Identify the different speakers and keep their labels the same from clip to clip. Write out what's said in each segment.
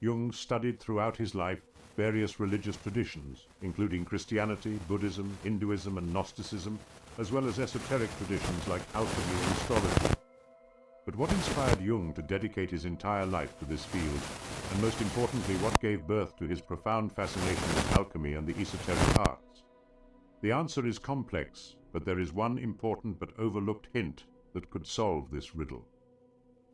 Speaker 1: Jung studied throughout his life various religious traditions, including Christianity, Buddhism, Hinduism, and Gnosticism, as well as esoteric traditions like alchemy and astrology. But what inspired Jung to dedicate his entire life to this field, and most importantly, what gave birth to his profound fascination with alchemy and the esoteric arts? The answer is complex, but there is one important but overlooked hint that could solve this riddle.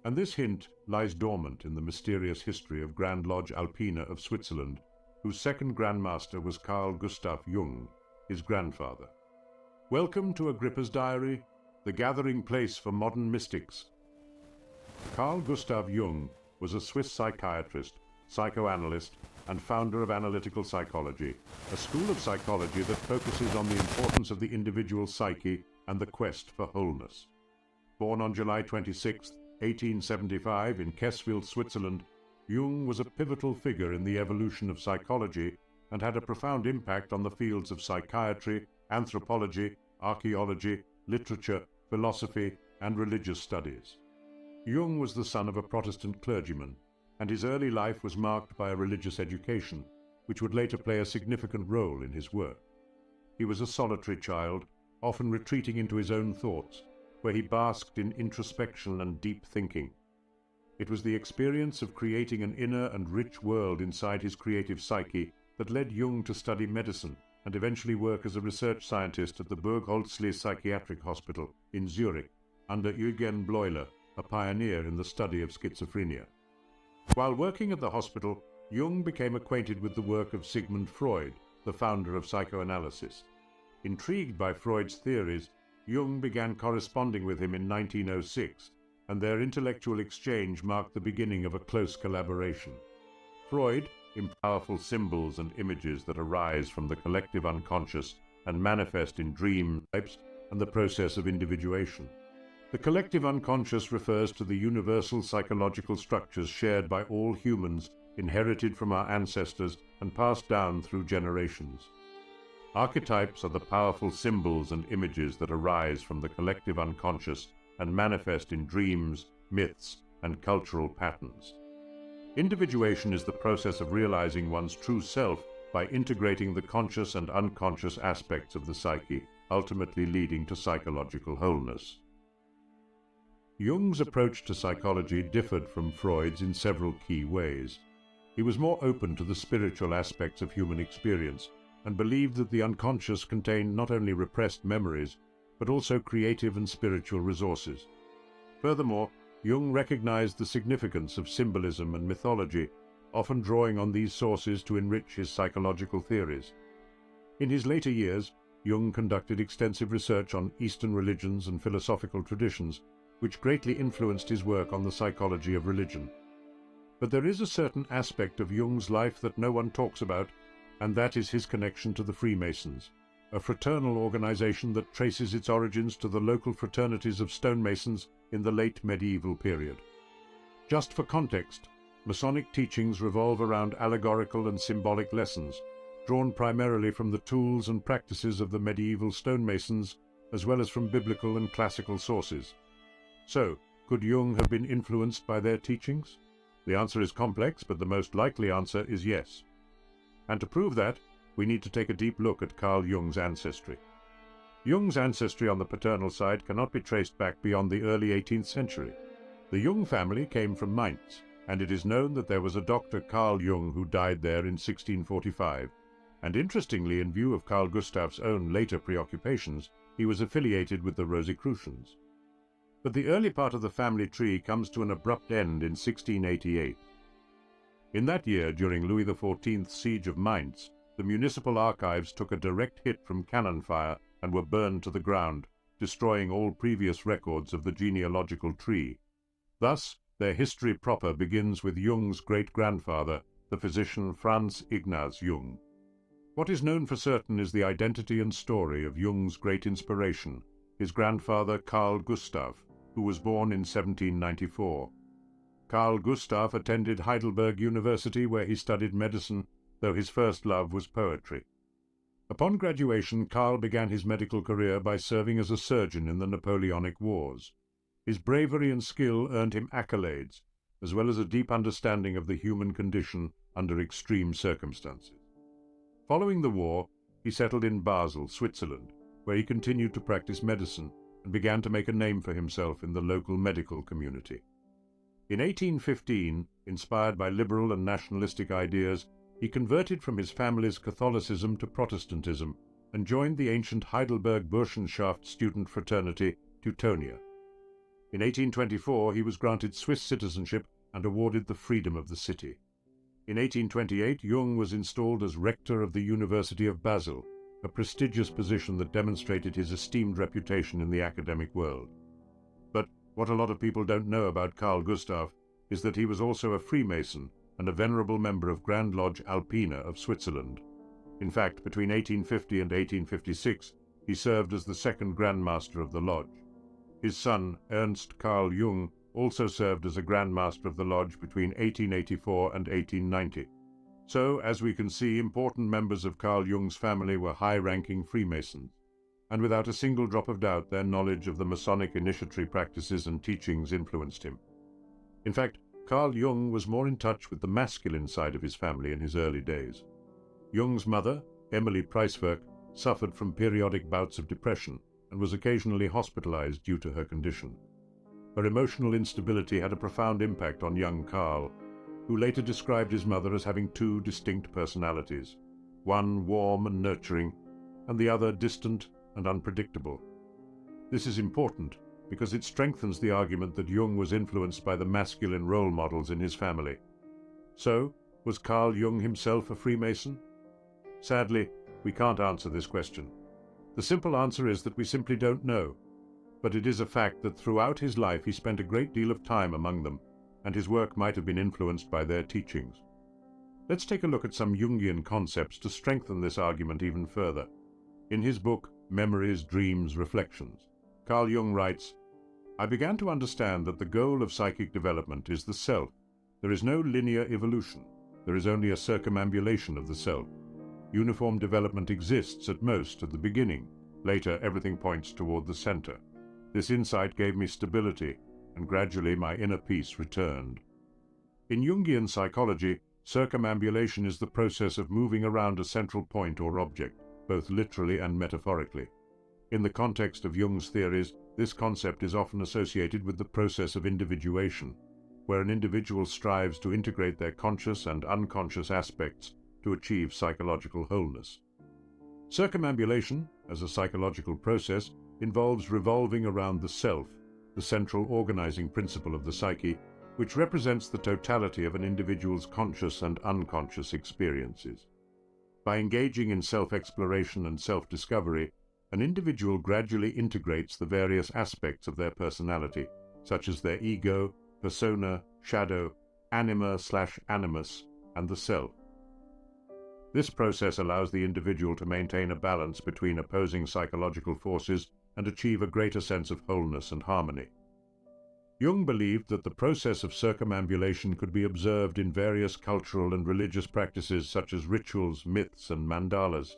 Speaker 1: And this hint lies dormant in the mysterious history of Grand Lodge Alpina of Switzerland, whose second Grandmaster was Carl Gustav Jung, his grandfather. Welcome to Agrippa's Diary, the gathering place for modern mystics. Carl Gustav Jung was a Swiss psychiatrist, psychoanalyst, and founder of analytical psychology, a school of psychology that focuses on the importance of the individual psyche and the quest for wholeness. Born on July 26, 1875, in Kessville, Switzerland, Jung was a pivotal figure in the evolution of psychology and had a profound impact on the fields of psychiatry, anthropology, archaeology, literature, philosophy, and religious studies. Jung was the son of a Protestant clergyman, and his early life was marked by a religious education, which would later play a significant role in his work. He was a solitary child, often retreating into his own thoughts, where he basked in introspection and deep thinking. It was the experience of creating an inner and rich world inside his creative psyche that led Jung to study medicine and eventually work as a research scientist at the Burgholzli Psychiatric Hospital in Zurich, under Eugen Bleuler, a pioneer in the study of schizophrenia. While working at the hospital, Jung became acquainted with the work of Sigmund Freud, the founder of psychoanalysis. Intrigued by Freud's theories, Jung began corresponding with him in 1906, and their intellectual exchange marked the beginning of a close collaboration. Freud, in powerful symbols and images that arise from the collective unconscious and manifest in dream types and the process of individuation. The collective unconscious refers to the universal psychological structures shared by all humans, inherited from our ancestors and passed down through generations. Archetypes are the powerful symbols and images that arise from the collective unconscious and manifest in dreams, myths, and cultural patterns. Individuation is the process of realizing one's true self by integrating the conscious and unconscious aspects of the psyche, ultimately leading to psychological wholeness. Jung's approach to psychology differed from Freud's in several key ways. He was more open to the spiritual aspects of human experience and believed that the unconscious contained not only repressed memories, but also creative and spiritual resources. Furthermore, Jung recognized the significance of symbolism and mythology, often drawing on these sources to enrich his psychological theories. In his later years, Jung conducted extensive research on Eastern religions and philosophical traditions, which greatly influenced his work on the psychology of religion. But there is a certain aspect of Jung's life that no one talks about, and that is his connection to the Freemasons, a fraternal organization that traces its origins to the local fraternities of stonemasons in the late medieval period. Just for context, Masonic teachings revolve around allegorical and symbolic lessons, drawn primarily from the tools and practices of the medieval stonemasons, as well as from biblical and classical sources. So, could Jung have been influenced by their teachings? The answer is complex, but the most likely answer is yes. And to prove that, we need to take a deep look at Carl Jung's ancestry. Jung's ancestry on the paternal side cannot be traced back beyond the early 18th century. The Jung family came from Mainz, and it is known that there was a Dr. Carl Jung who died there in 1645, and interestingly, in view of Carl Gustav's own later preoccupations, he was affiliated with the Rosicrucians. But the early part of the family tree comes to an abrupt end in 1688. In that year, during Louis XIV's siege of Mainz, the municipal archives took a direct hit from cannon fire and were burned to the ground, destroying all previous records of the genealogical tree. Thus, their history proper begins with Jung's great-grandfather, the physician Franz Ignaz Jung. What is known for certain is the identity and story of Jung's great inspiration, his grandfather Carl Gustav, who was born in 1794. Carl Gustav attended Heidelberg University, where he studied medicine, though his first love was poetry. Upon graduation, Carl began his medical career by serving as a surgeon in the Napoleonic Wars. His bravery and skill earned him accolades, as well as a deep understanding of the human condition under extreme circumstances. Following the war, he settled in Basel, Switzerland, where he continued to practice medicine and began to make a name for himself in the local medical community. In 1815, inspired by liberal and nationalistic ideas, he converted from his family's Catholicism to Protestantism and joined the ancient Heidelberg Burschenschaft student fraternity Teutonia. In 1824, he was granted Swiss citizenship and awarded the freedom of the city. In 1828, Jung was installed as rector of the University of Basel, a prestigious position that demonstrated his esteemed reputation in the academic world. But what a lot of people don't know about Carl Gustav is that he was also a Freemason and a venerable member of Grand Lodge Alpina of Switzerland. In fact, between 1850 and 1856, he served as the second Grand Master of the Lodge. His son, Ernst Karl Jung, also served as a Grand Master of the Lodge between 1884 and 1890. So, as we can see, important members of Carl Jung's family were high-ranking Freemasons, and without a single drop of doubt their knowledge of the Masonic initiatory practices and teachings influenced him. In fact, Carl Jung was more in touch with the masculine side of his family in his early days. Jung's mother, Emily Preiswerk, suffered from periodic bouts of depression and was occasionally hospitalized due to her condition. Her emotional instability had a profound impact on young Carl, who later described his mother as having two distinct personalities, one warm and nurturing, and the other distant and unpredictable. This is important because it strengthens the argument that Jung was influenced by the masculine role models in his family. So, was Carl Jung himself a Freemason? Sadly, we can't answer this question. The simple answer is that we simply don't know, but it is a fact that throughout his life he spent a great deal of time among them, and his work might have been influenced by their teachings. Let's take a look at some Jungian concepts to strengthen this argument even further. In his book, Memories, Dreams, Reflections, Carl Jung writes, "I began to understand that the goal of psychic development is the self. There is no linear evolution. There is only a circumambulation of the self. Uniform development exists at most at the beginning. Later, everything points toward the center. This insight gave me stability, and gradually my inner peace returned." In Jungian psychology, circumambulation is the process of moving around a central point or object, both literally and metaphorically. In the context of Jung's theories, this concept is often associated with the process of individuation, where an individual strives to integrate their conscious and unconscious aspects to achieve psychological wholeness. Circumambulation, as a psychological process, involves revolving around the self, the central organizing principle of the psyche, which represents the totality of an individual's conscious and unconscious experiences. By engaging in self-exploration and self-discovery, an individual gradually integrates the various aspects of their personality, such as their ego, persona, shadow, anima/animus, and the self. This process allows the individual to maintain a balance between opposing psychological forces and achieve a greater sense of wholeness and harmony. Jung believed that the process of circumambulation could be observed in various cultural and religious practices such as rituals, myths, and mandalas.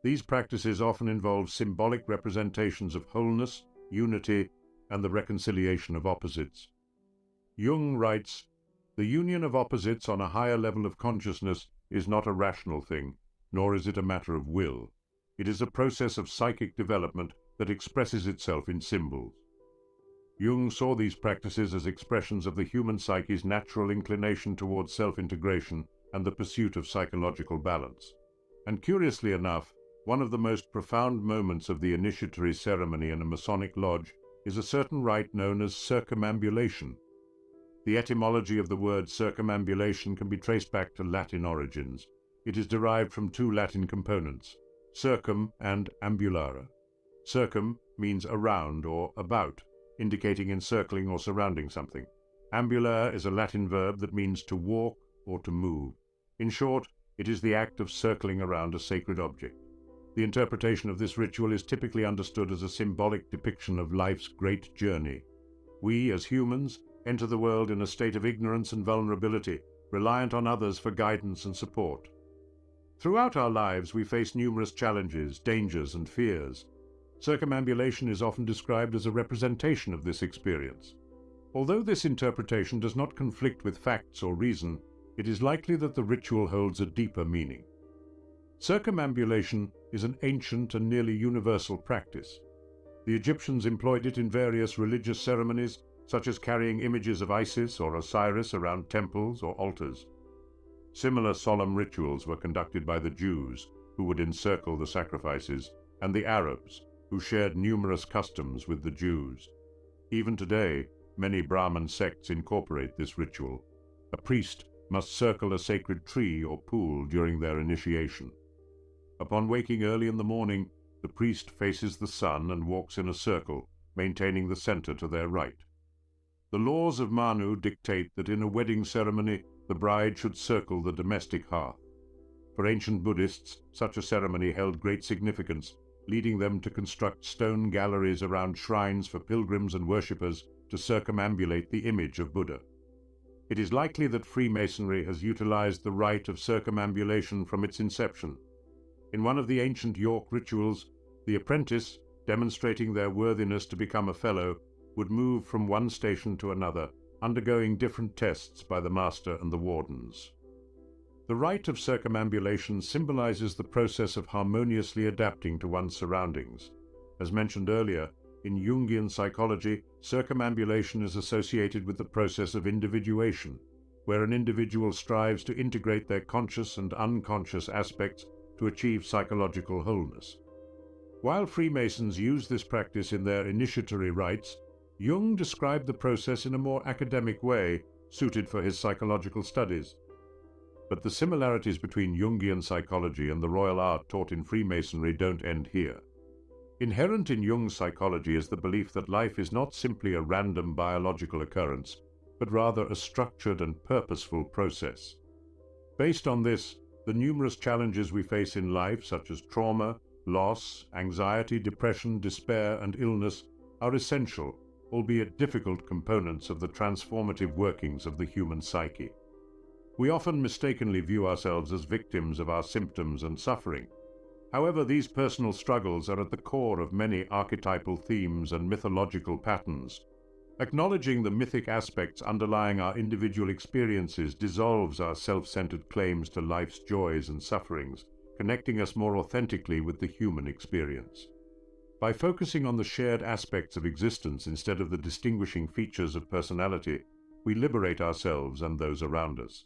Speaker 1: These practices often involve symbolic representations of wholeness, unity, and the reconciliation of opposites. Jung writes, "The union of opposites on a higher level of consciousness is not a rational thing, nor is it a matter of will. It is a process of psychic development that expresses itself in symbols." Jung saw these practices as expressions of the human psyche's natural inclination towards self-integration and the pursuit of psychological balance. And curiously enough, one of the most profound moments of the initiatory ceremony in a Masonic lodge is a certain rite known as circumambulation. The etymology of the word circumambulation can be traced back to Latin origins. It is derived from two Latin components, circum and ambulare. Circum means around or about, indicating encircling or surrounding something. Ambulare is a Latin verb that means to walk or to move. In short, it is the act of circling around a sacred object. The interpretation of this ritual is typically understood as a symbolic depiction of life's great journey. We, as humans, enter the world in a state of ignorance and vulnerability, reliant on others for guidance and support. Throughout our lives, we face numerous challenges, dangers, and fears. Circumambulation is often described as a representation of this experience. Although this interpretation does not conflict with facts or reason, it is likely that the ritual holds a deeper meaning. Circumambulation is an ancient and nearly universal practice. The Egyptians employed it in various religious ceremonies, such as carrying images of Isis or Osiris around temples or altars. Similar solemn rituals were conducted by the Jews, who would encircle the sacrifices, and the Arabs, who shared numerous customs with the Jews. Even today, many Brahmin sects incorporate this ritual. A priest must circle a sacred tree or pool during their initiation. Upon waking early in the morning, the priest faces the sun and walks in a circle, maintaining the center to their right. The laws of Manu dictate that in a wedding ceremony, the bride should circle the domestic hearth. For ancient Buddhists, such a ceremony held great significance, leading them to construct stone galleries around shrines for pilgrims and worshippers to circumambulate the image of Buddha. It is likely that Freemasonry has utilized the rite of circumambulation from its inception. In one of the ancient York rituals, the apprentice, demonstrating their worthiness to become a fellow, would move from one station to another, undergoing different tests by the master and the wardens. The rite of circumambulation symbolizes the process of harmoniously adapting to one's surroundings. As mentioned earlier, in Jungian psychology, circumambulation is associated with the process of individuation, where an individual strives to integrate their conscious and unconscious aspects to achieve psychological wholeness. While Freemasons use this practice in their initiatory rites, Jung described the process in a more academic way, suited for his psychological studies. But the similarities between Jungian psychology and the royal art taught in Freemasonry don't end here. Inherent in Jung's psychology is the belief that life is not simply a random biological occurrence, but rather a structured and purposeful process. Based on this, the numerous challenges we face in life, such as trauma, loss, anxiety, depression, despair, and illness, are essential, albeit difficult components of the transformative workings of the human psyche. We often mistakenly view ourselves as victims of our symptoms and suffering. However, these personal struggles are at the core of many archetypal themes and mythological patterns. Acknowledging the mythic aspects underlying our individual experiences dissolves our self-centered claims to life's joys and sufferings, connecting us more authentically with the human experience. By focusing on the shared aspects of existence instead of the distinguishing features of personality, we liberate ourselves and those around us.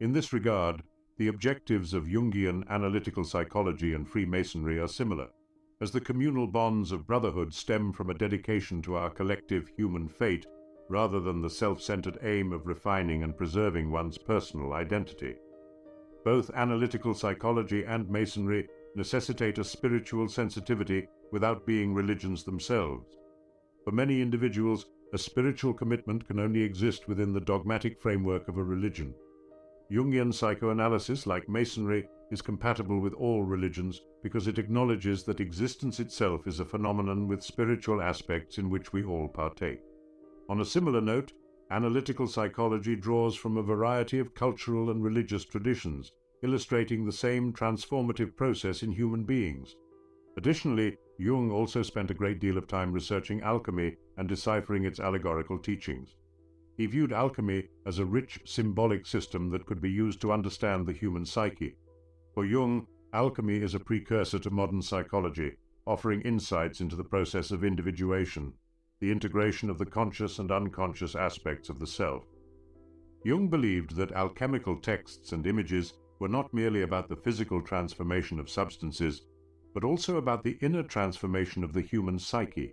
Speaker 1: In this regard, the objectives of Jungian analytical psychology and Freemasonry are similar, as the communal bonds of brotherhood stem from a dedication to our collective human fate rather than the self-centered aim of refining and preserving one's personal identity. Both analytical psychology and Masonry necessitate a spiritual sensitivity without being religions themselves. For many individuals, a spiritual commitment can only exist within the dogmatic framework of a religion. Jungian psychoanalysis, like Masonry, is compatible with all religions because it acknowledges that existence itself is a phenomenon with spiritual aspects in which we all partake. On a similar note, analytical psychology draws from a variety of cultural and religious traditions, illustrating the same transformative process in human beings. Additionally, Jung also spent a great deal of time researching alchemy and deciphering its allegorical teachings. He viewed alchemy as a rich symbolic system that could be used to understand the human psyche. For Jung, alchemy is a precursor to modern psychology, offering insights into the process of individuation, the integration of the conscious and unconscious aspects of the self. Jung believed that alchemical texts and images were not merely about the physical transformation of substances, but also about the inner transformation of the human psyche.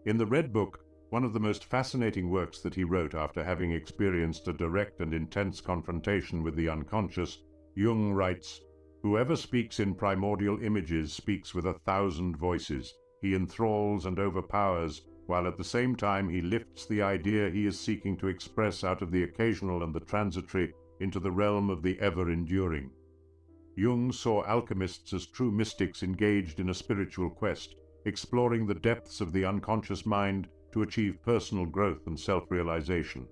Speaker 1: In the Red Book, one of the most fascinating works that he wrote after having experienced a direct and intense confrontation with the unconscious, Jung writes, "Whoever speaks in primordial images speaks with 1,000 voices. He enthralls and overpowers, while at the same time he lifts the idea he is seeking to express out of the occasional and the transitory into the realm of the ever-enduring." Jung saw alchemists as true mystics engaged in a spiritual quest, exploring the depths of the unconscious mind to achieve personal growth and self-realization.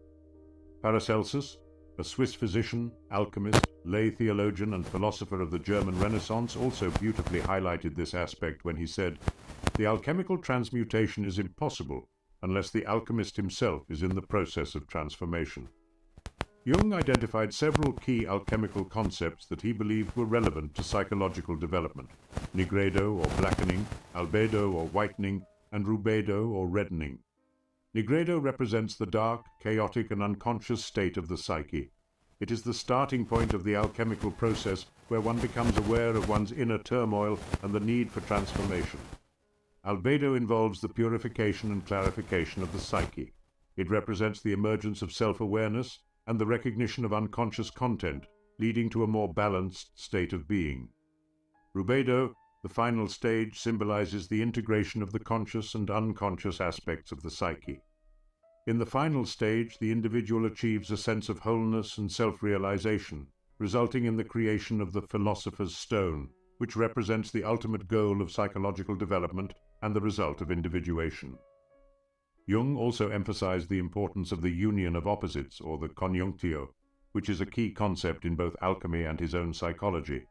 Speaker 1: Paracelsus, a Swiss physician, alchemist, lay theologian, and philosopher of the German Renaissance, also beautifully highlighted this aspect when he said, "The alchemical transmutation is impossible unless the alchemist himself is in the process of transformation. Jung identified several key alchemical concepts that he believed were relevant to psychological development: nigredo or blackening, albedo or whitening, and rubedo or reddening. Nigredo represents the dark, chaotic, and unconscious state of the psyche. It is the starting point of the alchemical process where one becomes aware of one's inner turmoil and the need for transformation. Albedo involves the purification and clarification of the psyche. It represents the emergence of self-awareness and the recognition of unconscious content, leading to a more balanced state of being. Rubedo, the final stage, symbolizes the integration of the conscious and unconscious aspects of the psyche. In the final stage, the individual achieves a sense of wholeness and self-realization, resulting in the creation of the philosopher's stone, which represents the ultimate goal of psychological development and the result of individuation. Jung also emphasized the importance of the union of opposites, or the conjunctio, which is a key concept in both alchemy and his own psychology.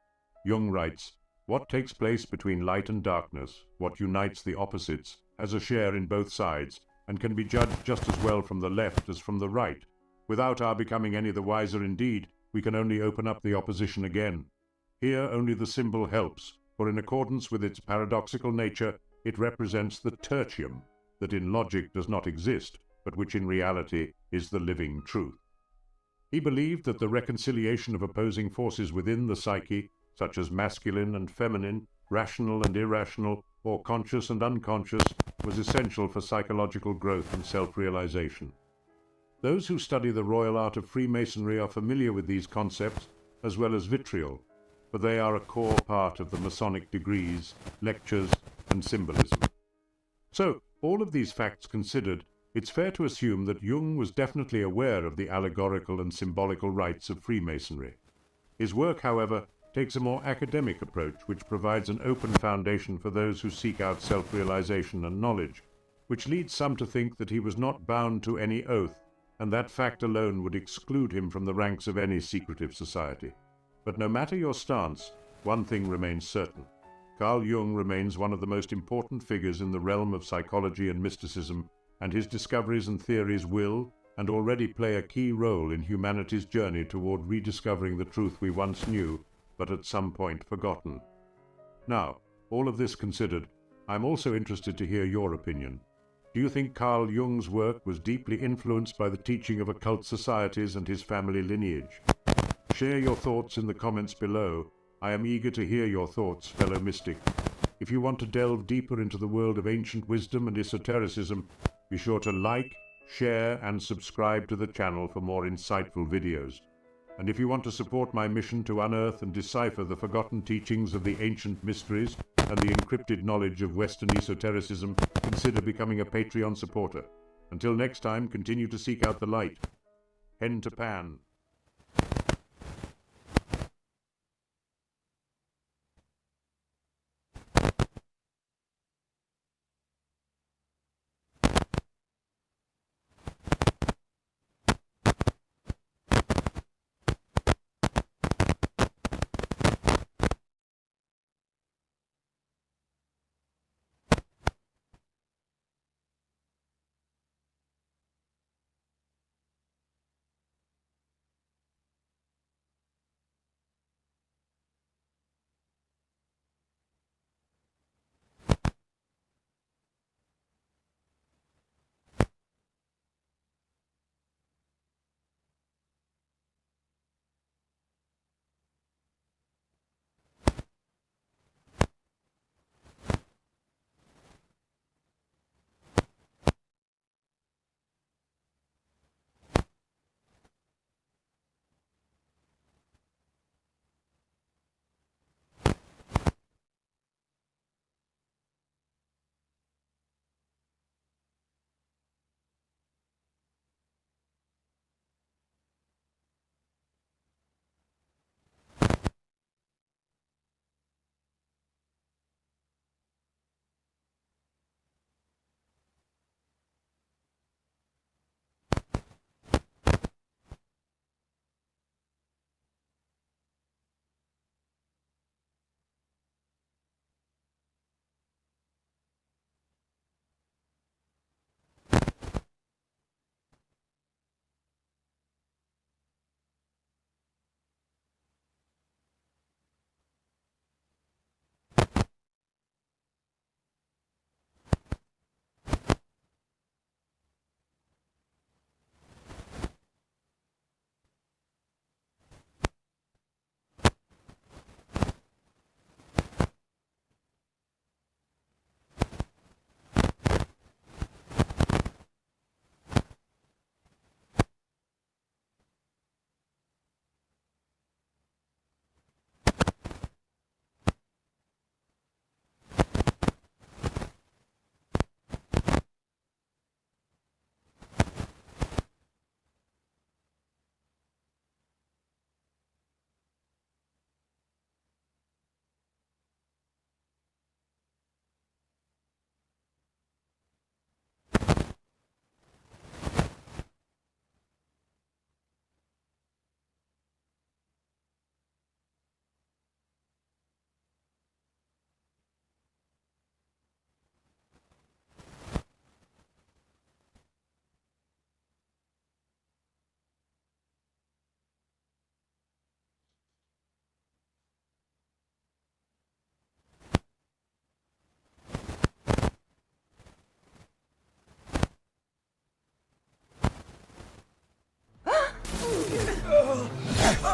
Speaker 1: Jung writes, "What takes place between light and darkness, what unites the opposites, has a share in both sides, and can be judged just as well from the left as from the right. Without our becoming any the wiser indeed, we can only open up the opposition again. Here only the symbol helps, for in accordance with its paradoxical nature, it represents the tertium, that in logic does not exist, but which in reality is the living truth." He believed that the reconciliation of opposing forces within the psyche, such as masculine and feminine, rational and irrational, or conscious and unconscious, was essential for psychological growth and self-realization. Those who study the royal art of Freemasonry are familiar with these concepts, as well as vitriol, for they are a core part of the Masonic degrees, lectures, and symbolism. So, all of these facts considered, it's fair to assume that Jung was definitely aware of the allegorical and symbolical rites of Freemasonry. His work, however, takes a more academic approach, which provides an open foundation for those who seek out self-realization and knowledge, which leads some to think that he was not bound to any oath, and that fact alone would exclude him from the ranks of any secretive society. But no matter your stance, one thing remains certain. Carl Jung remains one of the most important figures in the realm of psychology and mysticism, and his discoveries and theories will, and already play a key role in humanity's journey toward rediscovering the truth we once knew, but at some point forgotten. Now, all of this considered, I'm also interested to hear your opinion. Do you think Carl Jung's work was deeply influenced by the teaching of occult societies and his family lineage? Share your thoughts in the comments below. I am eager to hear your thoughts, fellow mystic. If you want to delve deeper into the world of ancient wisdom and esotericism, be sure to like, share, and subscribe to the channel for more insightful videos. And if you want to support my mission to unearth and decipher the forgotten teachings of the ancient mysteries and the encrypted knowledge of Western esotericism, consider becoming a Patreon supporter. Until next time, continue to seek out the light. Hen to pan.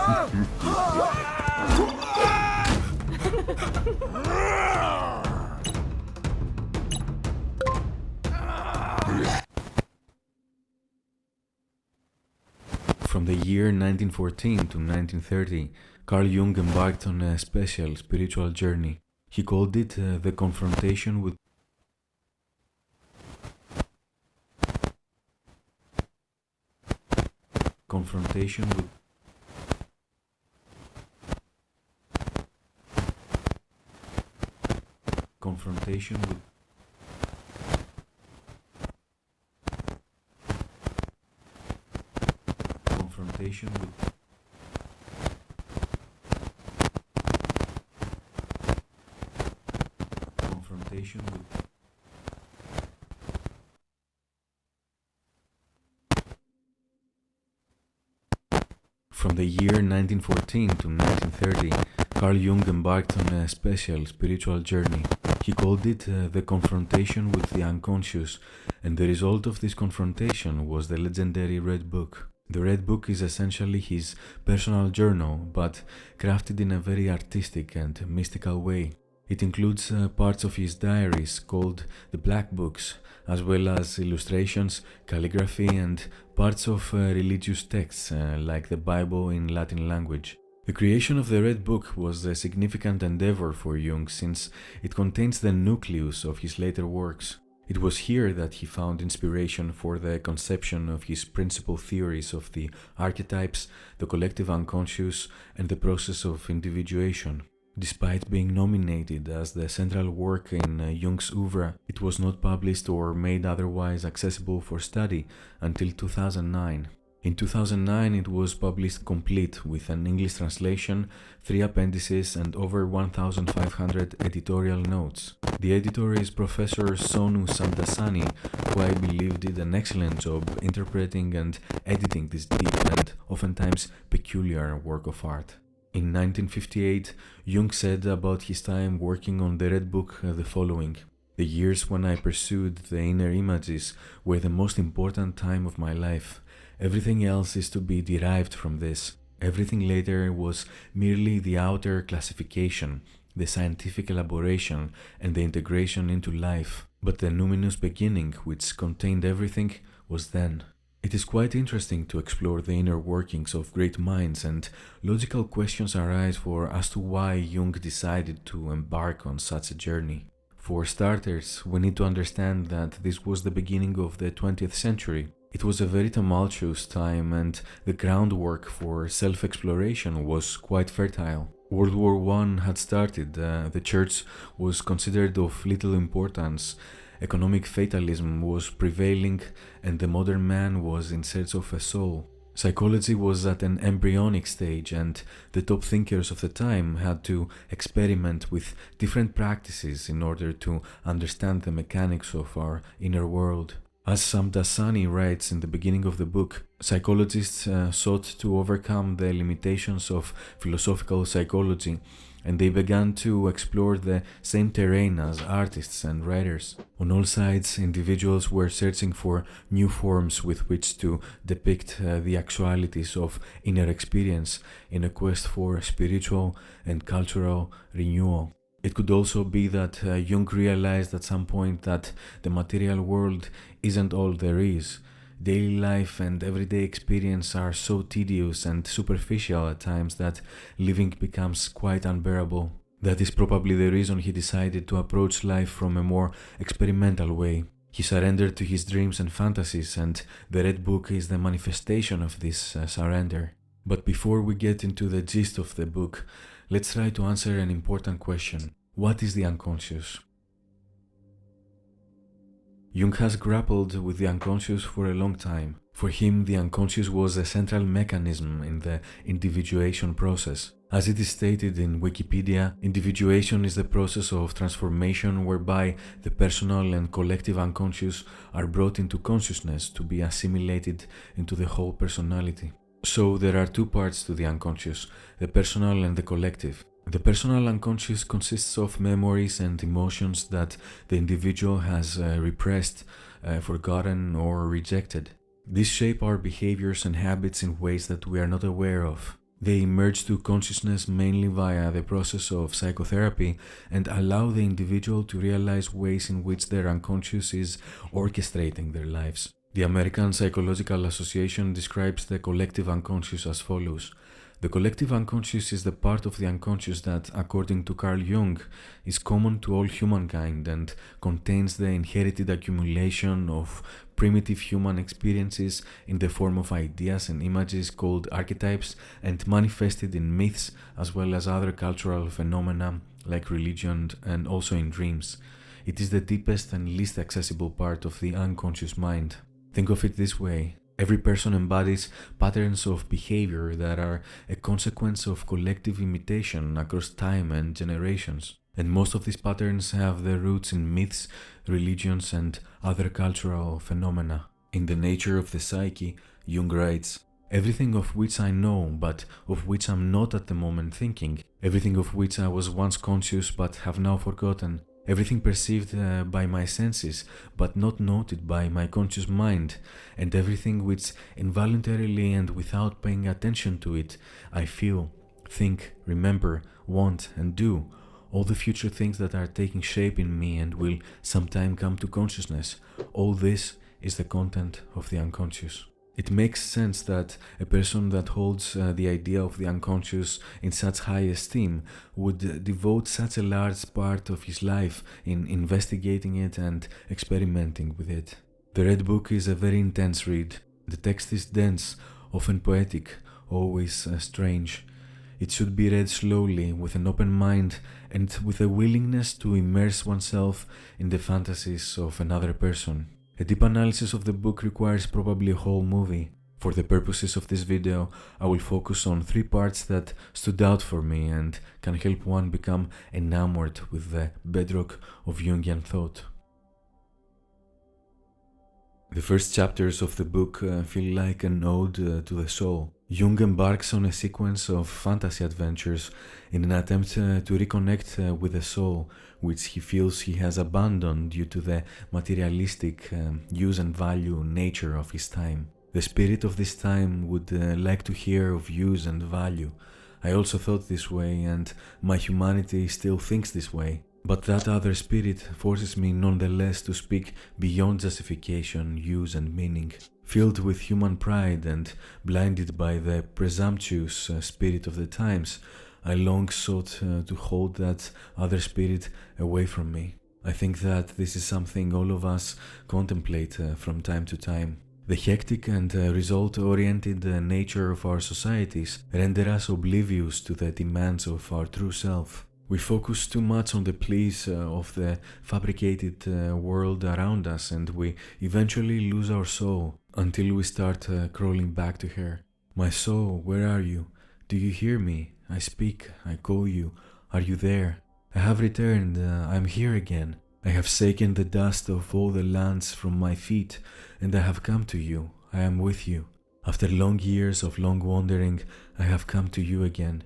Speaker 2: From the year 1914 to 1930, Carl Jung embarked on a special spiritual journey. He called it the confrontation with confrontation with confrontation with confrontation with confrontation with From the year 1914 to 1930, Carl Jung embarked on a special spiritual journey. He called it the confrontation with the unconscious, and the result of this confrontation was the legendary Red Book. The Red Book is essentially his personal journal, but crafted in a very artistic and mystical way. It includes parts of his diaries called the Black Books, as well as illustrations, calligraphy, and parts of religious texts like the Bible in Latin language. The creation of the Red Book was a significant endeavor for Jung since it contains the nucleus of his later works. It was here that he found inspiration for the conception of his principal theories of the archetypes, the collective unconscious, and the process of individuation. Despite being nominated as the central work in Jung's oeuvre, it was not published or made otherwise accessible for study until 2009. In 2009, it was published complete with an English translation, 3 appendices, and over 1,500 editorial notes. The editor is Professor Sonu Samdasani, who I believe did an excellent job interpreting and editing this deep and oftentimes peculiar work of art. In 1958, Jung said about his time working on the Red Book the following: "The years when I pursued the inner images were the most important time of my life. Everything else is to be derived from this. Everything later was merely the outer classification, the scientific elaboration, and the integration into life. But the numinous beginning, which contained everything, was then." It is quite interesting to explore the inner workings of great minds, and logical questions arise as to why Jung decided to embark on such a journey. For starters, we need to understand that this was the beginning of the 20th century. It was a very tumultuous time, and the groundwork for self-exploration was quite fertile. World War I had started, the church was considered of little importance, economic fatalism was prevailing, and the modern man was in search of a soul. Psychology was at an embryonic stage, and the top thinkers of the time had to experiment with different practices in order to understand the mechanics of our inner world. As Samdasani writes in the beginning of the book, psychologists sought to overcome the limitations of philosophical psychology, and they began to explore the same terrain as artists and writers. On all sides, individuals were searching for new forms with which to depict the actualities of inner experience in a quest for spiritual and cultural renewal. It could also be that Jung realized at some point that the material world isn't all there is. Daily life and everyday experience are so tedious and superficial at times that living becomes quite unbearable. That is probably the reason he decided to approach life from a more experimental way. He surrendered to his dreams and fantasies, and the Red Book is the manifestation of this surrender. But before we get into the gist of the book, let's try to answer an important question. What is the unconscious? Jung has grappled with the unconscious for a long time. For him, the unconscious was a central mechanism in the individuation process. As it is stated in Wikipedia, individuation is the process of transformation whereby the personal and collective unconscious are brought into consciousness to be assimilated into the whole personality. So there are two parts to the unconscious, the personal and the collective. The personal unconscious consists of memories and emotions that the individual has repressed, forgotten, or rejected. These shape our behaviors and habits in ways that we are not aware of. They emerge to consciousness mainly via the process of psychotherapy and allow the individual to realize ways in which their unconscious is orchestrating their lives. The American Psychological Association describes the collective unconscious as follows. The collective unconscious is the part of the unconscious that, according to Carl Jung, is common to all humankind and contains the inherited accumulation of primitive human experiences in the form of ideas and images called archetypes and manifested in myths as well as other cultural phenomena like religion and also in dreams. It is the deepest and least accessible part of the unconscious mind. Think of it this way. Every person embodies patterns of behavior that are a consequence of collective imitation across time and generations. And most of these patterns have their roots in myths, religions, and other cultural phenomena. In The Nature of the Psyche, Jung writes, "Everything of which I know, but of which I'm not at the moment thinking, everything of which I was once conscious but have now forgotten, everything perceived by my senses, but not noted by my conscious mind, and everything which involuntarily and without paying attention to it, I feel, think, remember, want, and do, all the future things that are taking shape in me and will sometime come to consciousness, all this is the content of the unconscious." It makes sense that a person that holds the idea of the unconscious in such high esteem would devote such a large part of his life in investigating it and experimenting with it. The Red Book is a very intense read. The text is dense, often poetic, always strange. It should be read slowly, with an open mind, and with a willingness to immerse oneself in the fantasies of another person. A deep analysis of the book requires probably a whole movie. For the purposes of this video, I will focus on 3 parts that stood out for me and can help one become enamored with the bedrock of Jungian thought. The first chapters of the book feel like an ode to the soul. Jung embarks on a sequence of fantasy adventures in an attempt to reconnect with the soul, which he feels he has abandoned due to the materialistic use and value nature of his time. The spirit of this time would like to hear of use and value. I also thought this way, and my humanity still thinks this way. But that other spirit forces me nonetheless to speak beyond justification, use, and meaning. Filled with human pride and blinded by the presumptuous spirit of the times, I long sought to hold that other spirit away from me. I think that this is something all of us contemplate from time to time. The hectic and result-oriented nature of our societies render us oblivious to the demands of our true self. We focus too much on the pleas of the fabricated world around us, and we eventually lose our soul until we start crawling back to her. My soul, where are you? Do you hear me? I speak, I call you. Are you there? I have returned, I'm here again. I have shaken the dust of all the lands from my feet, and I have come to you. I am with you. After long years of long wandering, I have come to you again.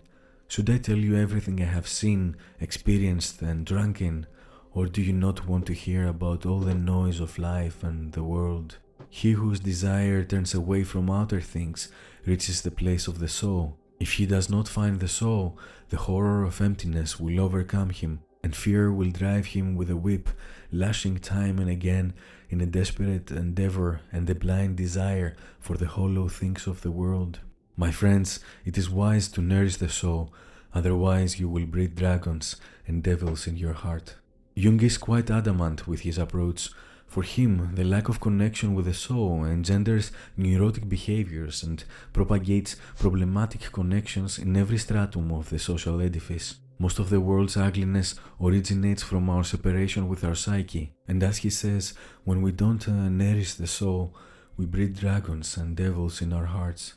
Speaker 2: Should I tell you everything I have seen, experienced, and drunk in, or do you not want to hear about all the noise of life and the world? He whose desire turns away from outer things reaches the place of the soul. If he does not find the soul, the horror of emptiness will overcome him, and fear will drive him with a whip, lashing time and again in a desperate endeavor and a blind desire for the hollow things of the world. My friends, it is wise to nourish the soul, otherwise you will breed dragons and devils in your heart. Jung is quite adamant with his approach. For him, the lack of connection with the soul engenders neurotic behaviors and propagates problematic connections in every stratum of the social edifice. Most of the world's ugliness originates from our separation with our psyche, and as he says, when we don't nourish the soul, we breed dragons and devils in our hearts.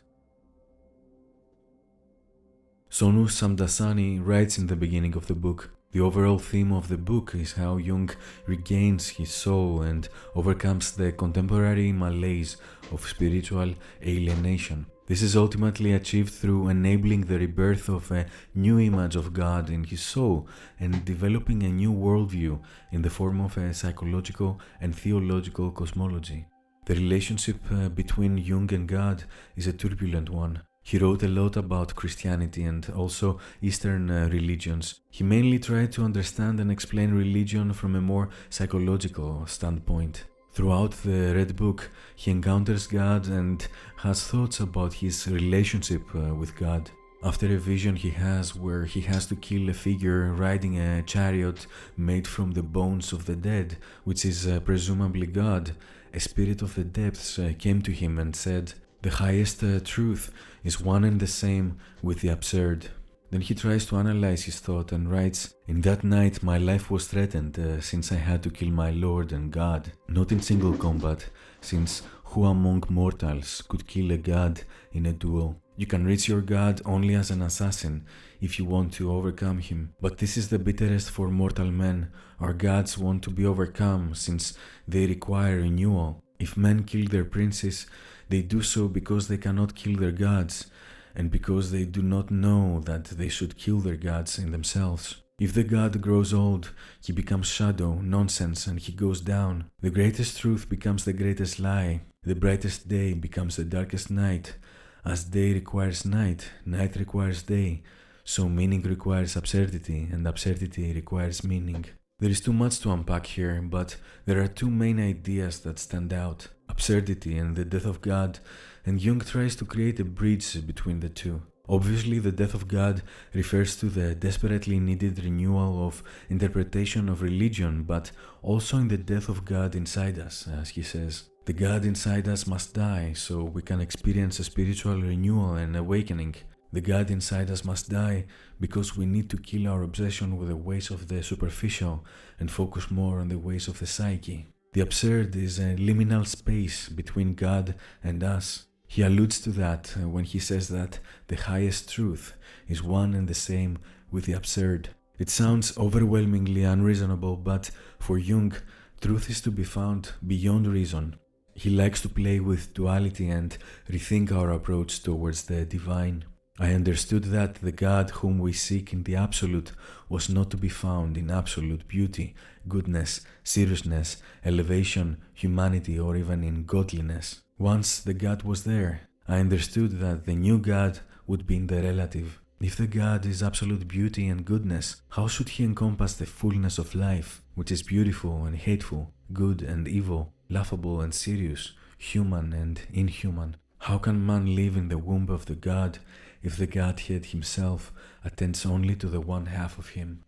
Speaker 2: Sonu Samdasani writes in the beginning of the book, "The overall theme of the book is how Jung regains his soul and overcomes the contemporary malaise of spiritual alienation. This is ultimately achieved through enabling the rebirth of a new image of God in his soul and developing a new worldview in the form of a psychological and theological cosmology." The relationship between Jung and God is a turbulent one. He wrote a lot about Christianity and also Eastern religions. He mainly tried to understand and explain religion from a more psychological standpoint. Throughout the Red Book, he encounters God and has thoughts about his relationship with God. After a vision he has where he has to kill a figure riding a chariot made from the bones of the dead, which is presumably God, a spirit of the depths came to him and said, "The highest truth is one and the same with the absurd." Then he tries to analyze his thought and writes, "In that night my life was threatened since I had to kill my Lord and God, not in single combat, since who among mortals could kill a god in a duel? You can reach your God only as an assassin if you want to overcome him. But this is the bitterest for mortal men. Our gods want to be overcome since they require renewal. If men kill their princes, they do so because they cannot kill their gods, and because they do not know that they should kill their gods in themselves. If the god grows old, he becomes shadow, nonsense, and he goes down. The greatest truth becomes the greatest lie. The brightest day becomes the darkest night. As day requires night, night requires day. So meaning requires absurdity, and absurdity requires meaning." There is too much to unpack here, but there are two main ideas that stand out: absurdity and the death of God, and Jung tries to create a bridge between the two. Obviously, the death of God refers to the desperately needed renewal of interpretation of religion, but also in the death of God inside us, as he says. The God inside us must die so we can experience a spiritual renewal and awakening. The God inside us must die because we need to kill our obsession with the ways of the superficial and focus more on the ways of the psyche. The absurd is a liminal space between God and us. He alludes to that when he says that the highest truth is one and the same with the absurd. It sounds overwhelmingly unreasonable, but for Jung, truth is to be found beyond reason. He likes to play with duality and rethink our approach towards the divine. I understood that the God whom we seek in the absolute was not to be found in absolute beauty, goodness, seriousness, elevation, humanity, or even in godliness. Once the God was there, I understood that the new God would be in the relative. If the God is absolute beauty and goodness, how should he encompass the fullness of life, which is beautiful and hateful, good and evil, laughable and serious, human and inhuman? How can man live in the womb of the God if the Godhead himself attends only to the one half of him?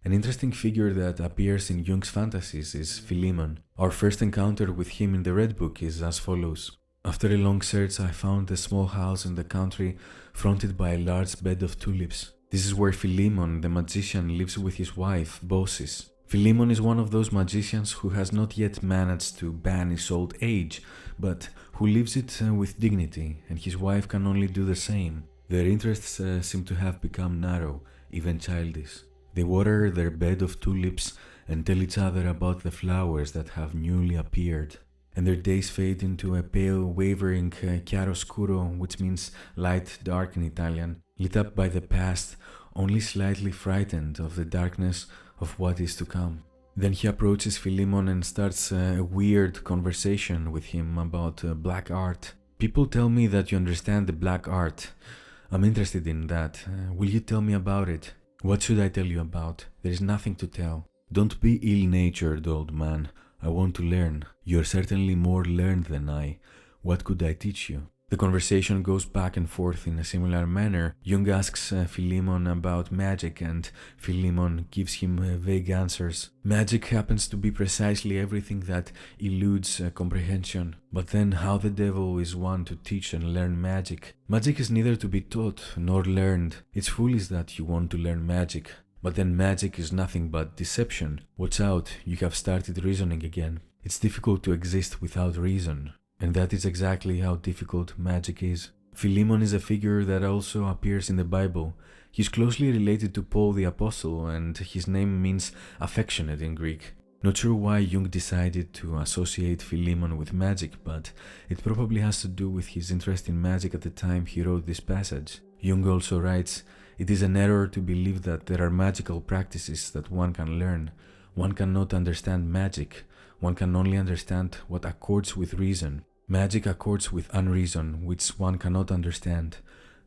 Speaker 2: An interesting figure that appears in Jung's fantasies is Philemon. Our first encounter with him in the Red Book is as follows. After a long search, I found a small house in the country fronted by a large bed of tulips. This is where Philemon, the magician, lives with his wife, Baucis. Philemon is one of those magicians who has not yet managed to banish old age, but who lives it with dignity, and his wife can only do the same. Their interests seem to have become narrow, even childish. They water their bed of tulips and tell each other about the flowers that have newly appeared. And their days fade into a pale, wavering chiaroscuro, which means light dark in Italian, lit up by the past, only slightly frightened of the darkness of what is to come. Then he approaches Philemon and starts a weird conversation with him about black art. "People tell me that you understand the black art. I'm interested in that. Will you tell me about it?" "What should I tell you about? There is nothing to tell." "Don't be ill-natured, old man. I want to learn. You're certainly more learned than I. What could I teach you?" The conversation goes back and forth in a similar manner. Jung asks Philemon about magic, and Philemon gives him vague answers. Magic happens to be precisely everything that eludes comprehension. But then how the devil is one to teach and learn magic? Magic is neither to be taught nor learned. It's foolish that you want to learn magic. But then magic is nothing but deception. Watch out, you have started reasoning again. It's difficult to exist without reason. And that is exactly how difficult magic is. Philemon is a figure that also appears in the Bible. He's closely related to Paul the Apostle, and his name means affectionate in Greek. Not sure why Jung decided to associate Philemon with magic, but it probably has to do with his interest in magic at the time he wrote this passage. Jung also writes, "It is an error to believe that there are magical practices that one can learn. One cannot understand magic. One can only understand what accords with reason. Magic accords with unreason, which one cannot understand.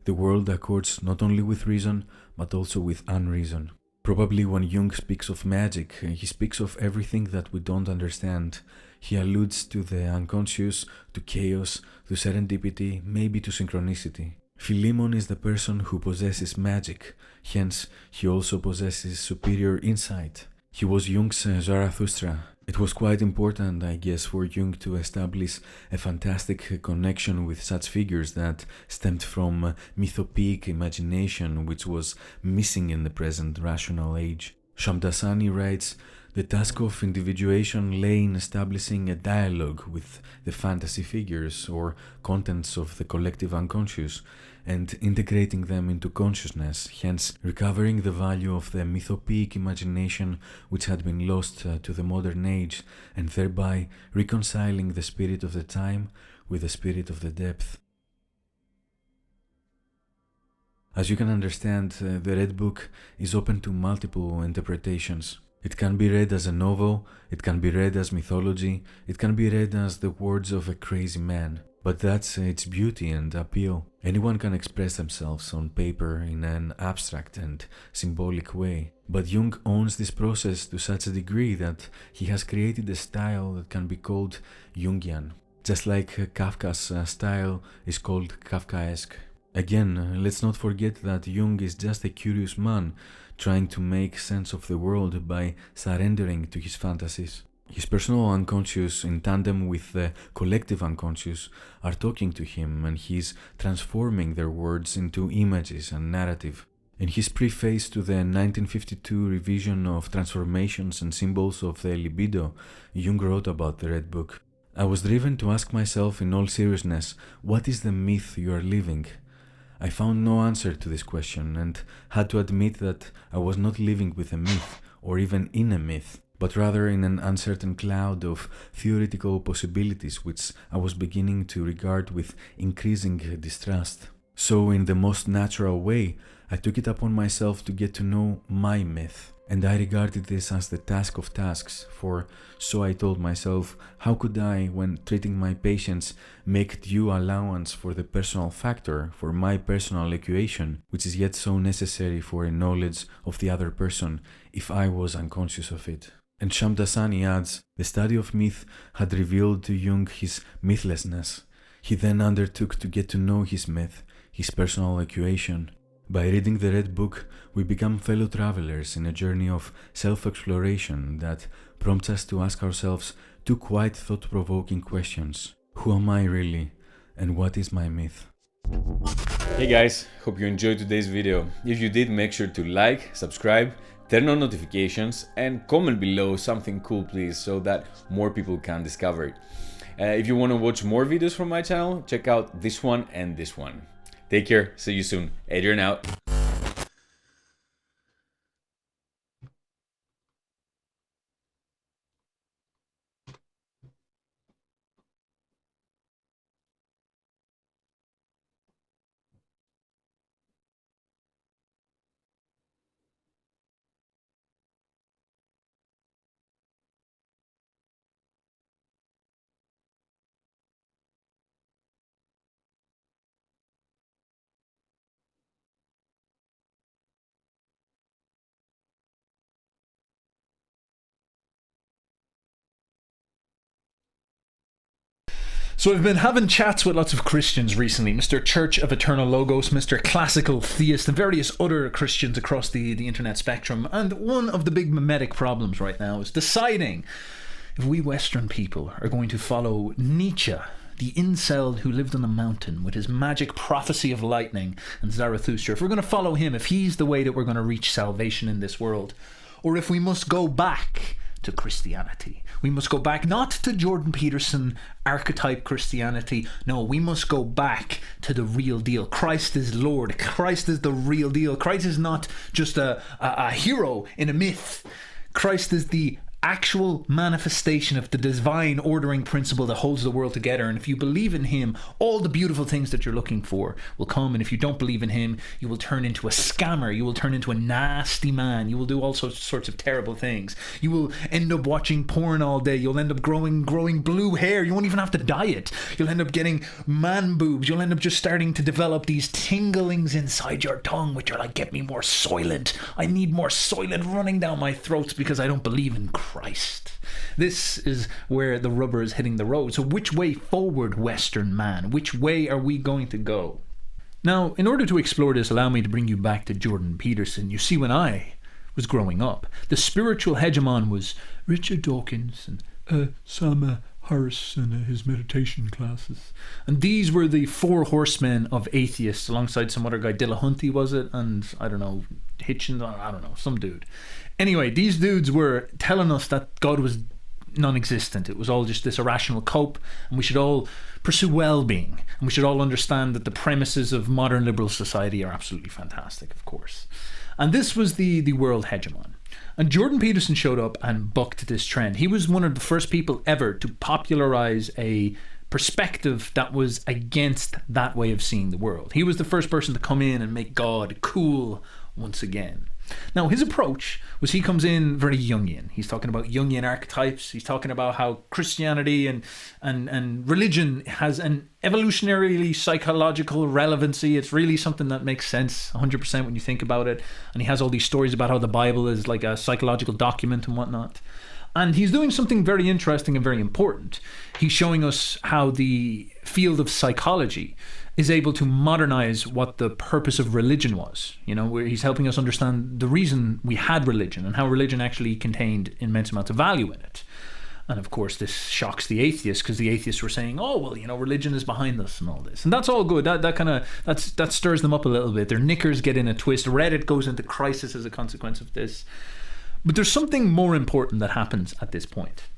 Speaker 2: The world accords not only with reason, but also with unreason. Probably when Jung speaks of magic, he speaks of everything that we don't understand. He alludes to the unconscious, to chaos, to serendipity, maybe to synchronicity. Philemon is the person who possesses magic, hence he also possesses superior insight. He was Jung's Zarathustra. It was quite important, I guess, for Jung to establish a fantastic connection with such figures that stemmed from mythopoeic imagination, which was missing in the present rational age. Shamdasani writes, "The task of individuation lay in establishing a dialogue with the fantasy figures or contents of the collective unconscious and integrating them into consciousness, hence recovering the value of the mythopoeic imagination which had been lost to the modern age, and thereby reconciling the spirit of the time with the spirit of the depth." As you can understand, the Red Book is open to multiple interpretations. It can be read as a novel, it can be read as mythology, it can be read as the words of a crazy man. But that's its beauty and appeal. Anyone can express themselves on paper in an abstract and symbolic way. But Jung owns this process to such a degree that he has created a style that can be called Jungian. Just like Kafka's style is called Kafkaesque. Again, let's not forget that Jung is just a curious man trying to make sense of the world by surrendering to his fantasies. His personal unconscious, in tandem with the collective unconscious, are talking to him, and he's transforming their words into images and narrative. In his preface to the 1952 revision of Transformations and Symbols of the Libido, Jung wrote about the Red Book. "I was driven to ask myself in all seriousness, what is the myth you are living? I found no answer to this question and had to admit that I was not living with a myth, or even in a myth, but rather in an uncertain cloud of theoretical possibilities which I was beginning to regard with increasing distrust. So in the most natural way, I took it upon myself to get to know my myth. And I regarded this as the task of tasks, for, so I told myself, how could I, when treating my patients, make due allowance for the personal factor, for my personal equation, which is yet so necessary for a knowledge of the other person, if I was unconscious of it?" And Shamdasani adds, "The study of myth had revealed to Jung his mythlessness. He then undertook to get to know his myth, his personal equation. By reading the Red Book, we become fellow travelers in a journey of self-exploration that prompts us to ask ourselves two quite thought-provoking questions. Who am I really? And what is my myth?"
Speaker 3: Hey guys, hope you enjoyed today's video. If you did, make sure to like, subscribe, turn on notifications, and comment below something cool please, so that more people can discover it. If you want to watch more videos from my channel, check out this one and this one. Take care, see you soon. Adrian out.
Speaker 4: So I've been having chats with lots of Christians recently, Mr. Church of Eternal Logos, Mr. Classical Theist, and various other Christians across the internet spectrum. And one of the big mimetic problems right now is deciding if we Western people are going to follow Nietzsche, the incel who lived on a mountain with his magic prophecy of lightning, and Zarathustra, if we're going to follow him, if he's the way that we're going to reach salvation in this world, or if we must go back to Christianity. We must go back not to Jordan Peterson archetype Christianity. No, we must go back to the real deal. Christ is Lord. Christ is the real deal. Christ is not just a hero in a myth. Christ is the actual manifestation of the divine ordering principle that holds the world together. And if you believe in him, all the beautiful things that you're looking for will come. And if you don't believe in him, you will turn into a scammer. You will turn into a nasty man. You will do all sorts of terrible things. You will end up watching porn all day. You'll end up growing blue hair. You won't even have to dye it. You'll end up getting man boobs. You'll end up just starting to develop these tinglings inside your tongue, which are like, get me more Soylent. I need more Soylent running down my throats because I don't believe in Christ. This is where the rubber is hitting the road. So which way forward, Western man? Which way are we going to go? Now, in order to explore this, allow me to bring you back to Jordan Peterson. You see, when I was growing up, the spiritual hegemon was Richard Dawkins and Sama Harris and his meditation classes. And these were the four horsemen of atheists, alongside some other guy, Dillahunty was it? And I don't know, Hitchens, I don't know, some dude. Anyway, these dudes were telling us that God was non-existent. It was all just this irrational cope, and we should all pursue well-being, and we should all understand that the premises of modern liberal society are absolutely fantastic, of course. And this was the world hegemon. And Jordan Peterson showed up and bucked this trend. He was one of the first people ever to popularize a perspective that was against that way of seeing the world. He was the first person to come in and make God cool once again. Now, his approach was, he comes in very Jungian. He's talking about Jungian archetypes. He's talking about how Christianity and religion has an evolutionarily psychological relevancy. It's really something that makes sense 100% when you think about it. And he has all these stories about how the Bible is like a psychological document and whatnot. And he's doing something very interesting and very important. He's showing us how the field of psychology is able to modernize what the purpose of religion was. You know, where he's helping us understand the reason we had religion and how religion actually contained immense amounts of value in it. And of course, this shocks the atheists, because the atheists were saying, oh, well, you know, religion is behind us and all this. And that's all good. That stirs them up a little bit. Their knickers get in a twist. Reddit goes into crisis as a consequence of this. But there's something more important that happens at this point.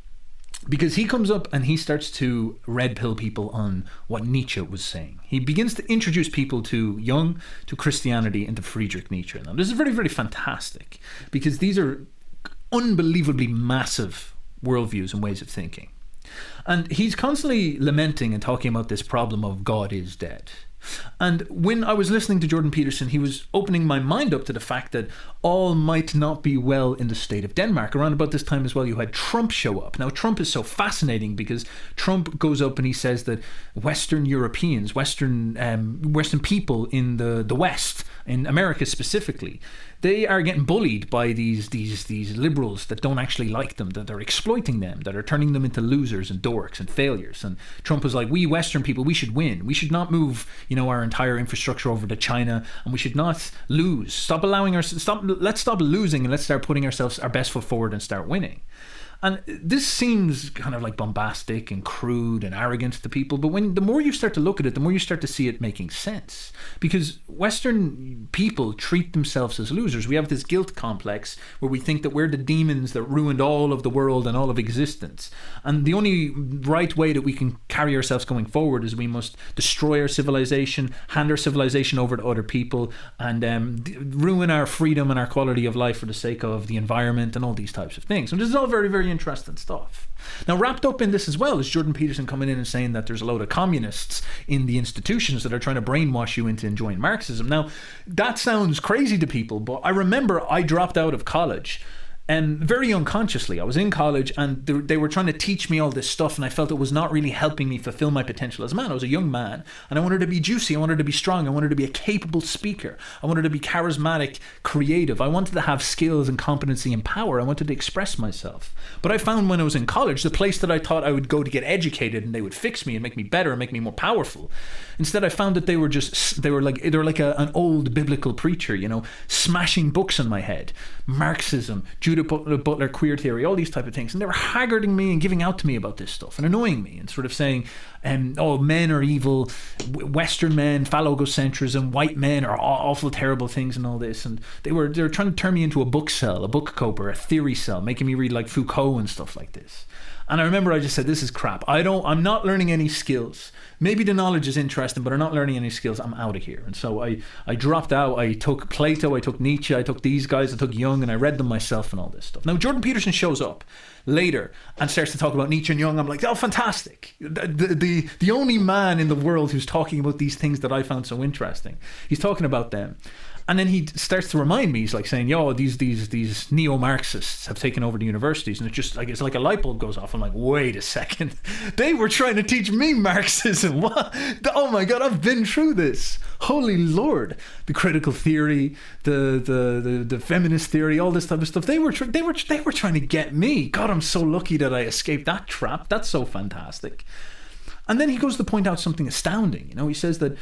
Speaker 4: Because he comes up and he starts to red pill people on what Nietzsche was saying. He begins to introduce people to Jung, to Christianity, and to Friedrich Nietzsche. Now, this is very, very fantastic, because these are unbelievably massive worldviews and ways of thinking. And he's constantly lamenting and talking about this problem of God is dead. And when I was listening to Jordan Peterson, he was opening my mind up to the fact that all might not be well in the state of Denmark. Around about this time as well, you had Trump show up. Now, Trump is so fascinating because Trump goes up and he says that Western Europeans, Western people in the West, in America specifically, they are getting bullied by these liberals that don't actually like them, that are exploiting them, that are turning them into losers and dorks and failures. And Trump was like, we Western people, we should win. We should not move, you know, our entire infrastructure over to China, and we should not lose. Let's stop losing, and let's start putting our best foot forward and start winning. And this seems kind of like bombastic and crude and arrogant to people, but the more you start to look at it, the more you start to see it making sense. Because Western people treat themselves as losers. We have this guilt complex where we think that we're the demons that ruined all of the world and all of existence. And the only right way that we can carry ourselves going forward is we must destroy our civilization, hand our civilization over to other people, and ruin our freedom and our quality of life for the sake of the environment and all these types of things. And this is all very, very interesting stuff. Now, wrapped up in this as well is Jordan Peterson coming in and saying that there's a load of communists in the institutions that are trying to brainwash you into enjoying Marxism. Now, that sounds crazy to people, but I remember I dropped out of college. And very unconsciously, I was in college and they were trying to teach me all this stuff, and I felt it was not really helping me fulfill my potential as a man. I was a young man and I wanted to be juicy, I wanted to be strong, I wanted to be a capable speaker, I wanted to be charismatic, creative, I wanted to have skills and competency and power, I wanted to express myself. But I found when I was in college, the place that I thought I would go to get educated and they would fix me and make me better and make me more powerful, instead I found that they were like an old biblical preacher, you know, smashing books on my head. Marxism, Judith Butler queer theory, all these type of things, and they were haggarding me and giving out to me about this stuff and annoying me and sort of saying, oh, men are evil, Western men, phallogocentrism, white men are awful terrible things and all this. And they were trying to turn me into a book cell, a book coper, a theory cell, making me read like Foucault and stuff like this. And I remember I just said, this is crap. I'm not learning any skills. Maybe the knowledge is interesting, but I'm not learning any skills. I'm out of here. And so I dropped out. I took Plato, I took Nietzsche, I took these guys, I took Jung, and I read them myself and all this stuff. Now, Jordan Peterson shows up later and starts to talk about Nietzsche and Jung. I'm like, oh, fantastic. The only man in the world who's talking about these things that I found so interesting. He's talking about them. And then he starts to remind me, he's like saying, yo, these neo-Marxists have taken over the universities. And it's like a light bulb goes off. I'm like, wait a second. They were trying to teach me Marxism. What? Oh my God, I've been through this. Holy Lord. The critical theory, the feminist theory, all this type of stuff. They were trying to get me. God, I'm so lucky that I escaped that trap. That's so fantastic. And then he goes to point out something astounding. He says that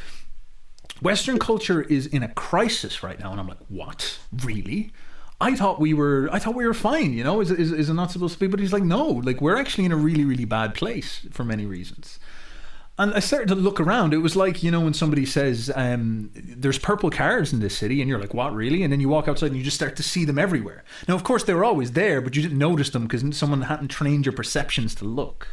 Speaker 4: Western culture is in a crisis right now. And I'm like, what? Really? I thought we were fine, is it not supposed to be? But he's like, no, like we're actually in a really, really bad place for many reasons. And I started to look around. It was like, when somebody says, there's purple cars in this city, and you're like, what, really? And then you walk outside and you just start to see them everywhere. Now, of course, they were always there, but you didn't notice them because someone hadn't trained your perceptions to look.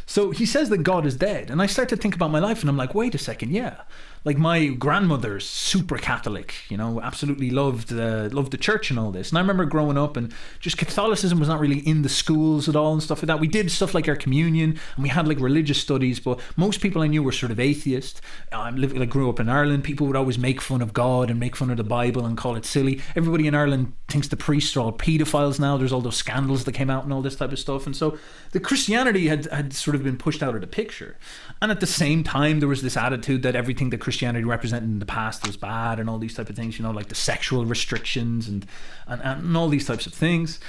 Speaker 4: So he says that God is dead. And I start to think about my life and I'm like, wait a second, yeah. Like my grandmother's super Catholic, absolutely loved the church and all this. And I remember growing up and just Catholicism was not really in the schools at all and stuff like that. We did stuff like our communion and we had like religious studies, but most people I knew were sort of atheist. I grew up in Ireland. People would always make fun of God and make fun of the Bible and call it silly. Everybody in Ireland thinks the priests are all pedophiles now. There's all those scandals that came out and all this type of stuff. And so the Christianity had sort of been pushed out of the picture. And at the same time, there was this attitude that everything that Christianity represented in the past was bad and all these type of things, like the sexual restrictions and all these types of things.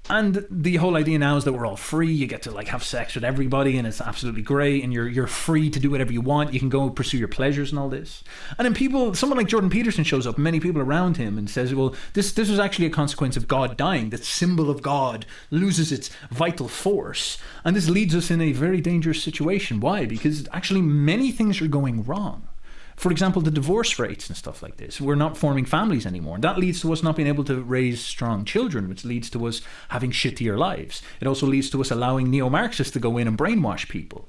Speaker 4: And the whole idea now is that we're all free. You get to like have sex with everybody and it's absolutely great and you're free to do whatever you want. You can go pursue your pleasures and all this. And then someone like Jordan Peterson shows up, many people around him, and says, well, this was actually a consequence of God dying. The symbol of God loses its vital force. And this leads us in a very dangerous situation. Why? Because actually many things are going wrong. For example, the divorce rates and stuff like this. We're not forming families anymore. And that leads to us not being able to raise strong children, which leads to us having shittier lives. It also leads to us allowing neo-Marxists to go in and brainwash people.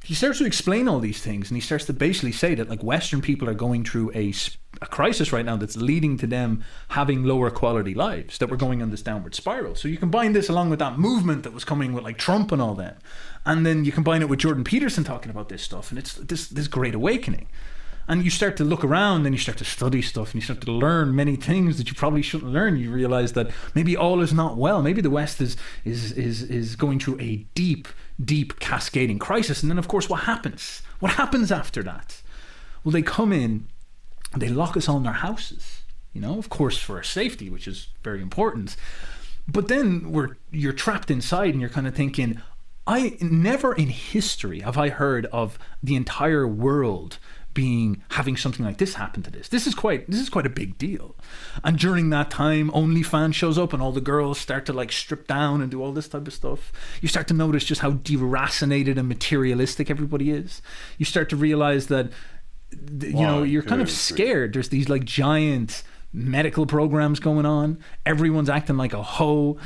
Speaker 4: He starts to explain all these things and he starts to basically say that like Western people are going through a crisis right now that's leading to them having lower quality lives, that we're going on this downward spiral. So you combine this along with that movement that was coming with like Trump and all that. And then you combine it with Jordan Peterson talking about this stuff and it's this great awakening. And you start to look around and you start to study stuff and you start to learn many things that you probably shouldn't learn. You realize that maybe all is not well. Maybe the West is going through a deep, deep cascading crisis. And then, of course, what happens? What happens after that? Well, they come in and they lock us all in our houses, of course, for our safety, which is very important. But then you're trapped inside and you're kind of thinking, never in history have I heard of the entire world having something like this happen to this. This is quite a big deal. And during that time, OnlyFans shows up and all the girls start to like strip down and do all this type of stuff. You start to notice just how deracinated and materialistic everybody is. You start to realize that you're kind of scared. There's these like giant medical programs going on. Everyone's acting like a hoe.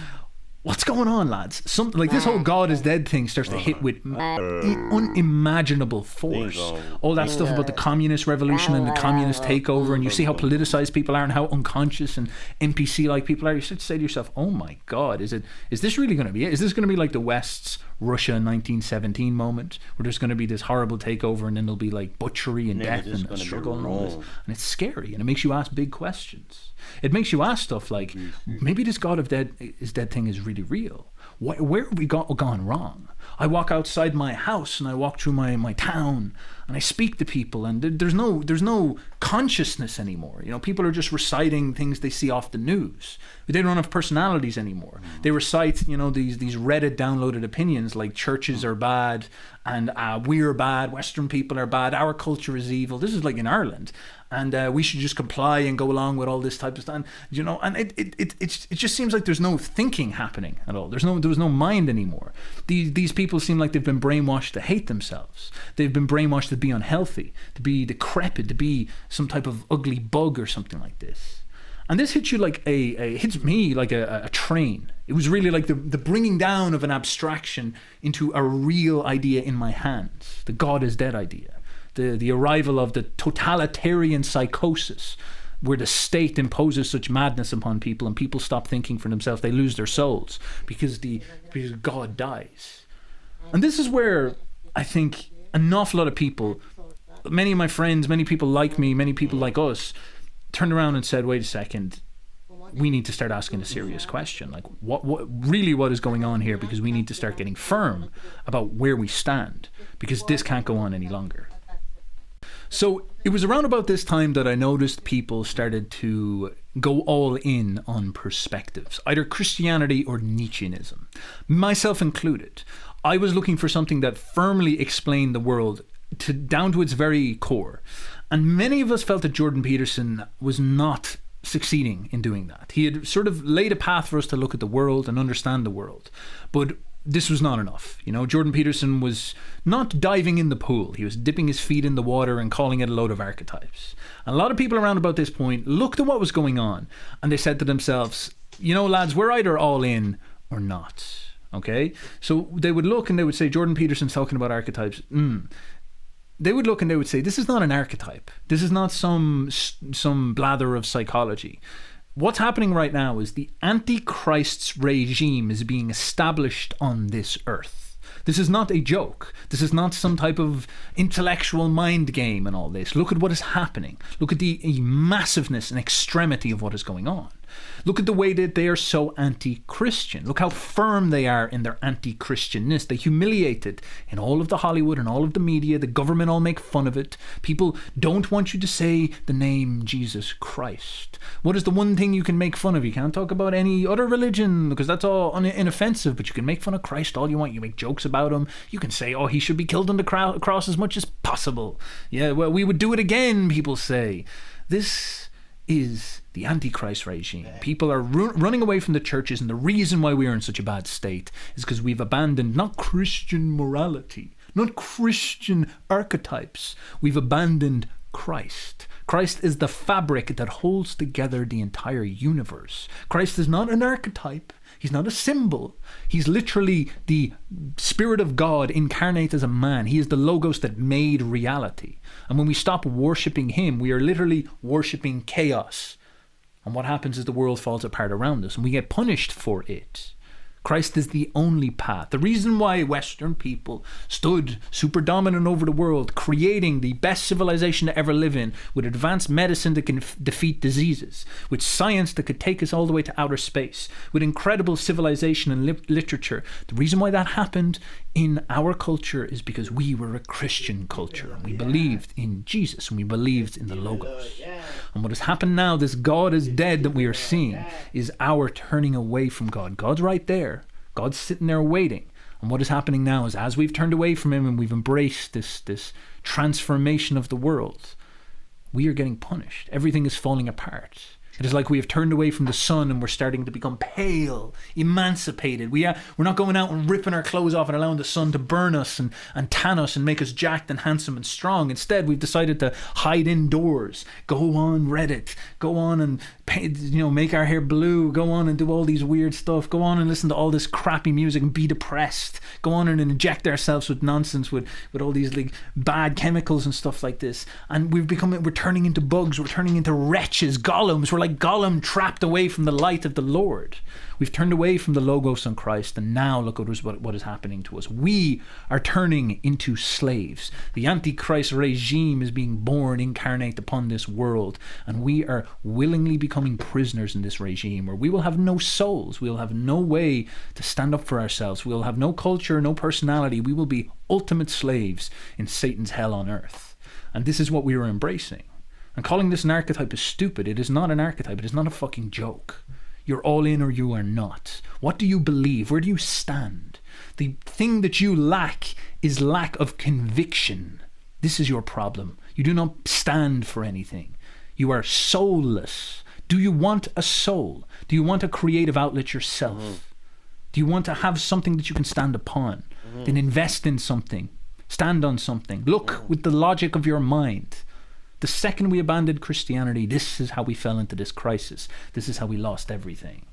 Speaker 4: What's going on, lads? Something like this whole God is dead thing starts to hit with unimaginable force. All that stuff about the communist revolution and the communist takeover, and you see how politicized people are and how unconscious and NPC-like people are. You start to say to yourself, "Oh my God, is this really going to be it? Is this going to be like the West's Russia in 1917 moment, where there's going to be this horrible takeover and then there'll be like butchery and death and a struggle and all this?" And it's scary, and it makes you ask big questions. It makes you ask stuff like, maybe this God is dead thing is really real. Where have we gone wrong? I walk outside my house and I walk through my town and I speak to people, and there's no consciousness anymore. People are just reciting things they see off the news. They don't have personalities anymore. They recite, these Reddit downloaded opinions like churches are bad and we're bad, Western people are bad, our culture is evil. This is like in Ireland. And we should just comply and go along with all this type of stuff. And it just seems like there's no thinking happening at all. There was no mind anymore. These people seem like they've been brainwashed to hate themselves. They've been brainwashed to be unhealthy, to be decrepit, to be some type of ugly bug or something like this. And this hits you like hits me like a train. It was really like the bringing down of an abstraction into a real idea in my hands. The God is dead idea. The arrival of the totalitarian psychosis where the state imposes such madness upon people and people stop thinking for themselves. They lose their souls because God dies. And this is where I think an awful lot of people, many of my friends, many people like me, many people like us, turned around and said, wait a second, we need to start asking a serious question. Like, what is going on here? Because we need to start getting firm about where we stand, because this can't go on any longer. So it was around about this time that I noticed people started to go all in on perspectives, either Christianity or Nietzscheanism, myself included. I was looking for something that firmly explained the world down to its very core. And many of us felt that Jordan Peterson was not succeeding in doing that. He had sort of laid a path for us to look at the world and understand the world. But this was not enough. You know, Jordan Peterson was not diving in the pool. He was dipping his feet in the water and calling it a load of archetypes. And a lot of people around about this point looked at what was going on and they said to themselves, you know, lads, we're either all in or not. Okay? So they would look and they would say, Jordan Peterson's talking about archetypes. They would look and they would say, this is not an archetype. This is not some blather of psychology. What's happening right now is the Antichrist's regime is being established on this earth. This is not a joke. This is not some type of intellectual mind game and all this. Look at what is happening. Look at the massiveness and extremity of what is going on. Look at the way that they are so anti-Christian. Look how firm they are in their anti-Christianness. They humiliate it in all of the Hollywood and all of the media. The government all make fun of it. People don't want you to say the name Jesus Christ. What is the one thing you can make fun of? You can't talk about any other religion because that's all inoffensive, but you can make fun of Christ all you want. You make jokes about him. You can say, oh, he should be killed on the cross as much as possible. Yeah, well, we would do it again, people say. This is the Antichrist regime. People are running away from the churches, and the reason why we are in such a bad state is because we've abandoned not Christian morality, not Christian archetypes. We've abandoned Christ. Christ is the fabric that holds together the entire universe. Christ is not an archetype. He's not a symbol. He's literally the Spirit of God incarnate as a man. He is the Logos that made reality. And when we stop worshipping him, we are literally worshipping chaos. And what happens is the world falls apart around us and we get punished for it. Christ is the only path. The reason why Western people stood super dominant over the world, creating the best civilization to ever live in, with advanced medicine that can defeat diseases, with science that could take us all the way to outer space, with incredible civilization and literature. The reason why that happened in our culture is because we were a Christian culture. We believed in Jesus and we believed in the Logos. And what has happened now, this God is dead that we are seeing, is our turning away from God. God's right there. God's sitting there waiting. And what is happening now is as we've turned away from him and we've embraced this transformation of the world, we are getting punished. Everything is falling apart. It is like we have turned away from the sun and we're starting to become pale, emancipated. We're not going out and ripping our clothes off and allowing the sun to burn us and tan us and make us jacked and handsome and strong. Instead, we've decided to hide indoors, go on Reddit, go on and make our hair blue, go on and do all these weird stuff, go on and listen to all this crappy music and be depressed, go on and inject ourselves with nonsense, with all these like bad chemicals and stuff like this. And we're turning into bugs, we're turning into wretches, golems. We're like Gollum trapped away from the light of the Lord. We've turned away from the Logos on Christ, and now look at what is happening to us. We are turning into slaves. The Antichrist regime is being born incarnate upon this world, and we are willingly becoming prisoners in this regime, where we will have no souls. We will have no way to stand up for ourselves. We will have no culture, no personality. We will be ultimate slaves in Satan's hell on earth. And this is what we are embracing. And calling this an archetype is stupid. It is not an archetype. It is not a fucking joke. You're all in or you are not. What do you believe? Where do you stand? The thing that you lack is lack of conviction. This is your problem. You do not stand for anything. You are soulless. Do you want a soul? Do you want a creative outlet yourself? Do you want to have something that you can stand upon? Then invest in something. Stand on something. Look with the logic of your mind. The second we abandoned Christianity, this is how we fell into this crisis. This is how we lost everything.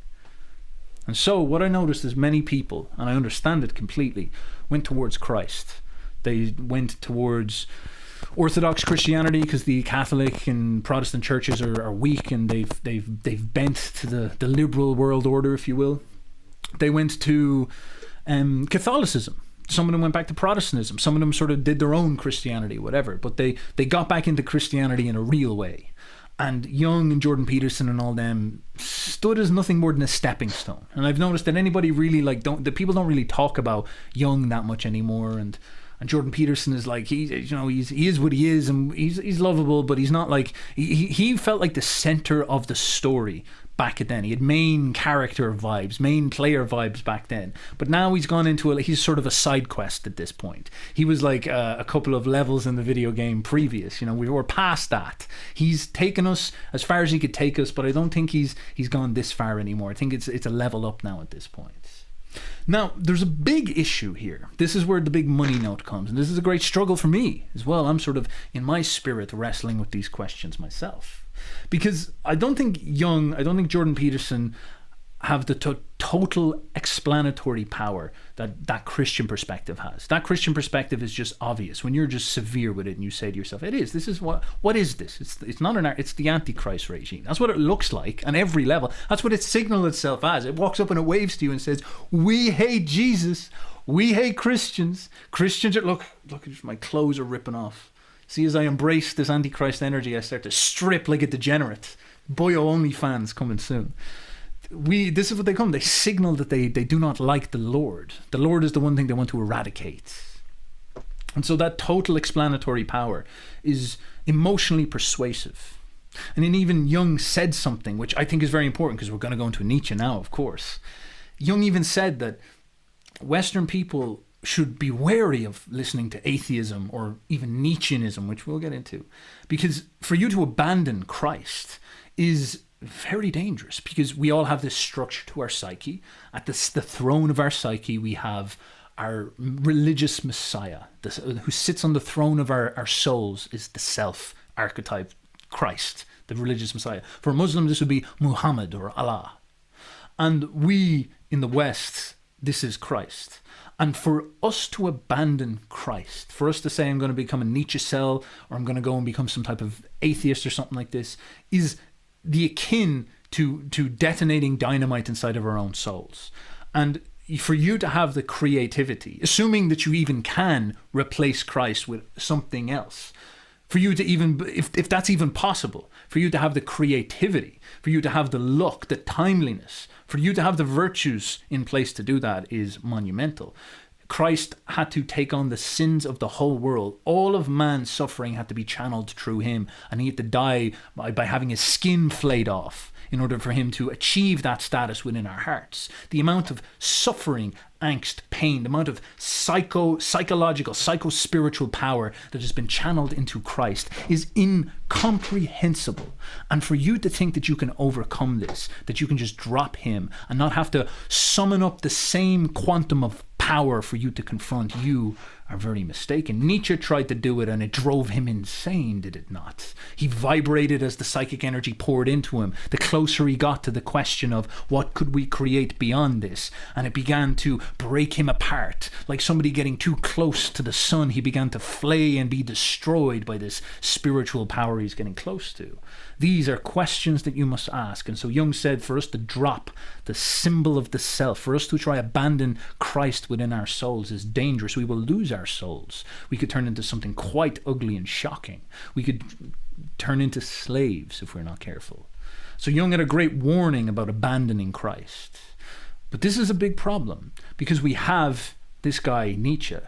Speaker 4: And so what I noticed is many people, and I understand it completely, went towards Christ. They went towards Orthodox Christianity because the Catholic and Protestant churches are weak, and they've bent to the liberal world order, if you will. They went to Catholicism. Some of them went back to Protestantism. Some of them sort of did their own Christianity, whatever. But they got back into Christianity in a real way. And Jung and Jordan Peterson and all them stood as nothing more than a stepping stone. And I've noticed that anybody really the people don't really talk about Jung that much anymore. And Jordan Peterson is like, he is what he is, and he's lovable, but he's not like, he felt like the center of the story back then. He had main character vibes, main player vibes back then. But now he's gone into he's sort of a side quest at this point. He was like a couple of levels in the video game previous. We were past that. He's taken us as far as he could take us, but I don't think he's gone this far anymore. I think it's a level up now at this point. Now, there's a big issue here. This is where the big money note comes, and this is a great struggle for me as well. I'm sort of, in my spirit, wrestling with these questions myself. Because I don't think Jordan Peterson have the total explanatory power that Christian perspective has. That Christian perspective is just obvious when you're just severe with it and you say to yourself, this is what is this? It's not it's the Antichrist regime. That's what it looks like on every level. That's what it signals itself as. It walks up and it waves to you and says, we hate Jesus. We hate Christians. Christians are, look, my clothes are ripping off. See, as I embrace this Antichrist energy, I start to strip like a degenerate. Boyo OnlyFans coming soon. This is what they come. They signal that they do not like the Lord. The Lord is the one thing they want to eradicate. And so that total explanatory power is emotionally persuasive. And then even Jung said something, which I think is very important, because we're going to go into Nietzsche now, of course. Jung even said that Western people should be wary of listening to atheism or even Nietzscheanism, which we'll get into. Because for you to abandon Christ is very dangerous, because we all have this structure to our psyche. At the throne of our psyche, we have our religious messiah, who sits on the throne of our souls, is the self archetype, Christ, the religious messiah. For Muslims, this would be Muhammad or Allah. And we in the West, this is Christ. And for us to abandon Christ, for us to say, I'm going to become a Nietzsche cell, or I'm going to go and become some type of atheist or something like this, is the akin to detonating dynamite inside of our own souls. And for you to have the creativity, assuming that you even can replace Christ with something else, for you to even, if that's even possible, for you to have the creativity, for you to have the luck, the timeliness, for you to have the virtues in place to do that is monumental. Christ had to take on the sins of the whole world. All of man's suffering had to be channeled through him, and he had to die by having his skin flayed off in order for him to achieve that status within our hearts. The amount of suffering, angst, pain, the amount of psychological, psycho-spiritual power that has been channeled into Christ is incomprehensible. And for you to think that you can overcome this, that you can just drop him and not have to summon up the same quantum of power for you to confront, you are very mistaken. Nietzsche tried to do it and it drove him insane, did it not? He vibrated as the psychic energy poured into him. The closer he got to the question of what could we create beyond this, and it began to break him apart. Like somebody getting too close to the sun, he began to flay and be destroyed by this spiritual power he's getting close to. These are questions that you must ask. And so Jung said for us to drop the symbol of the self, for us to try abandon Christ within our souls is dangerous. We will lose our souls. We could turn into something quite ugly and shocking. We could turn into slaves if we're not careful. So Jung had a great warning about abandoning Christ. But this is a big problem, because we have this guy Nietzsche,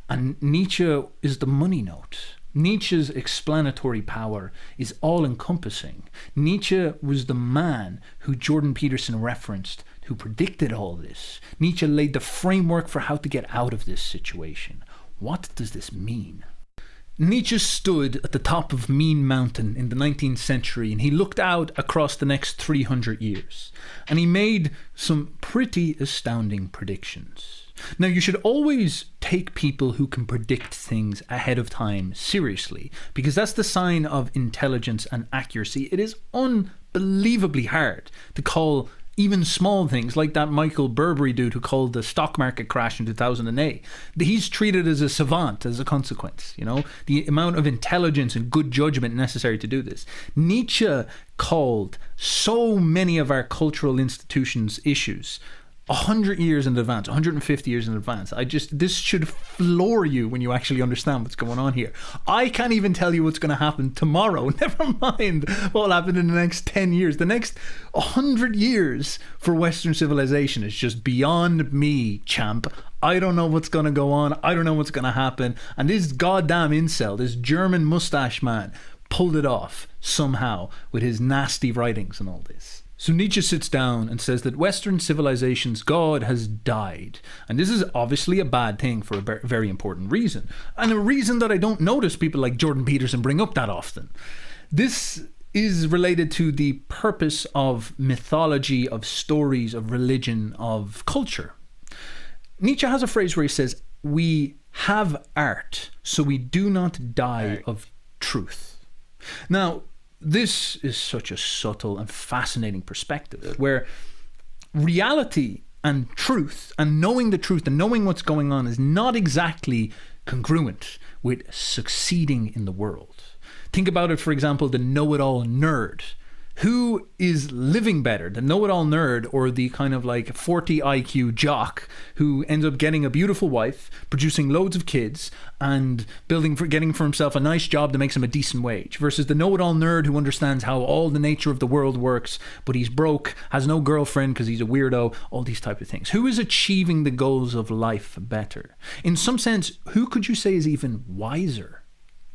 Speaker 4: and Nietzsche is the money note. Nietzsche's explanatory power is all-encompassing. Nietzsche was the man who Jordan Peterson referenced, who predicted all this. Nietzsche laid the framework for how to get out of this situation. What does this mean? Nietzsche stood at the top of Mean Mountain in the 19th century, and he looked out across the next 300 years. And he made some pretty astounding predictions. Now, you should always take take people who can predict things ahead of time seriously, because that's the sign of intelligence and accuracy. It is unbelievably hard to call even small things, like that Michael Burberry dude who called the stock market crash in 2008. He's treated as a savant as a consequence, you know, the amount of intelligence and good judgment necessary to do this. Nietzsche called so many of our cultural institutions' issues 100 years in advance, 150 years in advance. This should floor you when you actually understand what's going on here. I can't even tell you what's going to happen tomorrow. Never mind what will happen in the next 10 years. The next 100 years for Western civilization is just beyond me, champ. I don't know what's going to go on. I don't know what's going to happen. And this goddamn incel, this German mustache man, pulled it off somehow with his nasty writings and all this. So Nietzsche sits down and says that Western civilization's God has died. And this is obviously a bad thing for a very important reason. And a reason that I don't notice people like Jordan Peterson bring up that often. This is related to the purpose of mythology, of stories, of religion, of culture. Nietzsche has a phrase where he says, "We have art, so we do not die of truth." Now, this is such a subtle and fascinating perspective where reality and truth and knowing the truth and knowing what's going on is not exactly congruent with succeeding in the world. Think about it, for example, the know-it-all nerd. Who is living better, the know-it-all nerd or the kind of like 40 IQ jock who ends up getting a beautiful wife, producing loads of kids, and getting for himself a nice job that makes him a decent wage, versus the know-it-all nerd who understands how all the nature of the world works, but he's broke, has no girlfriend because he's a weirdo, all these type of things. Who is achieving the goals of life better? In some sense, who could you say is even wiser?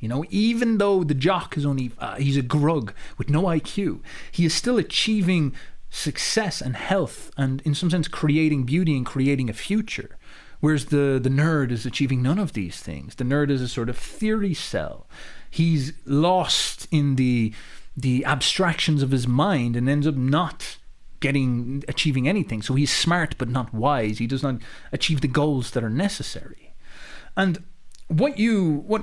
Speaker 4: You know, even though the jock is he's a grug with no IQ, he is still achieving success and health and in some sense creating beauty and creating a future. Whereas the nerd is achieving none of these things. The nerd is a sort of theory cell. He's lost in the abstractions of his mind and ends up not achieving anything. So he's smart but not wise. He does not achieve the goals that are necessary. And what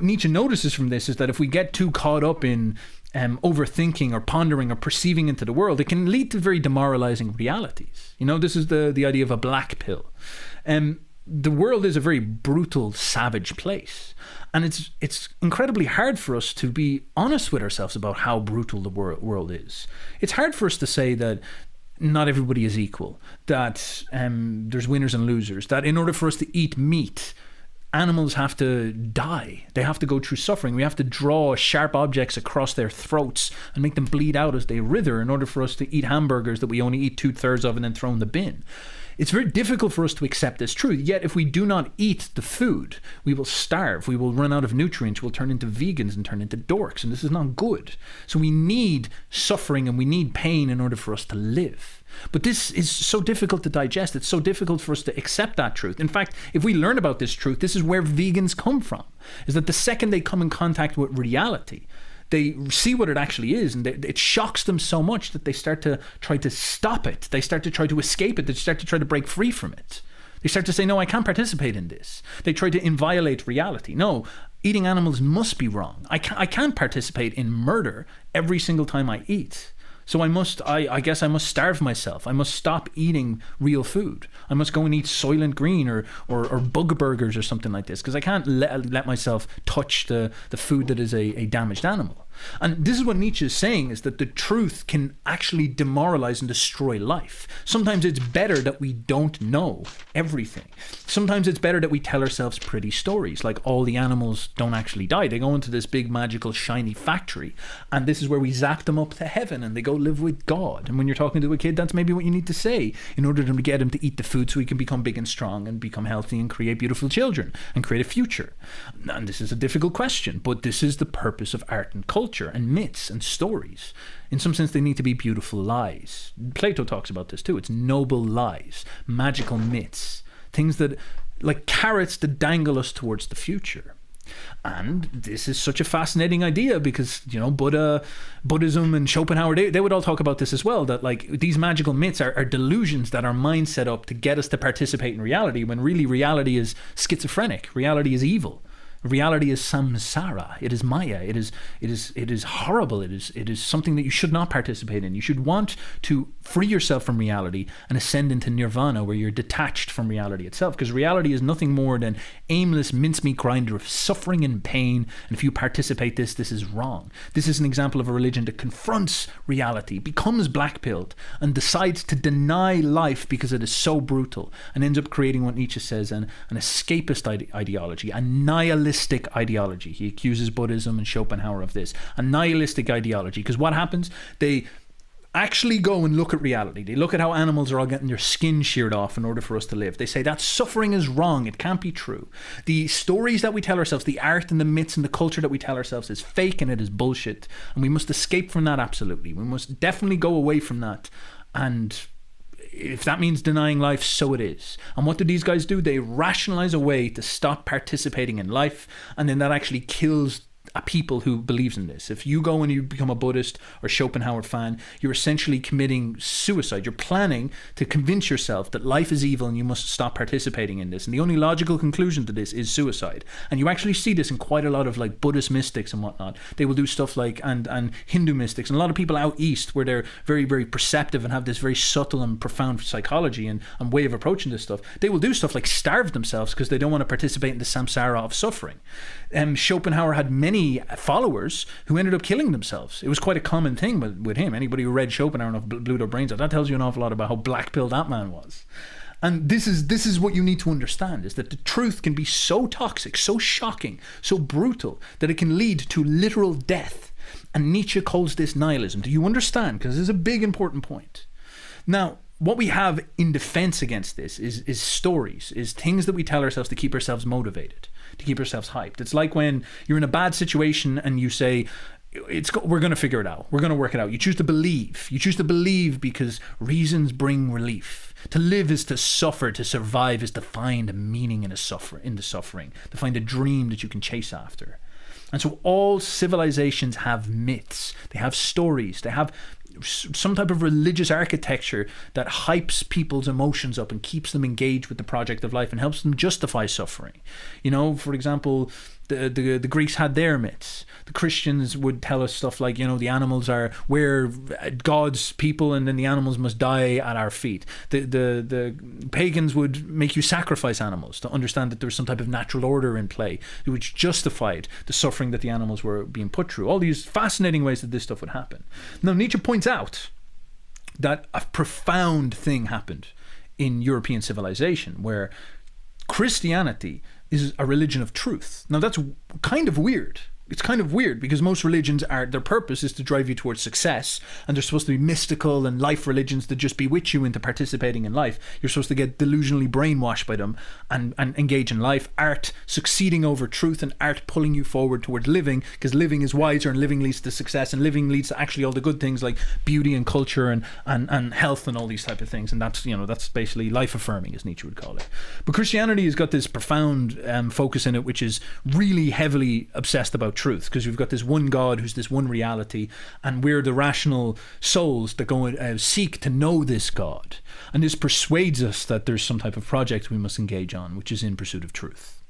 Speaker 4: Nietzsche notices from this is that if we get too caught up in overthinking or pondering or perceiving into the world, it can lead to very demoralizing realities. You know, this is the idea of a black pill. The world is a very brutal, savage place. And it's incredibly hard for us to be honest with ourselves about how brutal the world is. It's hard for us to say that not everybody is equal, that there's winners and losers, that in order for us to eat meat, animals have to die. They have to go through suffering. We have to draw sharp objects across their throats and make them bleed out as they writher in order for us to eat hamburgers that we only eat 2/3 of and then throw in the bin. It's very difficult for us to accept this truth. Yet if we do not eat the food, we will starve. We will run out of nutrients. We'll turn into vegans and turn into dorks. And this is not good. So we need suffering and we need pain in order for us to live. But this is so difficult to digest. It's so difficult for us to accept that truth. In fact, if we learn about this truth, this is where vegans come from, is that the second they come in contact with reality, they see what it actually is, and it shocks them so much that they start to try to stop it. They start to try to escape it. They start to try to break free from it. They start to say, no, I can't participate in this. They try to inviolate reality. No, eating animals must be wrong. I can't participate in murder every single time I eat. So I guess I must starve myself. I must stop eating real food. I must go and eat Soylent Green or bug burgers or something like this, because I can't let myself touch the food that is a damaged animal. And this is what Nietzsche is saying, is that the truth can actually demoralize and destroy life. Sometimes it's better that we don't know everything. Sometimes it's better that we tell ourselves pretty stories, like all the animals don't actually die. They go into this big magical shiny factory, and this is where we zap them up to heaven and they go live with God. And when you're talking to a kid, that's maybe what you need to say in order to get him to eat the food so he can become big and strong and become healthy and create beautiful children and create a future. And this is a difficult question, but this is the purpose of art and culture and myths and stories. In some sense, they need to be beautiful lies. Plato talks about this too. It's noble lies, magical myths, things that, like carrots that dangle us towards the future. And this is such a fascinating idea because, you know, Buddhism and Schopenhauer, they would all talk about this as well, that like these magical myths are delusions that our minds set up to get us to participate in reality, when really reality is schizophrenic. Reality is evil. Reality is samsara. It is maya. It is horrible. It is something that you should not participate in. You should want to free yourself from reality and ascend into nirvana, where you're detached from reality itself, because reality is nothing more than aimless mincemeat grinder of suffering and pain. And if you participate this is wrong. This is an example of a religion that confronts reality, becomes black-pilled, and decides to deny life because it is so brutal, and ends up creating what Nietzsche says an escapist ideology, a nihilistic ideology. He accuses Buddhism and Schopenhauer of this, a nihilistic ideology, because what happens? They actually go and look at reality. They look at how animals are all getting their skin sheared off in order for us to live. They say that suffering is wrong. It can't be true. The stories that we tell ourselves, the art and the myths and the culture that we tell ourselves is fake and it is bullshit. And we must escape from that, absolutely. We must definitely go away from that. And if that means denying life, so it is. And what do these guys do? They rationalize a way to stop participating in life, and then that actually kills a people who believes in this. If you go and you become a Buddhist or Schopenhauer fan, you're essentially committing suicide. You're planning to convince yourself that life is evil and you must stop participating in this. And the only logical conclusion to this is suicide. And you actually see this in quite a lot of like Buddhist mystics and whatnot. They will do stuff like, and Hindu mystics, and a lot of people out east where they're very, very perceptive and have this very subtle and profound psychology and way of approaching this stuff. They will do stuff like starve themselves because they don't want to participate in the samsara of suffering. Schopenhauer had many followers who ended up killing themselves. It was quite a common thing with him. Anybody who read Schopenhauer and blew their brains out, that tells you an awful lot about how black-pilled that man was. And this is what you need to understand, is that the truth can be so toxic, so shocking, so brutal, that it can lead to literal death. And Nietzsche calls this nihilism. Do you understand? Because this is a big, important point. Now, what we have in defense against this is stories, is things that we tell ourselves to keep ourselves motivated, to keep ourselves hyped. It's like when you're in a bad situation and you say, we're going to figure it out. We're going to work it out. You choose to believe. You choose to believe because reasons bring relief. To live is to suffer. To survive is to find a meaning in the suffering, to find a dream that you can chase after. And so all civilizations have myths. They have stories. They have some type of religious architecture that hypes people's emotions up and keeps them engaged with the project of life and helps them justify suffering. You know, for example, the Greeks had their myths. The Christians would tell us stuff like, you know, the animals we're God's people and then the animals must die at our feet. The pagans would make you sacrifice animals to understand that there was some type of natural order in play which justified the suffering that the animals were being put through. All these fascinating ways that this stuff would happen. Now, Nietzsche points out that a profound thing happened in European civilization where Christianity is a religion of truth. Now that's kind of weird. It's kind of weird because most religions their purpose is to drive you towards success, and they're supposed to be mystical and life religions that just bewitch you into participating in life. You're supposed to get delusionally brainwashed by them and engage in life. Art succeeding over truth, and art pulling you forward towards living, because living is wiser and living leads to success, and living leads to actually all the good things like beauty and culture and health and all these type of things. And that's basically life affirming, as Nietzsche would call it. But Christianity has got this profound focus in it, which is really heavily obsessed about truth, because we've got this one God who's this one reality, and we're the rational souls that go and seek to know this God, and this persuades us that there's some type of project we must engage on, which is in pursuit of truth.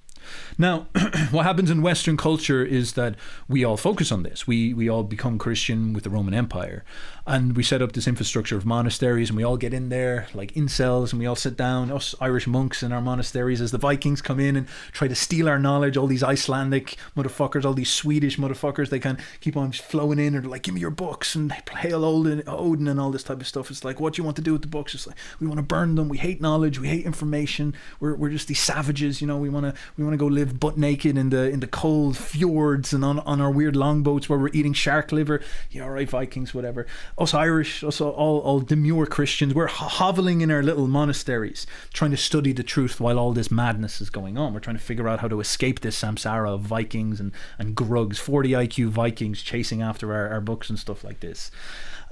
Speaker 4: Now, what happens in Western culture is that we all focus on this. We all become Christian with the Roman Empire, and we set up this infrastructure of monasteries, and we all get in there like incels, and we all sit down, us Irish monks in our monasteries, as the Vikings come in and try to steal our knowledge. All these Icelandic motherfuckers, all these Swedish motherfuckers, they can keep on flowing in, and they're like, give me your books, and hail Odin and all this type of stuff. It's like, what do you want to do with the books? It's like, we want to burn them. We hate knowledge. We hate information. We're just these savages, you know. We want to go live butt naked in the cold fjords and on our weird longboats where we're eating shark liver. Yeah, all right, Vikings, whatever. Us Irish, us all demure Christians, we're hoveling in our little monasteries trying to study the truth while all this madness is going on. We're trying to figure out how to escape this samsara of Vikings and grugs, 40 IQ Vikings chasing after our books and stuff like this.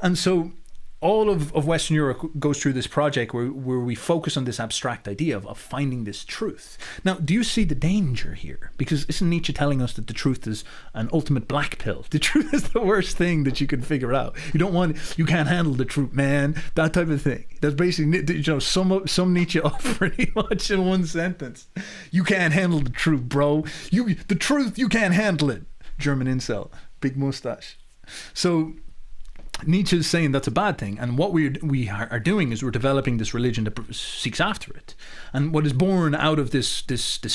Speaker 4: And so all of Western Europe goes through this project where we focus on this abstract idea of finding this truth. Now, do you see the danger here? Because isn't Nietzsche telling us that the truth is an ultimate black pill? The truth is the worst thing that you can figure out. You can't handle the truth, man. That type of thing. That's basically, some Nietzsche up pretty much in one sentence. You can't handle the truth, bro. The truth, you can't handle it. German incel, big mustache. So Nietzsche is saying that's a bad thing, and what we are doing is we're developing this religion that seeks after it. And what is born out of this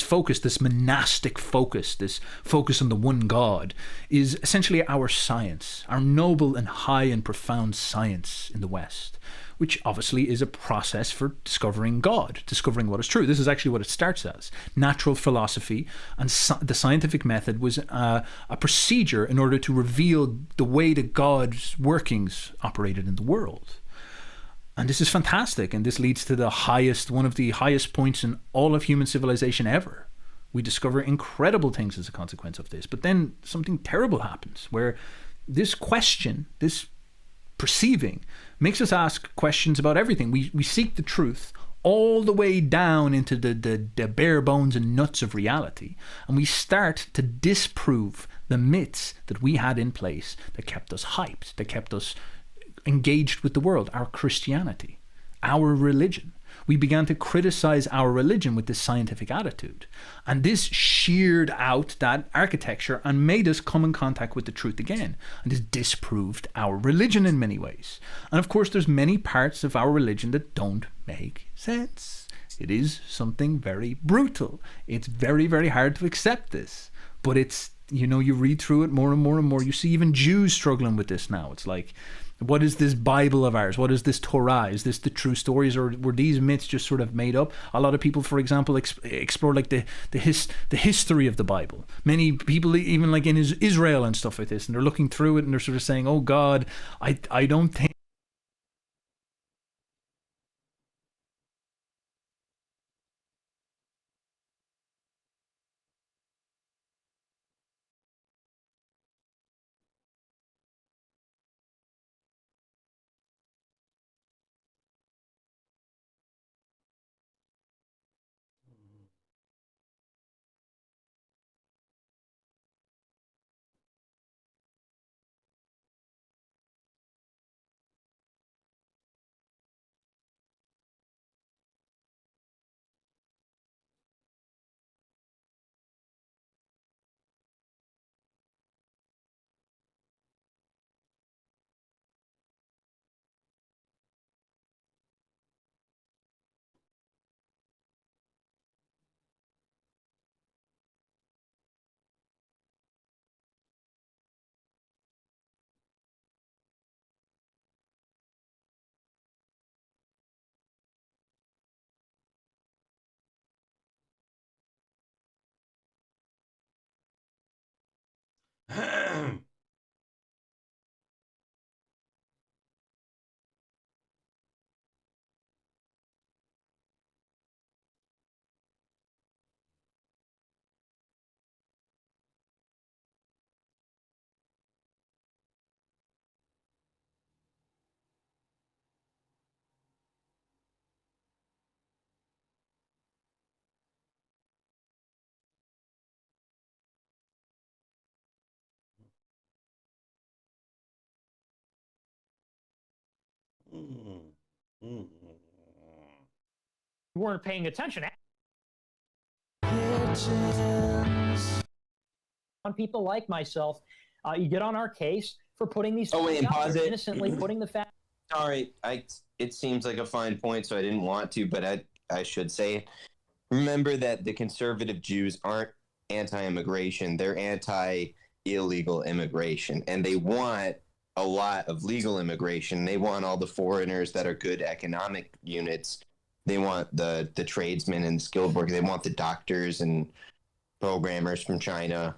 Speaker 4: focus, this monastic focus, this focus on the one God, is essentially our science, our noble and high and profound science in the West, which obviously is a process for discovering God, discovering what is true. This is actually what it starts as. Natural philosophy and the scientific method was a procedure in order to reveal the way that God's workings operated in the world. And this is fantastic, and this leads to one of the highest points in all of human civilization ever. We discover incredible things as a consequence of this. But then something terrible happens, where this question, this perceiving, makes us ask questions about everything. We seek the truth all the way down into the bare bones and nuts of reality, and we start to disprove the myths that we had in place that kept us hyped, that kept us engaged with the world, our Christianity, our religion. We began to criticize our religion with this scientific attitude. And this sheared out that architecture and made us come in contact with the truth again. And this disproved our religion in many ways. And of course, there's many parts of our religion that don't make sense. It is something very brutal. It's very, very hard to accept this. But it's, you read through it more and more and more. You see even Jews struggling with this now. It's like, what is this Bible of ours? What is this Torah? Is this the true stories, or were these myths just sort of made up? A lot of people, for example, explore like the history of the Bible. Many people, even like in Israel and stuff like this, and they're looking through it and they're sort of saying, "Oh God, I don't think."
Speaker 5: Weren't paying attention. On people like myself, you get on our case for putting these.
Speaker 6: Oh, wait, and
Speaker 5: out
Speaker 6: pause
Speaker 5: there,
Speaker 6: it.
Speaker 5: innocently putting the fact.
Speaker 6: Sorry, it seems like a fine point, so I didn't want to, but I should say it. Remember that the conservative Jews aren't anti-immigration; they're anti-illegal immigration, and they want a lot of legal immigration. They want all the foreigners that are good economic units. They want the tradesmen and skilled workers. They want the doctors and programmers from China.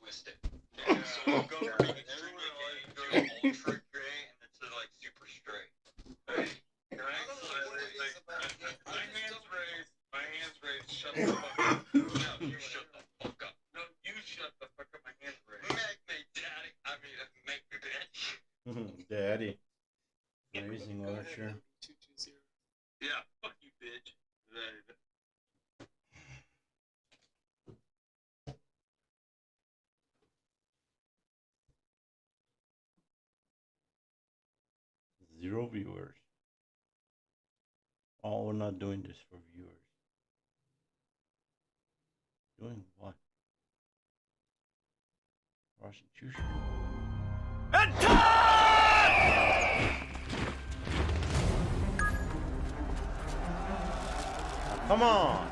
Speaker 7: twisted. Yeah, so we'll go from extremely gay to ultra gay and then to like super straight. Hey, can I my hands raised, shut the fuck up. No, you shut the fuck up. No, you shut the fuck up, my hands raised. Make me daddy, make me bitch.
Speaker 8: Daddy. Raising Archer.
Speaker 7: Yeah, fuck you, bitch.
Speaker 8: Zero viewers. Oh, we're not doing this for viewers. Doing what? Prostitution. Come on!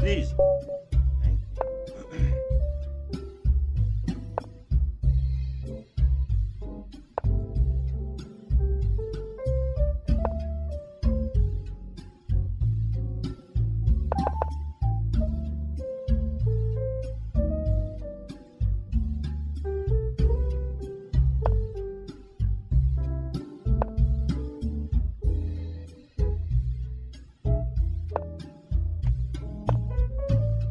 Speaker 8: please. Thank you.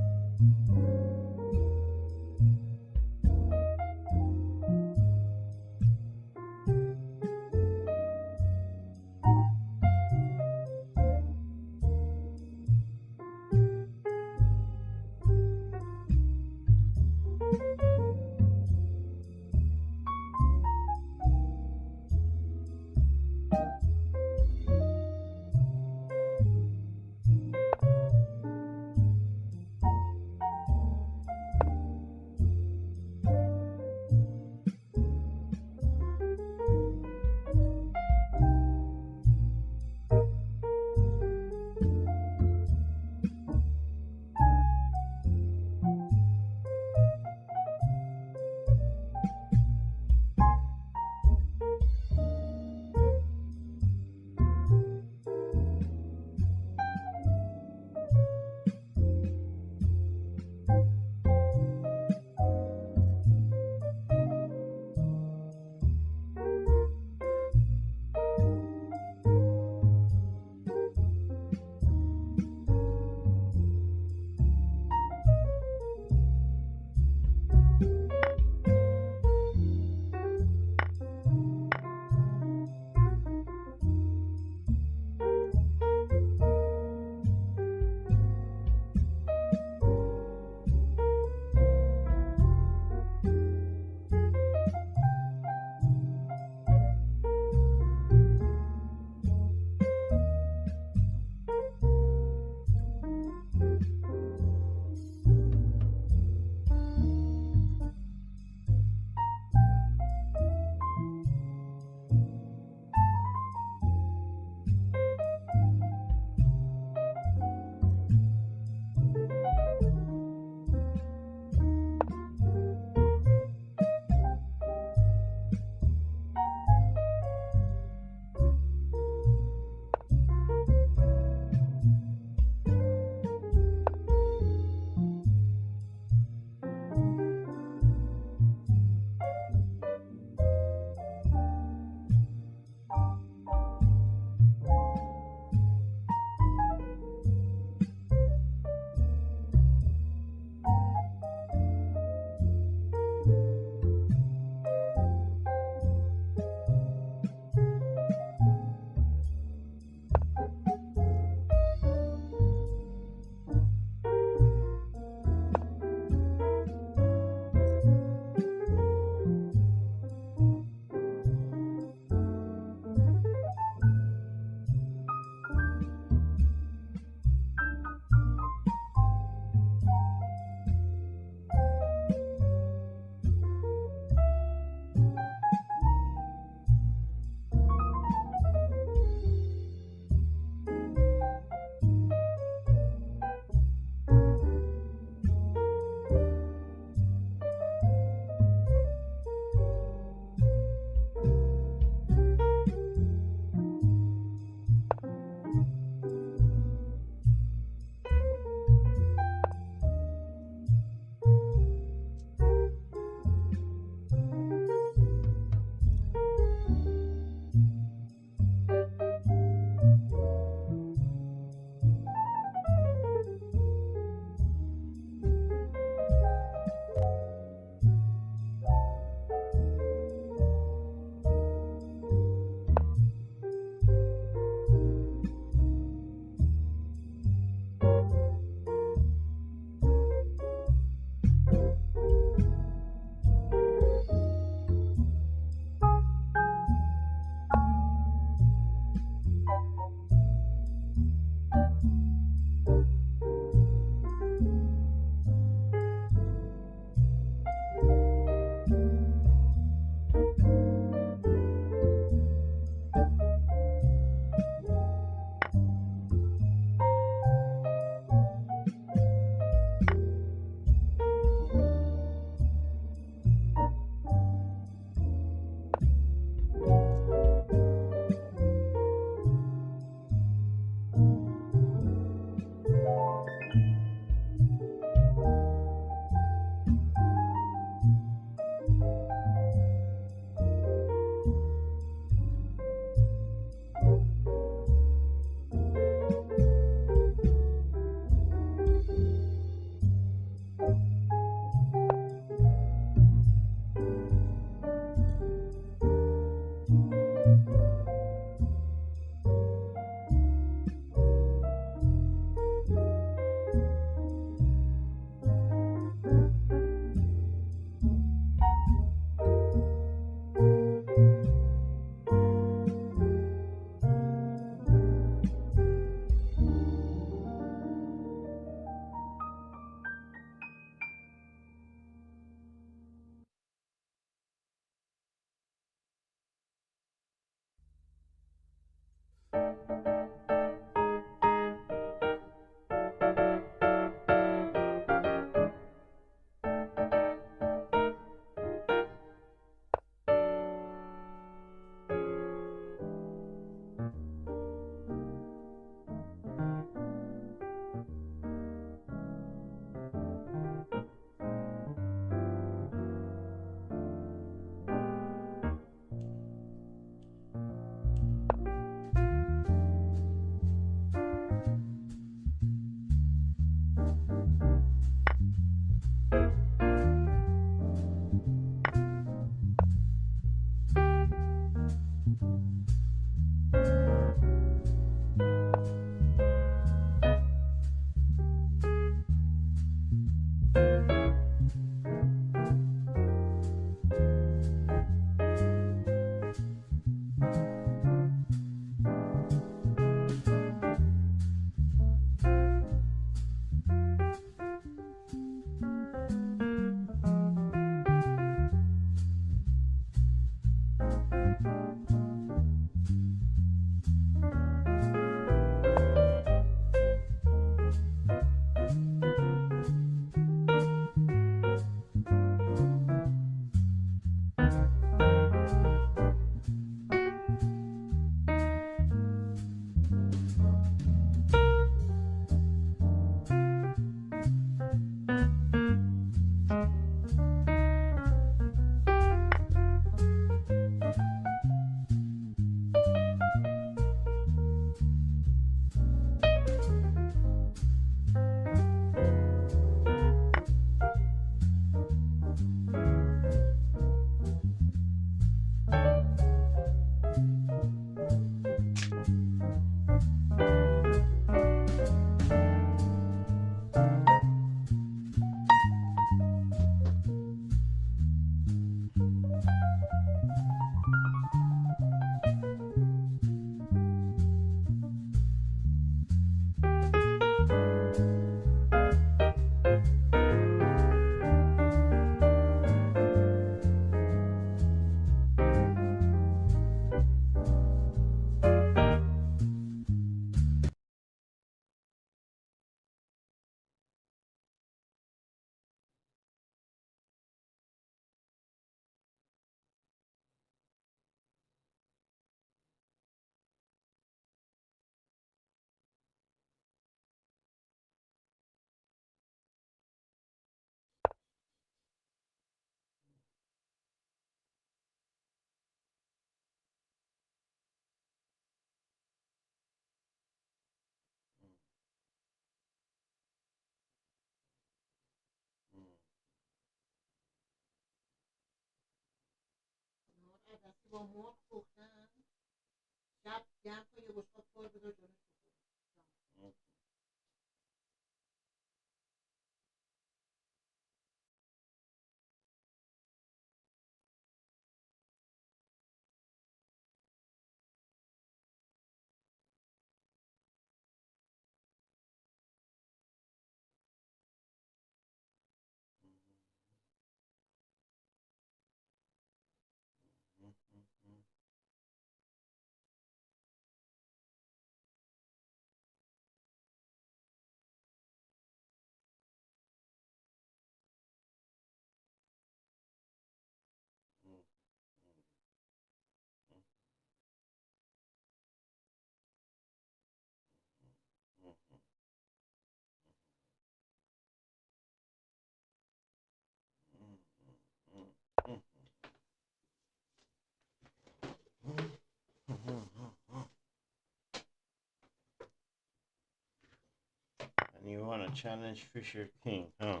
Speaker 8: And you want to challenge Fisher King, huh?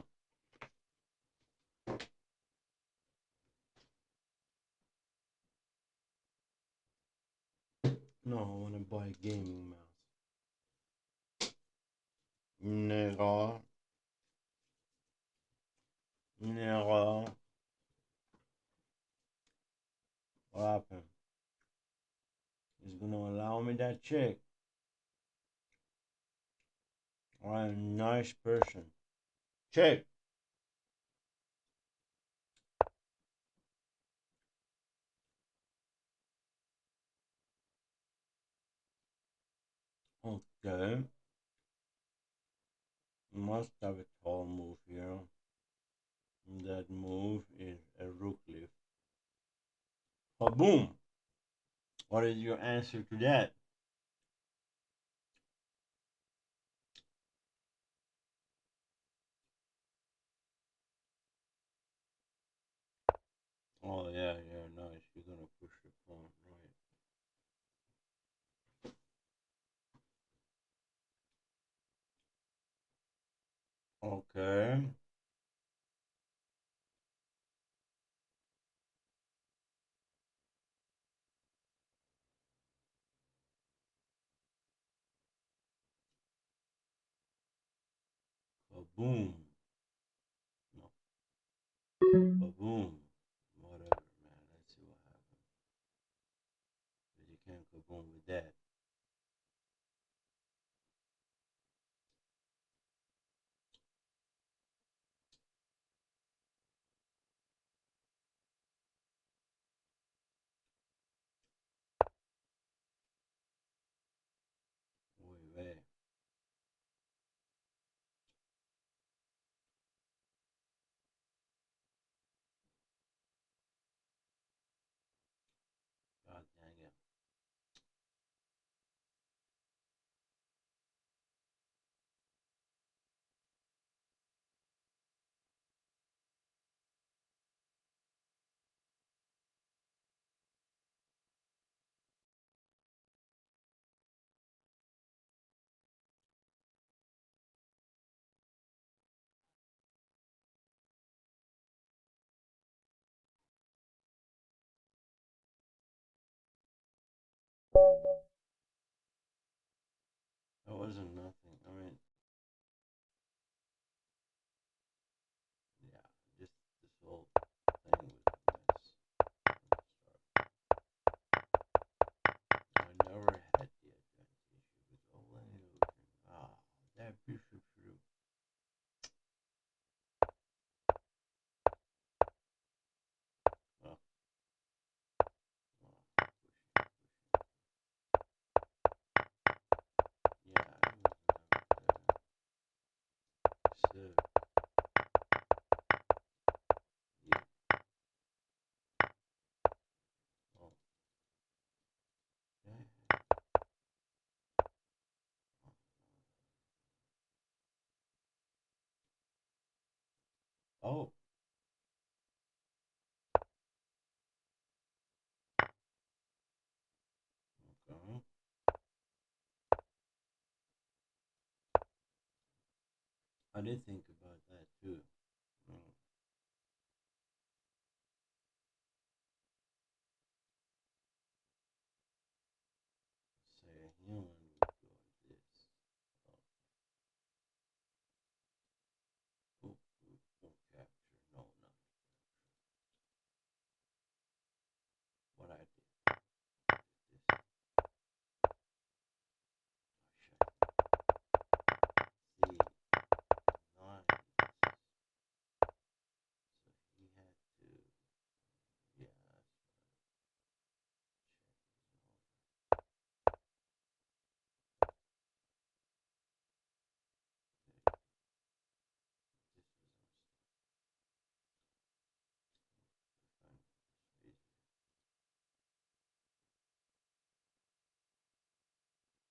Speaker 8: No, I want to buy a gaming mouse. Nigga. Nigga. What happened? He's gonna allow me that check. I'm a nice person. Check. Okay. Must have a tall move here. And that move is a rook lift. Oh, boom! What is your answer to that? Oh yeah, yeah, nice. You're gonna push the pawn, right? Okay. Kaboom. No. Kaboom. Whatever, man. Let's see what happens. But you can't kaboom with that. Muy bien. God dang it. That wasn't nothing. I mean, yeah, just this whole thing was a mess. I never had the advantage. It was all an illusion. Ah, that bishop should have. Oh, oh, yeah, it was never so, yeah. Oh, yeah. Oh, okay. I did think about that too. Mm. Say a human would go like this. Oh, oh, capture. No, not what I did. This. Oh, shit. See, nice. So he had to, yeah, this was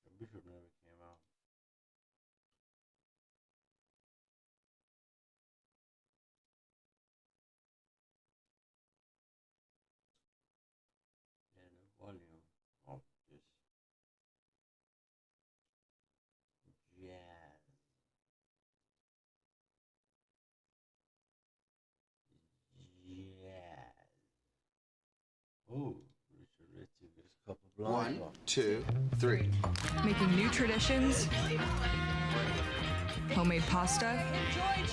Speaker 8: the bishop never came out. And the volume of this jazz. Jazz. Oh, Richard, let's see, there's a couple blind
Speaker 9: One, two, three.
Speaker 10: Making new traditions, homemade pasta,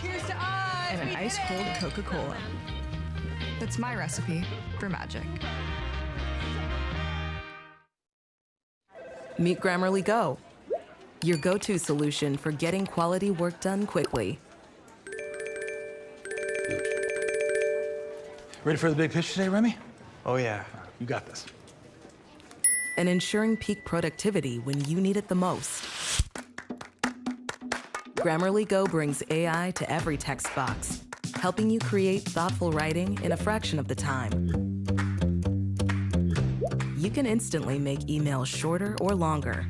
Speaker 11: Cheers to us!
Speaker 10: and an ice cold Coca-Cola. That's my recipe for magic.
Speaker 12: Meet Grammarly Go, your go-to solution for getting quality work done quickly.
Speaker 13: Ready for the big pitch today, Remy? Oh yeah, you got this.
Speaker 12: And ensuring peak productivity when you need it the most. Grammarly Go brings AI to every text box, helping you create thoughtful writing in a fraction of the time. You can instantly make emails shorter or longer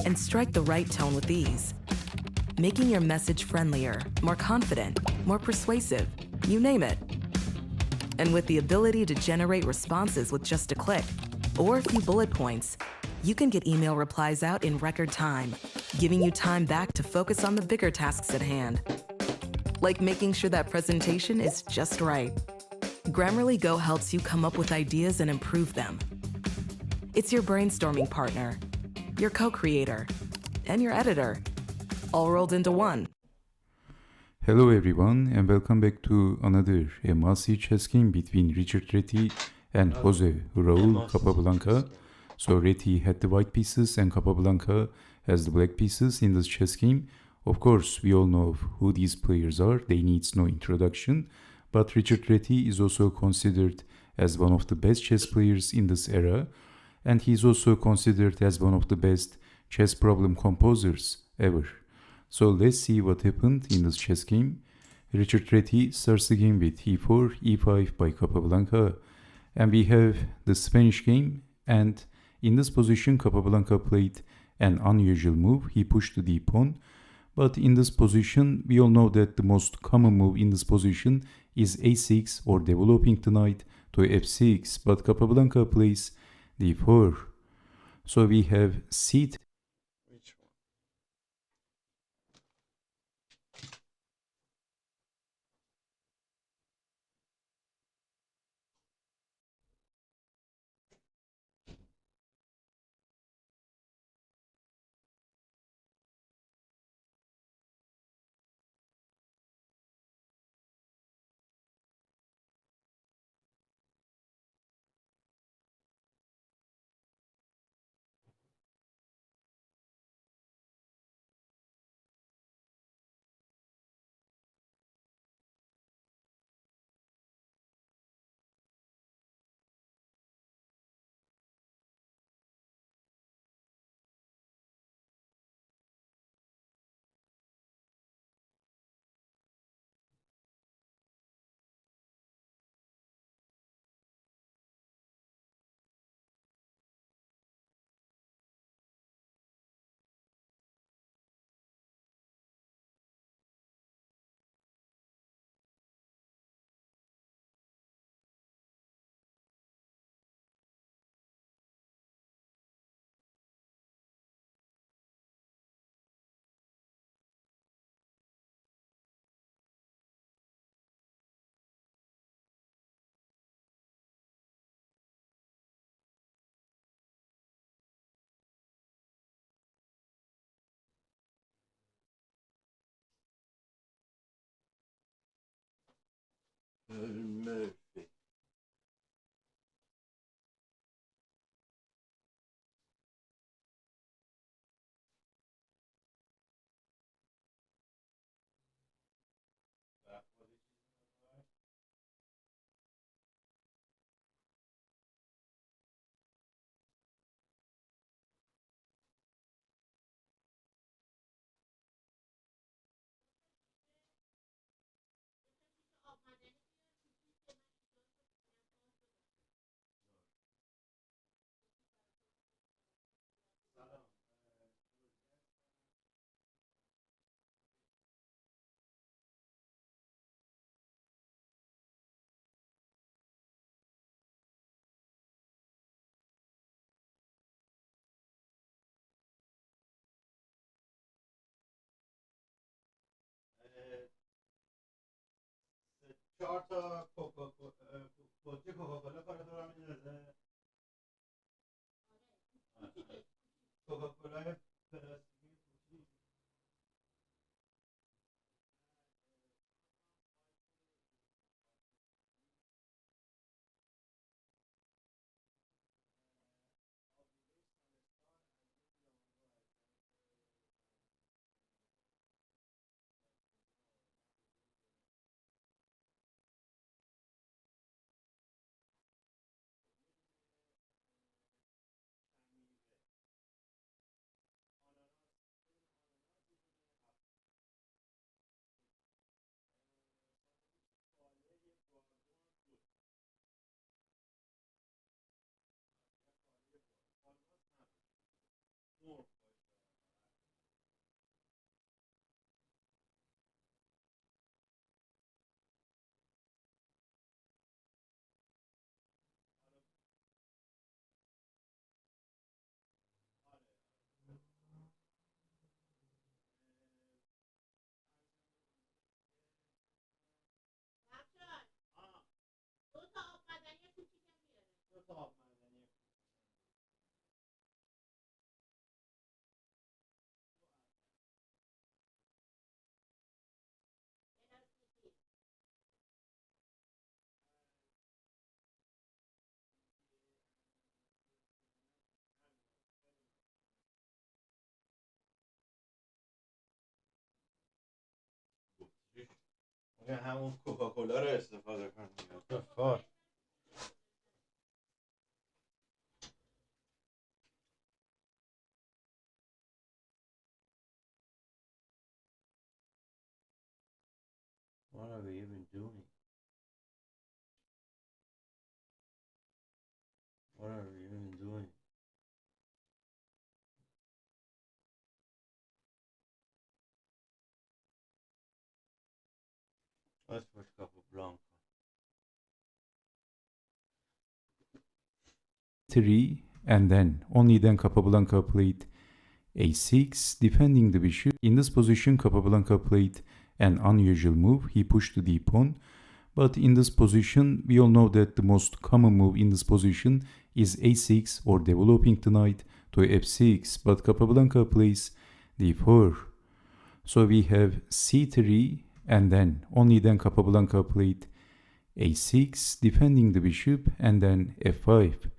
Speaker 12: and strike the right tone with ease, making your message friendlier, more confident, more persuasive, you name it. And with the ability to generate responses with just a click or a few bullet points, you can get email replies out in record time, giving you time back to focus on the bigger tasks at hand, like making sure that presentation is just right. Grammarly Go helps you come up with ideas and improve them. It's your brainstorming partner, your co-creator, and your editor, all rolled into one.
Speaker 9: Hello everyone and welcome back to another must-see chess game between Richard Reti and Jose Raul Capablanca. So Reti had the white pieces and Capablanca has the black pieces in this chess game. Of course, we all know who these players are, they need no introduction. But Richard Reti is also considered as one of the best chess players in this era. And he's also considered as one of the best chess problem composers ever. So let's see what happened in this chess game. Richard Reti starts the game with e4, e5 by Capablanca. And we have the Spanish game, and in this position Capablanca played an unusual move. He pushed the d pawn. But in this position, we all know that the most common move in this position is a6 or developing the knight to f6. But Capablanca plays d4. So we have c3.
Speaker 8: Murphy. چهار تا کوکاکولا کارا دارم میندازه کوکاکولا پلاستیکی همون کوکاکولا رو استفاده کنیم. What are we even doing? What are we even doing? Let's watch Capablanca.
Speaker 9: 3 and then only then Capablanca played a6 defending the bishop. In this position Capablanca played an unusual move. He pushed the d pawn, but in this position we all know that the most common move in this position is a6 or developing the knight to f6, but Capablanca plays d4. So we have c3 and then only then Capablanca played a6 defending the bishop and then f5.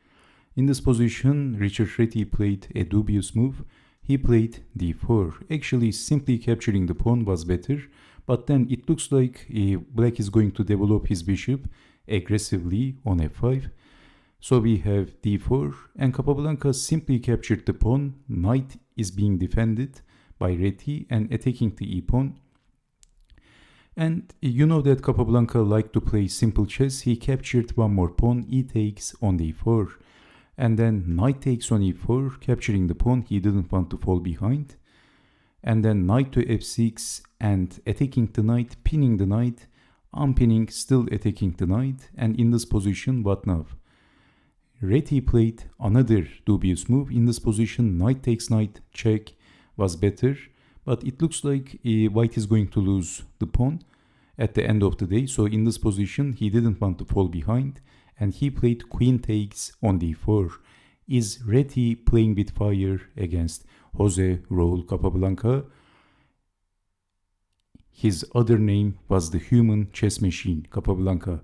Speaker 9: In this position Richard Reti played a dubious move. He played d4. Actually simply capturing the pawn was better, but then it looks like black is going to develop his bishop aggressively on f5. So we have d4 and Capablanca simply captured the pawn. Knight is being defended by Reti and attacking the e-pawn. And you know that Capablanca liked to play simple chess. He captured one more pawn, e takes on d4. And then knight takes on e4, capturing the pawn. He didn't want to fall behind. And then knight to f6 and attacking the knight, pinning the knight, unpinning, still attacking the knight. And in this position, what now? Reti played another dubious move. In this position, knight takes knight, check was better. But it looks like white is going to lose the pawn at the end of the day. So in this position, he didn't want to fall behind. And he played queen takes on d4. Is Reti playing with fire against Jose Raul Capablanca? His other name was the human chess machine, Capablanca.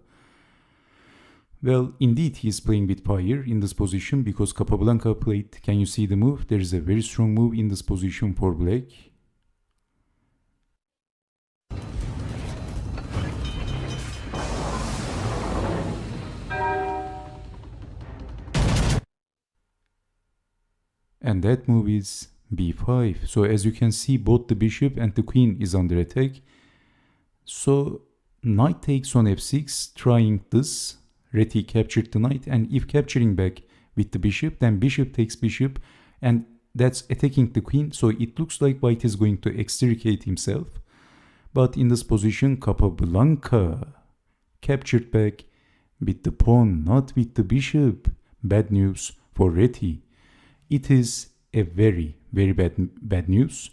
Speaker 9: Well, indeed he is playing with fire in this position because Capablanca played, can you see the move? There is a very strong move in this position for black. And that move is b5. So as you can see, both the bishop and the queen is under attack. So knight takes on f6, trying this. Reti captured the knight, and if capturing back with the bishop, then bishop takes bishop, and that's attacking the queen. So it looks like white is going to extricate himself. But in this position, Capablanca captured back with the pawn, not with the bishop. Bad news for Reti. It is a very, very bad news,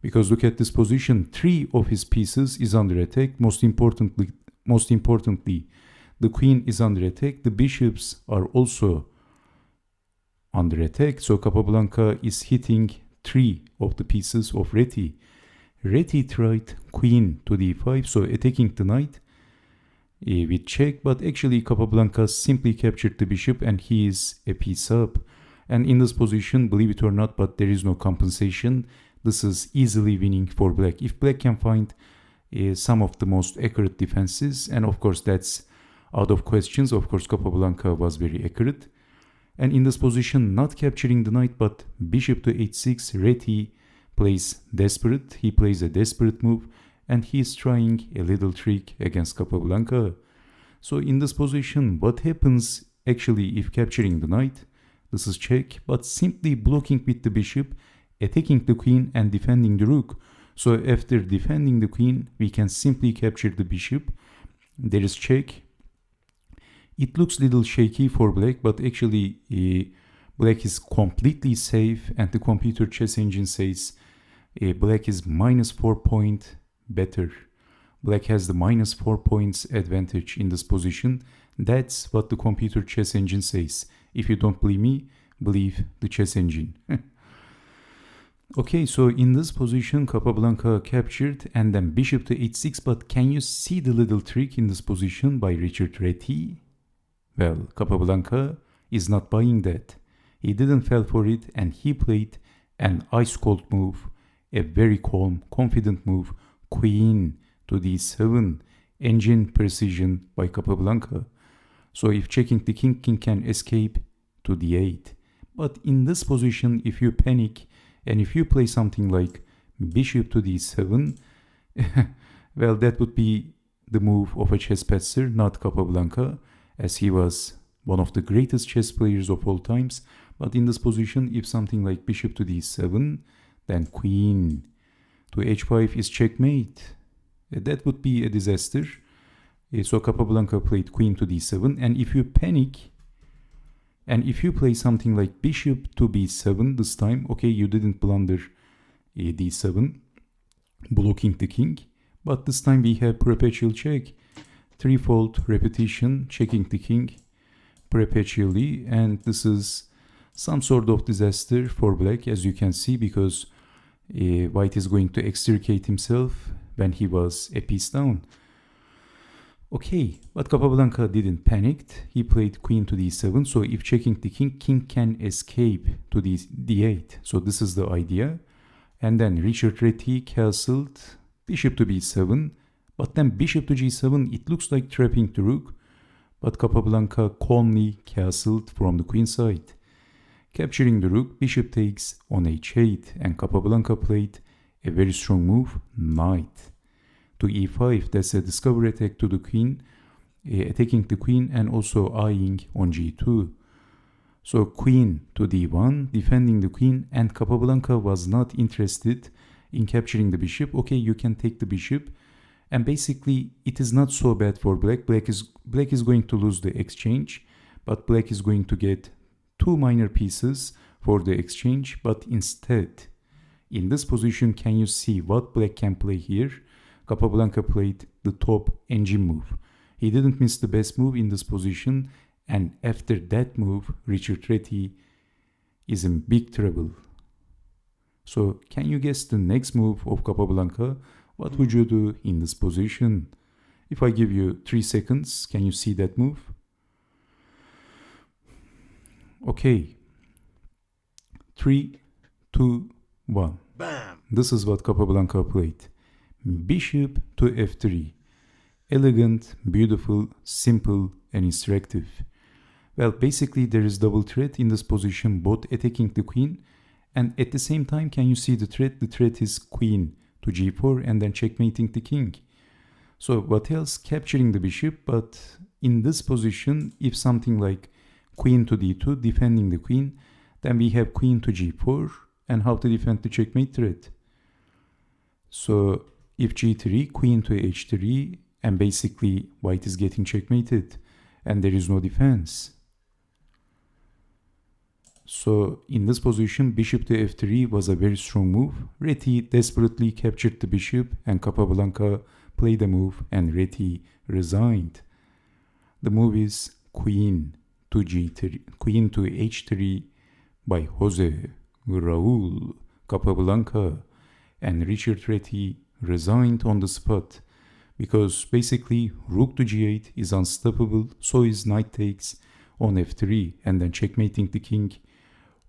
Speaker 9: because look at this position. 3 of his pieces is under attack. Most importantly, the queen is under attack. The bishops are also under attack. So Capablanca is hitting 3 of the pieces of Reti. Reti tried queen to d5, so attacking the knight with check, but actually Capablanca simply captured the bishop and he is a piece up. And in this position, believe it or not, but there is no compensation. This is easily winning for black. If black can find some of the most accurate defenses, and of course that's out of questions, of course Capablanca was very accurate. And in this position, not capturing the knight, but bishop to h6, Reti plays desperate. He plays a desperate move, and he is trying a little trick against Capablanca. So in this position, what happens actually if capturing the knight? This is check, but simply blocking with the bishop, attacking the queen and defending the rook. So after defending the queen, we can simply capture the bishop. There is check. It looks little shaky for black, but actually black is completely safe, and the computer chess engine says black is -4 point better. Black has the -4 points advantage in this position. That's what the computer chess engine says. If you don't believe me, believe the chess engine. Okay, so in this position, Capablanca captured and then bishop to h6. But can you see the little trick in this position by Richard Reti? Well, Capablanca is not buying that. He didn't fall for it, and he played an ice-cold move, a very calm, confident move, queen to d7, engine precision by Capablanca. So if checking the king, king can escape to d8. But in this position, if you panic and if you play something like bishop to d7, well, that would be the move of a chess patzer, not Capablanca, as he was one of the greatest chess players of all times. But in this position, if something like bishop to d7, then queen to h5 is checkmate. That would be a disaster. So Capablanca played queen to d7, and if you panic and if you play something like bishop to b7 this time, okay, you didn't blunder d7, blocking the king, but this time we have perpetual check, threefold repetition, checking the king perpetually, and this is some sort of disaster for black, as you can see, because white is going to extricate himself when he was a piece down. Okay, but Capablanca didn't panic. He played queen to d7. So if checking the king, king can escape to d8. So this is the idea. And then Richard Reti castled bishop to b7. But then bishop to g7, it looks like trapping the rook. But Capablanca calmly castled from the queen side. Capturing the rook, bishop takes on h8. And Capablanca played a very strong move, knight to e5. That's a discovery attack to the queen, attacking the queen and also eyeing on g2. So queen to d1, defending the queen, and Capablanca was not interested in capturing the bishop. Okay, you can take the bishop, and basically it is not so bad for black. Black is going to lose the exchange, but black is going to get two minor pieces for the exchange. But instead, in this position, can you see what black can play here? Capablanca played the top engine move. He didn't miss the best move in this position, and after that move, Richard Reti is in big trouble. So can you guess the next move of Capablanca? What would you do in this position? If I give you 3 seconds, can you see that move? Okay. 3, 2, 1.
Speaker 8: Bam!
Speaker 9: This is what Capablanca played. Bishop to f3. Elegant, beautiful, simple, and instructive. Well, basically there is double threat in this position, both attacking the queen, and at the same time, can you see the threat? The threat is queen to g4 and then checkmating the king. So what else? Capturing the bishop, but in this position, if something like queen to d2, defending the queen, then we have queen to g4, and how to defend the checkmate threat. So if g3, queen to h3, and basically white is getting checkmated and there is no defense. So in this position, bishop to f3 was a very strong move. Reti desperately captured the bishop and Capablanca played the move and Reti resigned. The move is queen to g3, queen to h3 by Jose, Raul, Capablanca, and Richard Reti resigned on the spot, because basically rook to g8 is unstoppable, so is knight takes on f3 and then checkmating the king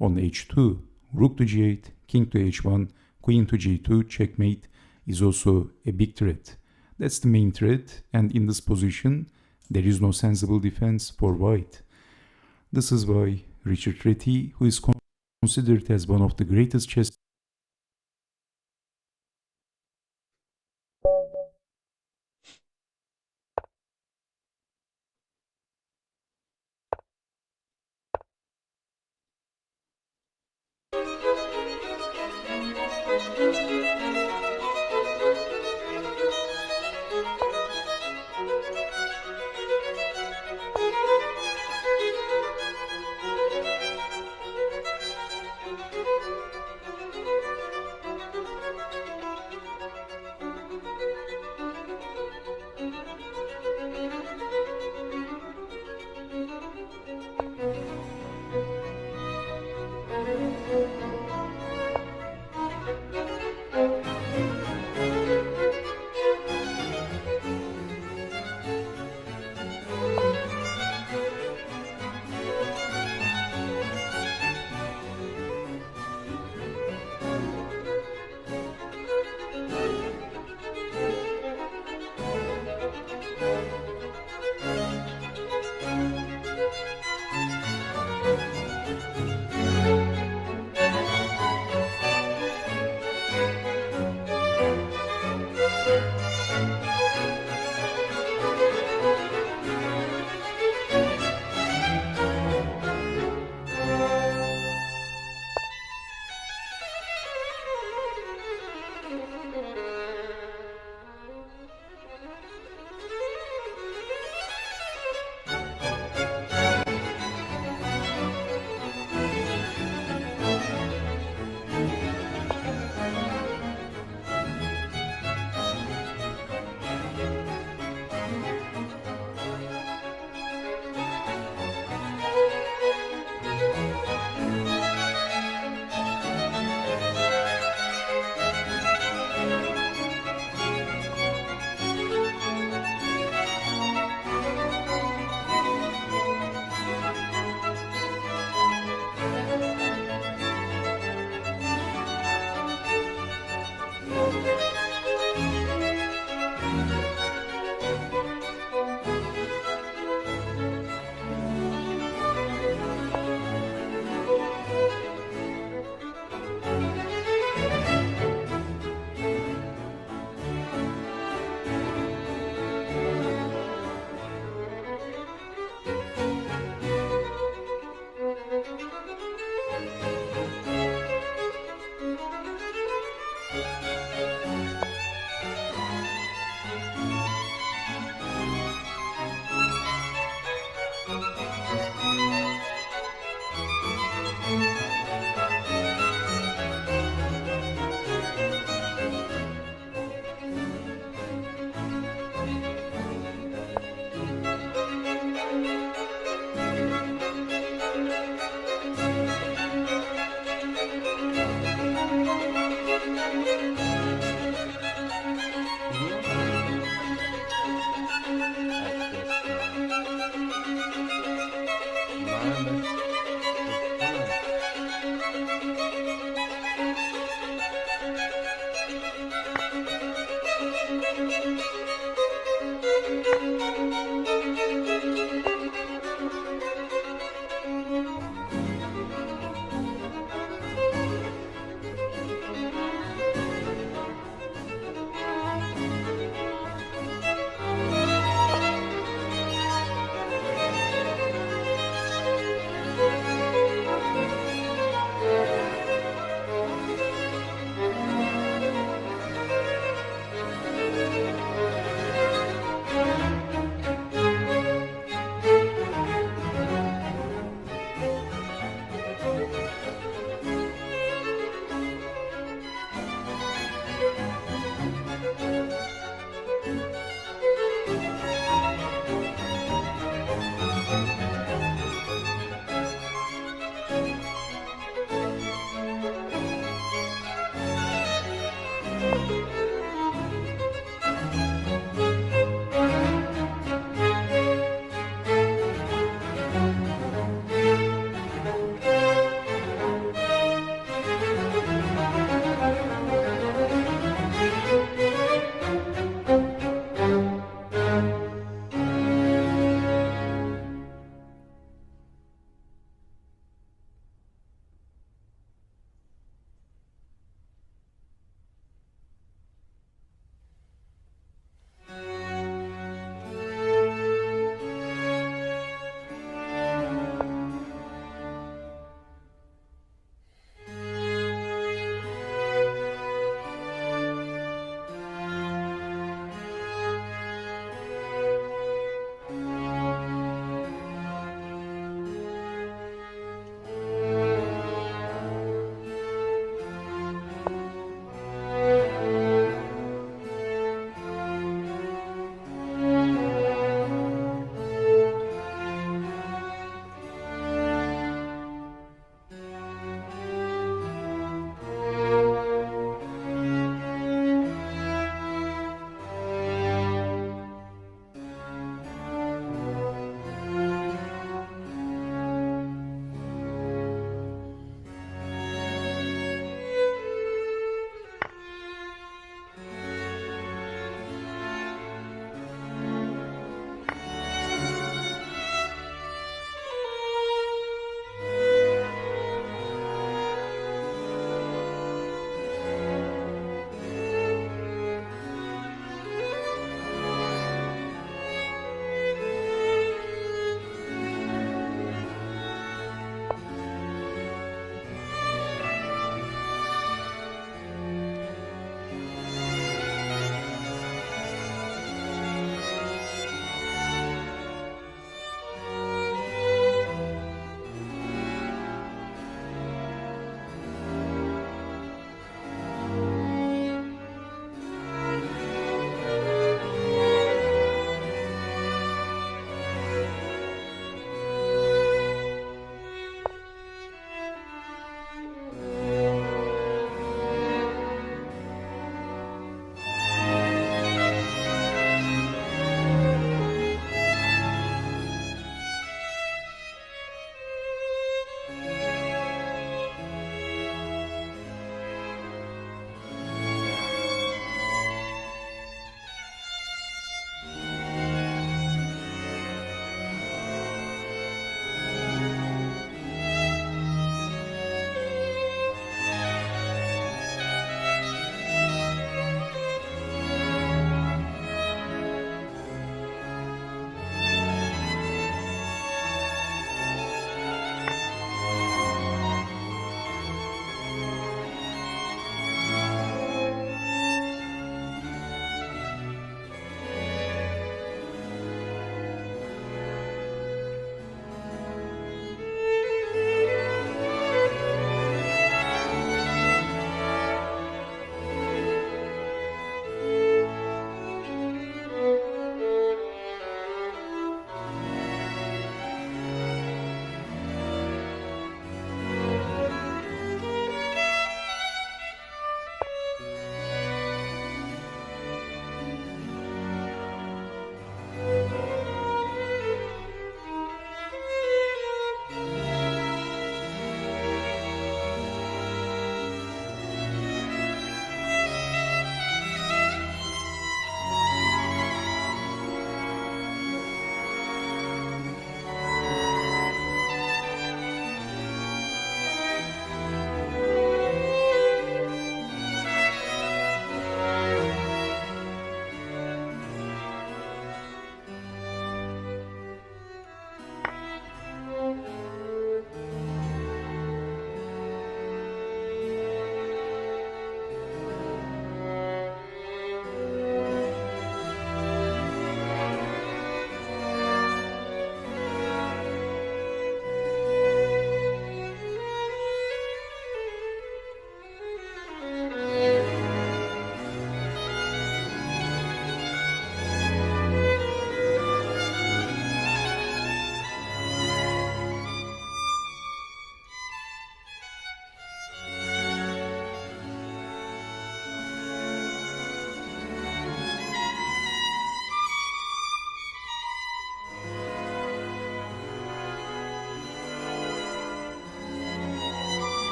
Speaker 9: on h2. Rook to g8, king to h1, queen to g2, checkmate is also a big threat. That's the main threat, and in this position there is no sensible defense for white. This is why Richard Reti, who is considered as one of the greatest chess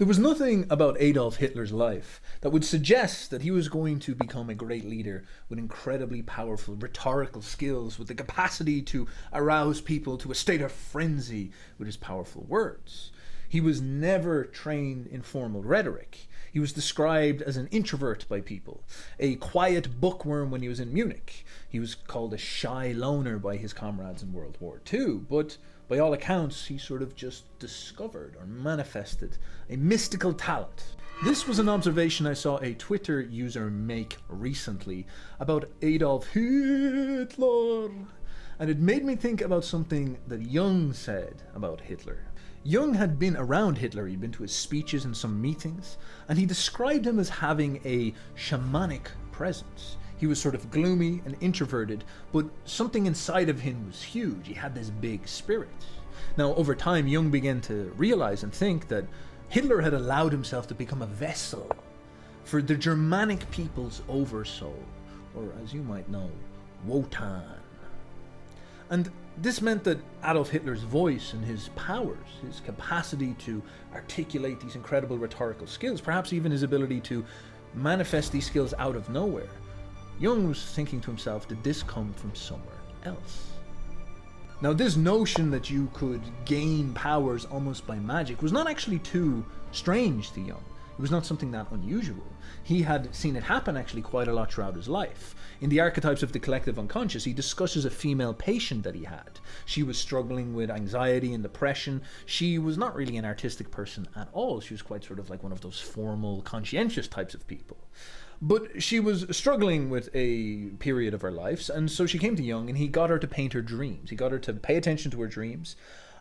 Speaker 4: There was nothing about Adolf Hitler's life that would suggest that he was going to become a great leader with incredibly powerful rhetorical skills, with the capacity to arouse people to a state of frenzy with his powerful words. He was never trained in formal rhetoric. He was described as an introvert by people, a quiet bookworm when he was in Munich. He was called a shy loner by his comrades in World War II, but by all accounts, he sort of just discovered or manifested a mystical talent. This was an observation I saw a Twitter user make recently about Adolf Hitler, and it made me think about something that Jung said about Hitler. Jung had been around Hitler, he'd been to his speeches and some meetings, and he described him as having a shamanic presence. He was sort of gloomy and introverted, but something inside of him was huge. He had this big spirit. Now, over time, Jung began to realize and think that Hitler had allowed himself to become a vessel for the Germanic people's oversoul, or as you might know, Wotan. And this meant that Adolf Hitler's voice and his powers, his capacity to articulate these incredible rhetorical skills, perhaps even his ability to manifest these skills out of nowhere, Jung was thinking to himself, did this come from somewhere else? Now, this notion that you could gain powers almost by magic was not actually too strange to Jung. It was not something that unusual. He had seen it happen actually quite a lot throughout his life. In the Archetypes of the Collective Unconscious, he discusses a female patient that he had. She was struggling with anxiety and depression. She was not really an artistic person at all. She was quite sort of like one of those formal, conscientious types of people. But she was struggling with a period of her life, and so she came to Jung and he got her to paint her dreams. He got her to pay attention to her dreams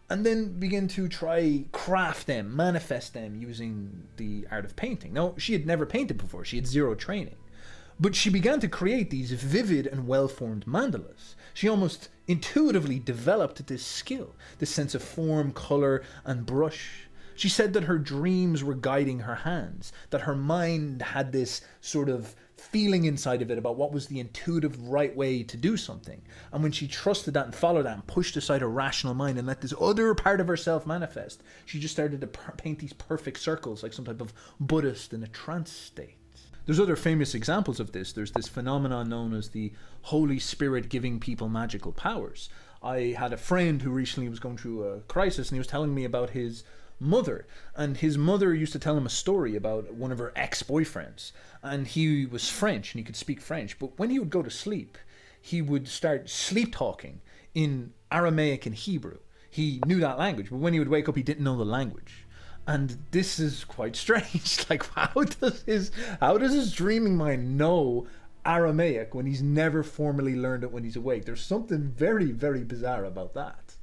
Speaker 4: and then begin to try craft them, manifest them using the art of painting. Now, she had never painted before. She had zero training. But she began to create these vivid and well-formed mandalas. She almost intuitively developed this skill, this sense of form, color, and brush. She said that her dreams were guiding her hands, that her mind had this sort of feeling inside of it about what was the intuitive right way to do something. And when she trusted that and followed that and pushed aside her rational mind and let this other part of herself manifest, she just started to paint these perfect circles like some type of Buddhist in a trance state. There's other famous examples of this. There's this phenomenon known as the Holy Spirit giving people magical powers. I had a friend who recently was going through a crisis, and he was telling me about his mother. And his mother used to tell him a story about one of her ex-boyfriends. And he was French, and he could speak French. But when he would go to sleep, he would start sleep talking in Aramaic and Hebrew. He knew that language, but when he would wake up, he didn't know the language. And this is quite strange. Like, how does his dreaming mind know Aramaic when he's never formally learned it when he's awake? There's something very, very bizarre about that.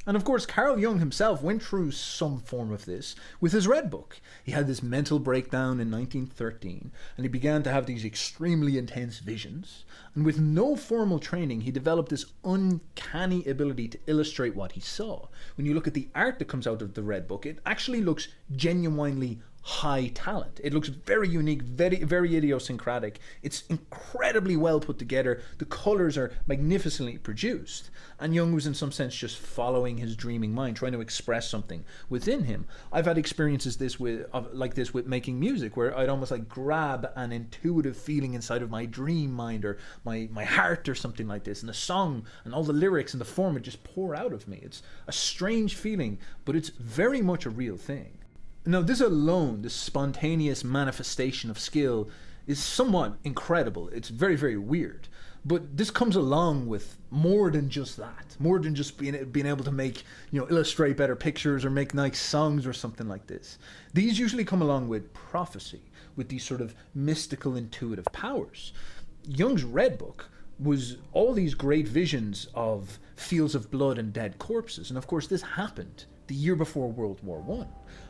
Speaker 4: And of course, Carl Jung himself went through some form of this with his Red Book. He had this mental breakdown in 1913, and he began to have these extremely intense visions. And with no formal training, he developed this uncanny ability to illustrate what he saw. When you look at the art that comes out of the Red Book, it actually looks genuinely high talent. It looks very unique, very, very idiosyncratic. It's incredibly well put together. The colors are magnificently produced. And Jung was in some sense just following his dreaming mind, trying to express something within him. I've had experiences like this with making music, where I'd almost like grab an intuitive feeling inside of my dream mind or my heart or something like this, and the song and all the lyrics and the form would just pour out of me. It's a strange feeling, but it's very much a real thing. Now, this alone, this spontaneous manifestation of skill, is somewhat incredible. It's very, very weird. But this comes along with more than just that. More than just being able to make, illustrate better pictures or make nice songs or something like this. These usually come along with prophecy, with these sort of mystical intuitive powers. Jung's Red Book was all these great visions of fields of blood and dead corpses. And of course, this happened the year before World War I.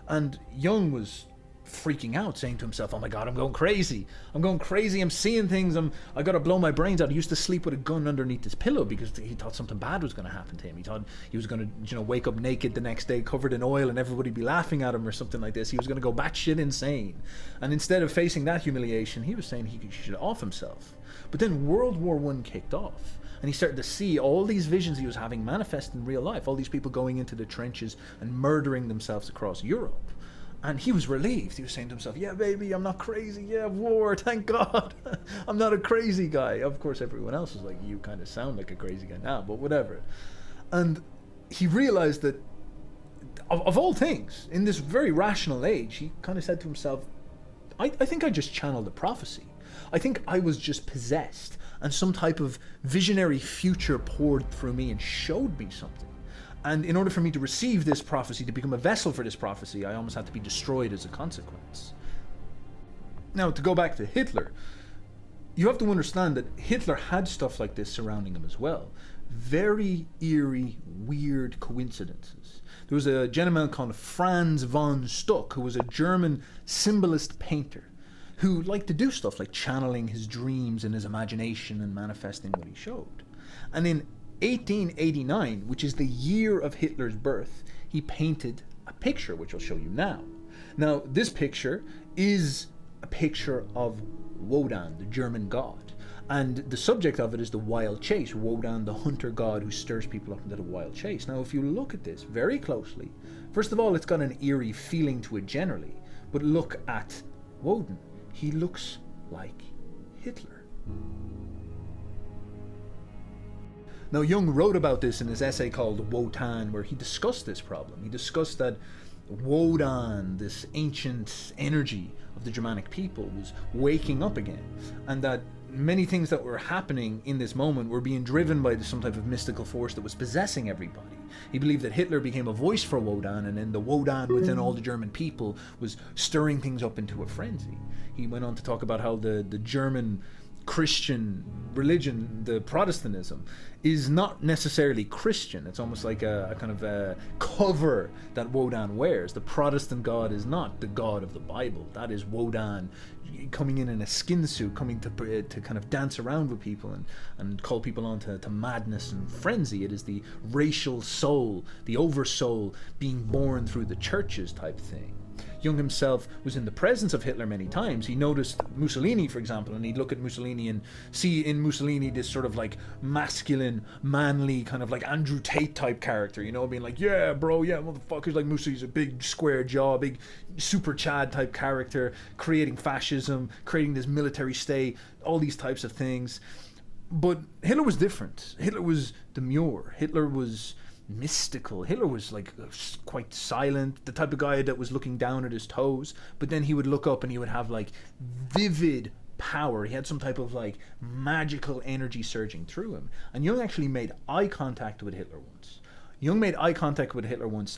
Speaker 4: And Jung was freaking out, saying to himself, oh my God, I'm going crazy. I'm seeing things. I got to blow my brains out. He used to sleep with a gun underneath his pillow because he thought something bad was going to happen to him. He thought he was going to, wake up naked the next day covered in oil and everybody be laughing at him or something like this. He was going to go batshit insane. And instead of facing that humiliation, he was saying he should off himself. But then World War I kicked off. And he started to see all these visions he was having manifest in real life. All these people going into the trenches and murdering themselves across Europe. And he was relieved. He was saying to himself, yeah, baby, I'm not crazy. Yeah, war, thank God. I'm not a crazy guy. Of course, everyone else was like, you kind of sound like a crazy guy now, but whatever. And he realized that, of all things, in this very rational age, he kind of said to himself, I think I just channeled a prophecy. I think I was just possessed, and some type of visionary future poured through me and showed me something. And in order for me to receive this prophecy, to become a vessel for this prophecy, I almost had to be destroyed as a consequence. Now, to go back to Hitler, you have to understand that Hitler had stuff like this surrounding him as well. Very eerie, weird coincidences. There was a gentleman called Franz von Stuck, who was a German symbolist painter, who liked to do stuff like channeling his dreams and his imagination and manifesting what he showed. And in 1889, which is the year of Hitler's birth, he painted a picture, which I'll show you now. Now, this picture is a picture of Wodan, the German god. And the subject of it is the wild chase, Wodan, the hunter god who stirs people up into the wild chase. Now, if you look at this very closely, first of all, it's got an eerie feeling to it generally. But look at Wodan. He looks like Hitler. Now, Jung wrote about this in his essay called Wotan, where he discussed this problem. He discussed that Wodan, this ancient energy of the Germanic people, was waking up again, and that many things that were happening in this moment were being driven by some type of mystical force that was possessing everybody. He believed that Hitler became a voice for Wodan, and then the Wodan within all the German people was stirring things up into a frenzy. He went on to talk about how the German Christian religion, the Protestantism, is not necessarily Christian. It's almost like a kind of a cover that Wodan wears. The Protestant God is not the God of the Bible. That is Wodan coming in a skin suit, coming to kind of dance around with people and call people on to madness and frenzy. It is the racial soul, the oversoul being born through the churches type thing. Jung himself was in the presence of Hitler many times. He noticed Mussolini, for example, and he'd look at Mussolini and see in Mussolini this sort of like masculine, manly, kind of like Andrew Tate type character, you know, being like, yeah, bro, yeah, motherfuckers, like Mussolini's a big square jaw, big super Chad type character, creating fascism, creating this military state, all these types of things. But Hitler was different. Hitler was demure. Hitler was mystical. Hitler was like quite silent, the type of guy that was looking down at his toes, but then he would look up and he would have like vivid power. He had some type of like magical energy surging through him. And Jung actually made eye contact with Hitler once.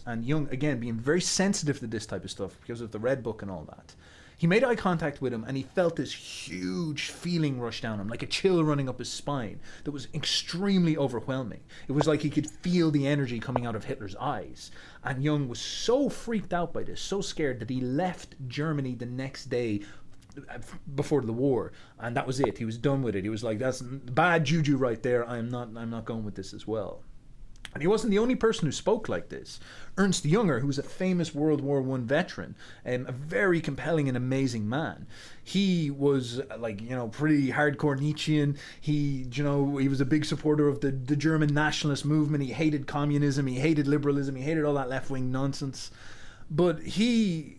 Speaker 4: And Jung, again, being very sensitive to this type of stuff because of the Red Book and all that, he made eye contact with him and he felt this huge feeling rush down him, like a chill running up his spine that was extremely overwhelming. It was like he could feel the energy coming out of Hitler's eyes. And Jung was so freaked out by this, so scared, that he left Germany the next day before the war, and that was it. He was done with it. He was like, that's bad juju right there. I'm not going with this as well. And he wasn't the only person who spoke like this. Ernst Jünger, who was a famous World War I veteran, a very compelling and amazing man. He was like, you know, pretty hardcore Nietzschean. He was a big supporter of the German nationalist movement. He hated communism. He hated liberalism. He hated all that left-wing nonsense. But he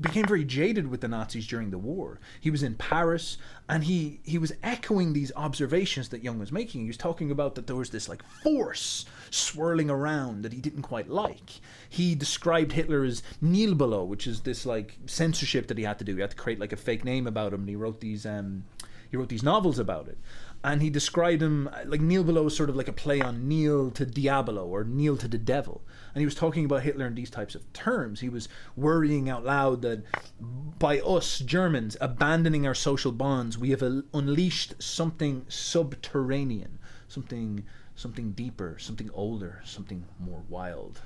Speaker 4: became very jaded with the Nazis during the war. He was in Paris, and he was echoing these observations that Jung was making. He was talking about that there was this like force swirling around that he didn't quite like. He described Hitler as Nilbelo, which is this like censorship that he had to do. He had to create like a fake name about him, and he wrote these novels about it. And he described him like Nilbelo was sort of like a play on Nil to Diabolo, or Nil to the devil. And he was talking about Hitler in these types of terms. He was worrying out loud that by us Germans abandoning our social bonds, we have unleashed something subterranean, something deeper, something older, something more wild.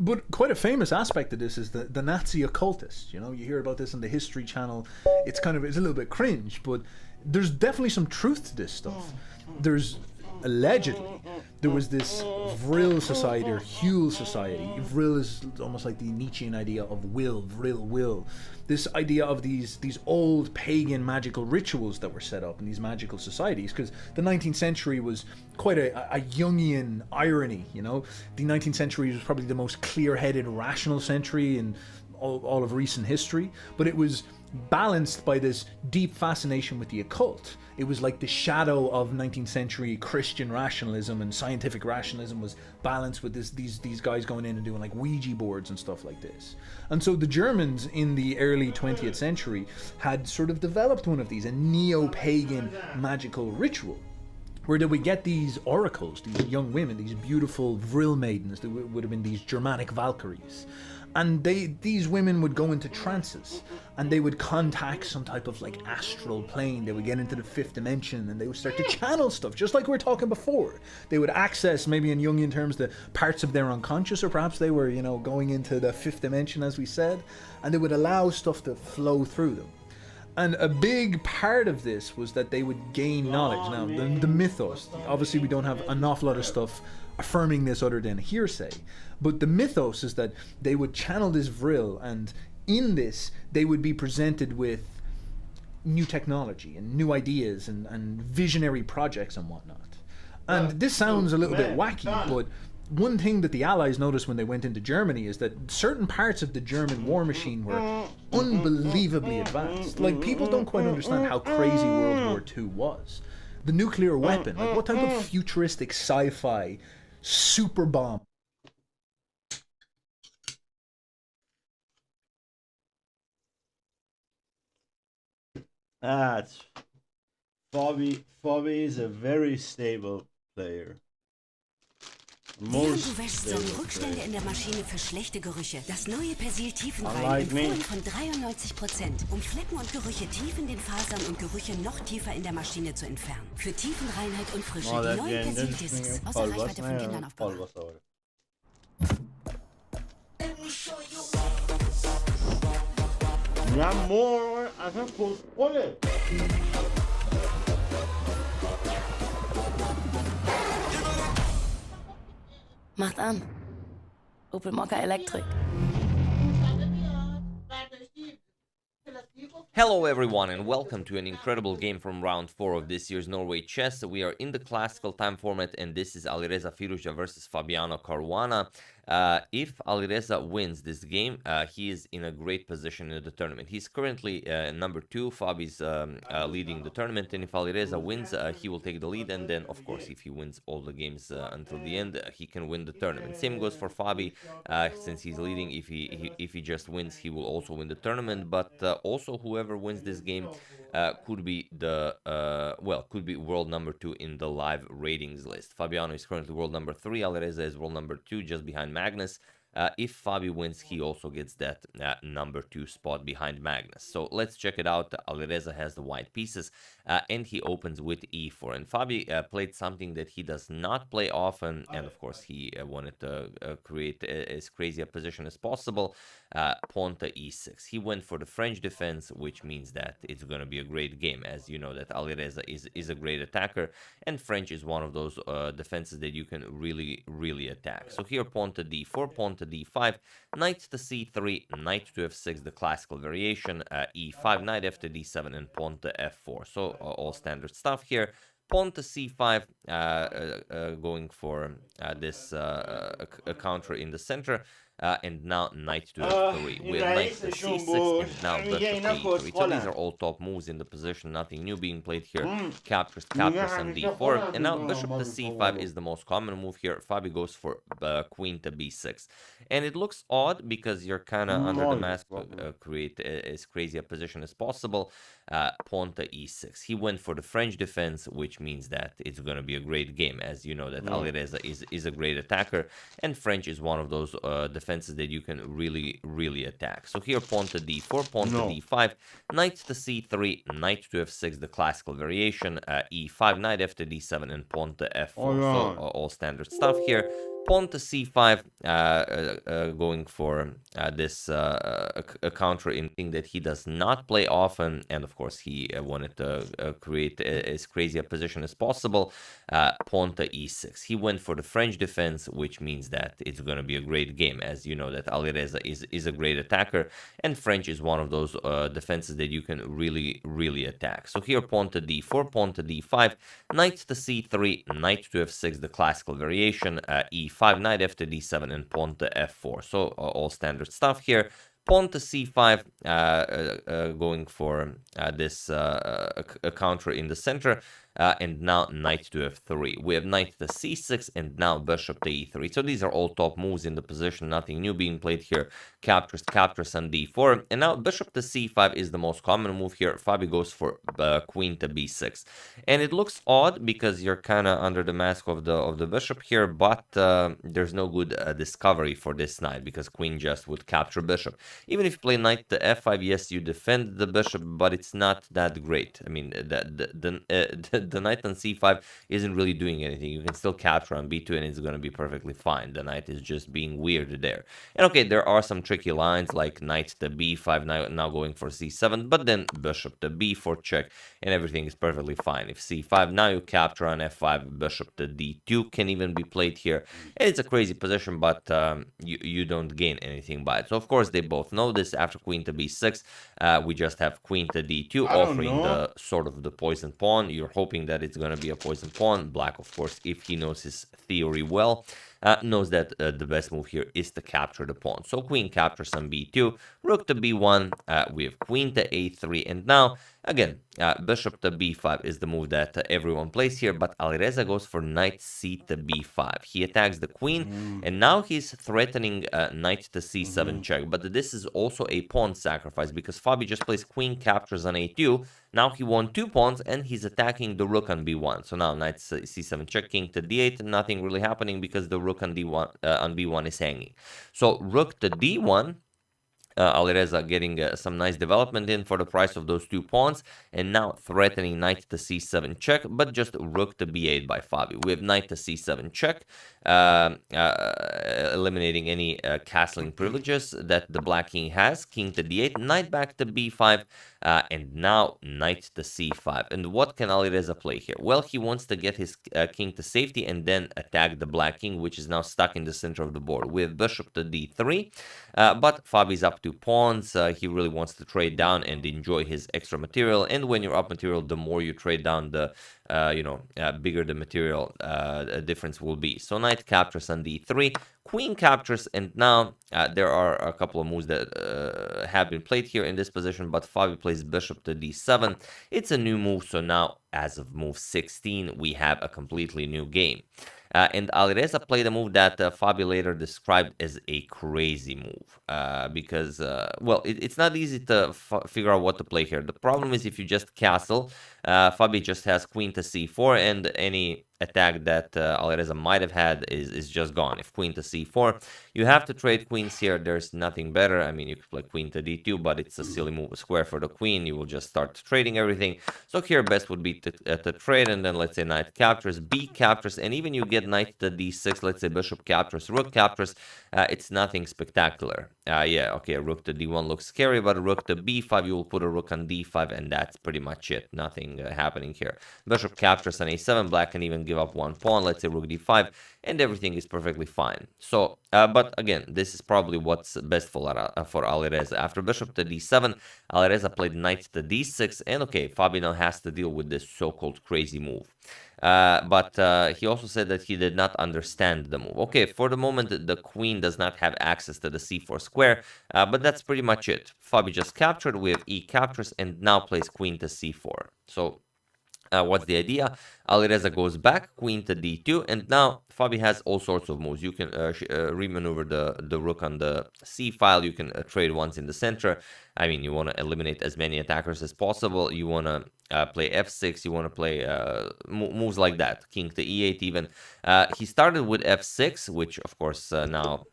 Speaker 4: But quite a famous aspect of this is the Nazi occultist. You know, you hear about this on the History Channel. It's a little bit cringe, but there's definitely some truth to this stuff. There's allegedly there was this Vril society or Huel society. Vril is almost like the Nietzschean idea of will, Vril will. This idea of these old pagan magical rituals that were set up in these magical societies, because the 19th century was quite a Jungian irony, you know. The 19th century was probably the most clear-headed, rational century in all of recent history, but it was balanced by this deep fascination with the occult. It was like the shadow of 19th century Christian rationalism, and scientific rationalism was balanced with these guys going in and doing like Ouija boards and stuff like this. And so the Germans in the early 20th century had sort of developed one of these, a neo-pagan magical ritual, where they would get these oracles, these young women, these beautiful Vril maidens, that would have been these Germanic Valkyries. And these women would go into trances, and they would contact some type of like astral plane. They would get into the fifth dimension, and they would start to channel stuff, just like we were talking before. They would access, maybe in Jungian terms, the parts of their unconscious, or perhaps they were, you know, going into the fifth dimension, as we said, and they would allow stuff to flow through them. And a big part of this was that they would gain knowledge. Now, the mythos, obviously we don't have an awful lot of stuff affirming this other than hearsay, but the mythos is that they would channel this Vril, and in this they would be presented with new technology and new ideas and visionary projects and whatnot. And this sounds a little bit wacky, but one thing that the Allies noticed when they went into Germany is that certain parts of the German war machine were unbelievably advanced. Like, people don't quite understand how crazy World War II was. The nuclear weapon, like what type of futuristic sci-fi super bomb?
Speaker 8: That's Fabi is a very stable player.
Speaker 14: Während du wäschst, sorgen Rückstände in der Maschine für schlechte Gerüche. Das neue Persil Tiefenrein empfohlen von 93%, um Flecken und Gerüche tief in den Fasern und Gerüche noch tiefer in der Maschine zu entfernen. Für Tiefenreinheit und Frische die neuen Persil-Discs. Außer Reichweite von Kindern aufbewahren.
Speaker 8: Mi amor, hace pulpole.
Speaker 15: Macht an. Opel Mokka Electric.
Speaker 16: Hello everyone and welcome to an incredible game from round 4 of this year's Norway Chess. We are in the classical time format and this is Alireza Firuza versus Fabiano Caruana. If Alireza wins this game, he is in a great position in the tournament. He's currently number 2, Fabi's leading the tournament, and if Alireza wins, he will take the lead, and then, of course, if he wins all the games until the end, he can win the tournament. Same goes for Fabi, since he's leading. If he just wins, he will also win the tournament, but also whoever wins this game could be could be world number 2 in the live ratings list. Fabiano is currently world number 3, Alireza is world number 2, just behind Magnus. If Fabi wins, he also gets that number 2 spot behind Magnus. So let's check it out. Alireza has the white pieces, and he opens with e4. And Fabi played something that he does not play often, and of course he wanted to create as crazy a position as possible. Pawn to e6. He went for the French defense, which means that it's going to be a great game, as you know that Alireza is a great attacker, and French is one of those defenses that you can really attack. So here pawn to d4, pawn to d5, knight to c3, knight to f6, the classical variation, e5, knight f to d7, and pawn to f4. So all standard stuff here. Pawn to c5, going for this a counter in the center. And now knight to f3. We have knight to c6 and now bishop to e3. So these are all top moves in the position, nothing new being played here. Captures on d4, and now bishop to c5 is the most common move here. Fabi goes for queen to b6, and it looks odd because you're kind of under the mask to create as crazy a position as possible. Pawn to e6. He went for the French defense, which means that it's going to be a great game, as you know that Alireza is a great attacker, and French is one of those defenses that you can really attack. So here pawn to d4, pawn to d5, knight to c3, knight to f6, the classical variation, e5, knight f to d7, and pawn to f4. So all standard stuff here. Pawn to c5, going for this a counter in thing that he does not play often, and of course he wanted to create as crazy a position as possible. Pawn to e6. He went for the French defense, which means that it's going to be a great game, as you know that Alireza is a great attacker, and French is one of those defenses that you can really attack. So here pawn to d4, pawn to d5, knight to c3, knight to f6, the classical variation, e5, knight f to d7, and pawn to f4. So all standard stuff here. Pawn to c5, going for this a counter in the center, and now knight to f3. We have knight to c6 and now bishop to e3. So these are all top moves in the position, nothing new being played here. Captures on d4, and now bishop to c5 is the most common move here. Fabi goes for queen to b6, and it looks odd because you're kind of under the mask of the bishop here, but there's no good discovery for this knight because queen just would capture bishop. Even if you play knight to f5, yes, you defend the bishop, but it's not that great. I mean, the knight on c5 isn't really doing anything. You can still capture on b2 and it's going to be perfectly fine. The knight is just being weird there. And okay, there are some tricky lines like knight to b5, now going for c7, but then bishop to b4 check and everything is perfectly fine. If c5, now you capture on f5, bishop to d2 can even be played here. And it's a crazy position, but you don't gain anything by it. So of course they both know this. After queen to b6, we just have queen to d2, offering the sort of the poison pawn. You're hoping that it's going to be a poison pawn. Black, of course, if he knows his theory well, knows that the best move here is to capture the pawn. So queen captures on b2, rook to b1, we have queen to a3, and now Again, bishop to b5 is the move that everyone plays here, but Alireza goes for knight c to b5. He attacks the queen, and now he's threatening knight to c7 check, but this is also a pawn sacrifice, because Fabi just plays queen captures on a2. Now he won 2 pawns, and he's attacking the rook on b1. So now knight c7 check, king to d8, nothing really happening because the rook on d1 on b1 is hanging. So rook to d1. Alireza getting some nice development in for the price of those 2 pawns, and now threatening knight to c7 check, but just rook to b8 by Fabi. We have knight to c7 check, eliminating any castling privileges that the black king has, king to d8, knight back to b5, and now knight to c5. And what can Alireza play here? Well, he wants to get his king to safety and then attack the black king, which is now stuck in the center of the board. We have bishop to d3, but Fabi's up 2 pawns. He really wants to trade down and enjoy his extra material, and when you're up material, the more you trade down, the bigger the material difference will be. So knight captures on d3, queen captures, and now there are a couple of moves that have been played here in this position, but Fabi plays bishop to d7. It's a new move, so now as of move 16, we have a completely new game. And Alireza played a move that Fabi later described as a crazy move, because, well, it's not easy to figure out what to play here. The problem is if you just castle, Fabi just has queen to c4, and any attack that Alireza might have had is just gone. If queen to c4, you have to trade queens here. There's nothing better. I mean, you could play queen to d2, but it's a silly move, a square for the queen. You will just start trading everything. So here best would be to trade, and then let's say knight captures, b captures, and even you get knight to d6, let's say bishop captures, rook captures. It's nothing spectacular. Yeah, okay, rook to d1 looks scary, but rook to b5, you will put a rook on d5, and that's pretty much it. Nothing happening here. Bishop captures on a7, black can even give up 1 pawn, let's say rook d5, and everything is perfectly fine. So, but again, this is probably what's best for Alireza. After bishop to d7, Alireza played knight to d6, and okay, Fabi now has to deal with this so-called crazy move. But he also said that he did not understand the move. Okay, for the moment, the queen does not have access to the c4 square, but that's pretty much it. Fabi just captured, we have e captures, and now plays queen to c4. So, what's the idea? Alireza goes back, queen to d2, and now Fabi has all sorts of moves. You can remaneuver the rook on the c file, you can trade once in the center. I mean, you want to eliminate as many attackers as possible. You want to play f6, you want to play moves like that, king to e8 even. He started with f6, which of course now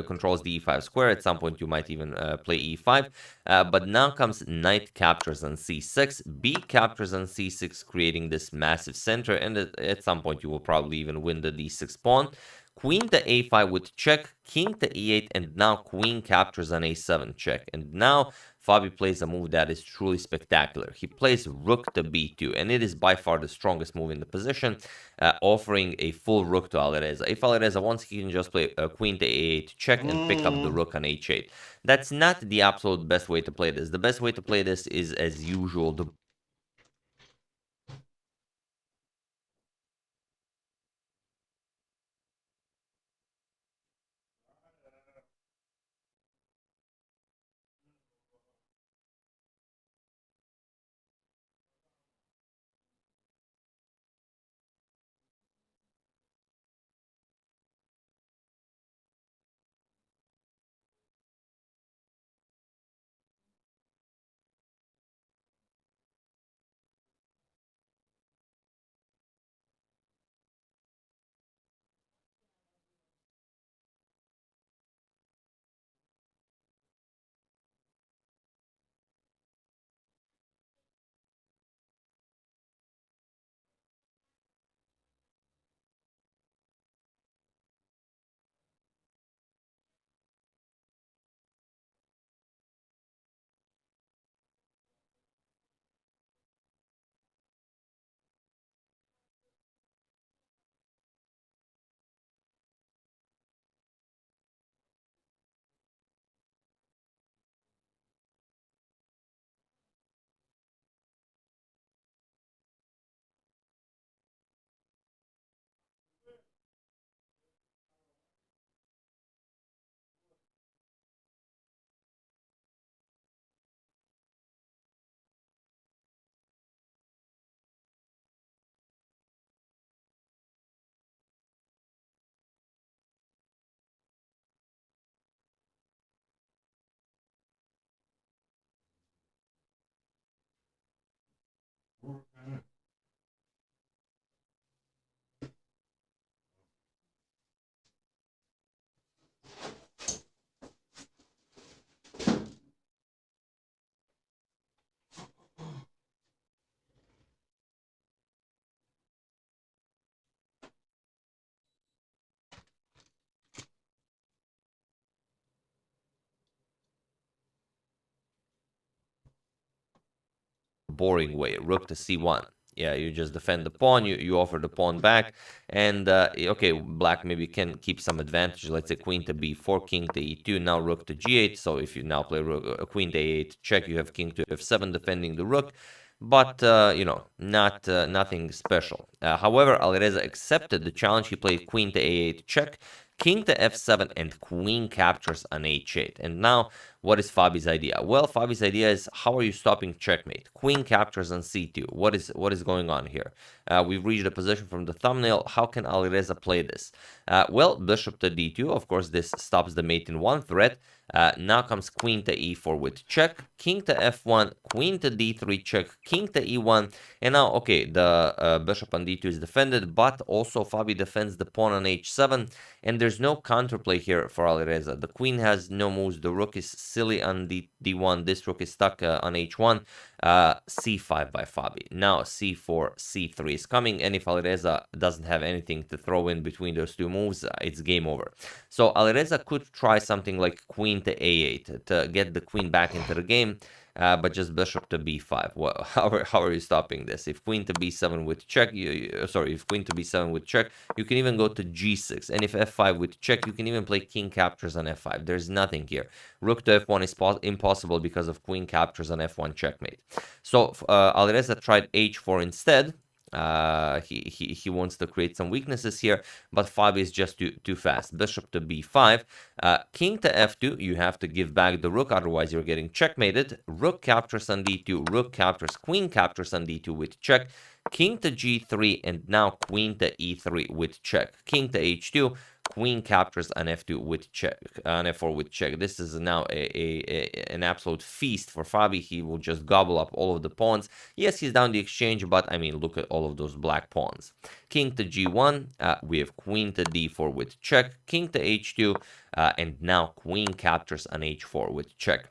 Speaker 16: controls the e5 square. At some point you might even play e5, but now comes knight captures on c6, b captures on c6, creating this massive center, and at some point you will probably even win the d6 pawn. Queen to a5 with check, king to e8, and now queen captures on a7 check. And now Fabi plays a move that is truly spectacular. He plays rook to b2, and it is by far the strongest move in the position, offering a full rook to Alireza. If Alireza wants, he can just play queen to a8 check and pick up the rook on h8. That's not the absolute best way to play this. The best way to play this is, as usual, the boring way, rook to c1. Yeah, you just defend the pawn, you offer the pawn back, and okay, black maybe can keep some advantage. Let's say queen to b4, king to e2, now rook to g8. So if you now play rook, queen to a8 check, you have king to f7 defending the rook, but you know, not nothing special. However, Alireza accepted the challenge. He played queen to a8 check, king to f7, and queen captures on h8. And now, what is Fabi's idea? Well, Fabi's idea is, how are you stopping checkmate? Queen captures on c2. What is going on here? We've reached a position from the thumbnail. How can Alireza play this? Well, bishop to d2. Of course, this stops the mate in one threat. Now comes queen to e4 with check, king to f1, queen to d3 check, king to e1, and now, okay, the bishop on d2 is defended, but also Fabi defends the pawn on h7, and there's no counterplay here for Alireza. The queen has no moves, the rook is silly on d1, this rook is stuck on h1, c5 by Fabi. Now c4, c3 is coming, and if Alireza doesn't have anything to throw in between those two moves, it's game over. So Alireza could try something like queen to a8 to get the queen back into the game, but just bishop to b5. Well, how are you stopping this? If queen to b7 with check, if queen to b7 with check, you can even go to g6, and if f5 with check, you can even play king captures on f5. There's nothing here. Rook to f1 is impossible because of queen captures on f1 checkmate. So Alireza tried h4 instead. He wants to create some weaknesses here, but Fabi is just too fast. Bishop to b5, king to f2. You have to give back the rook, otherwise you're getting checkmated. Rook captures on d2, rook captures, queen captures on d2 with check, king to g3, and now queen to e3 with check, king to h2, queen captures on f2 with check, on f4 with check. This is now an absolute feast for Fabi. He will just gobble up all of the pawns. Yes, he's down the exchange, but I mean, look at all of those black pawns. King to g1, we have queen to d4 with check, king to h2, and now queen captures on h4 with check.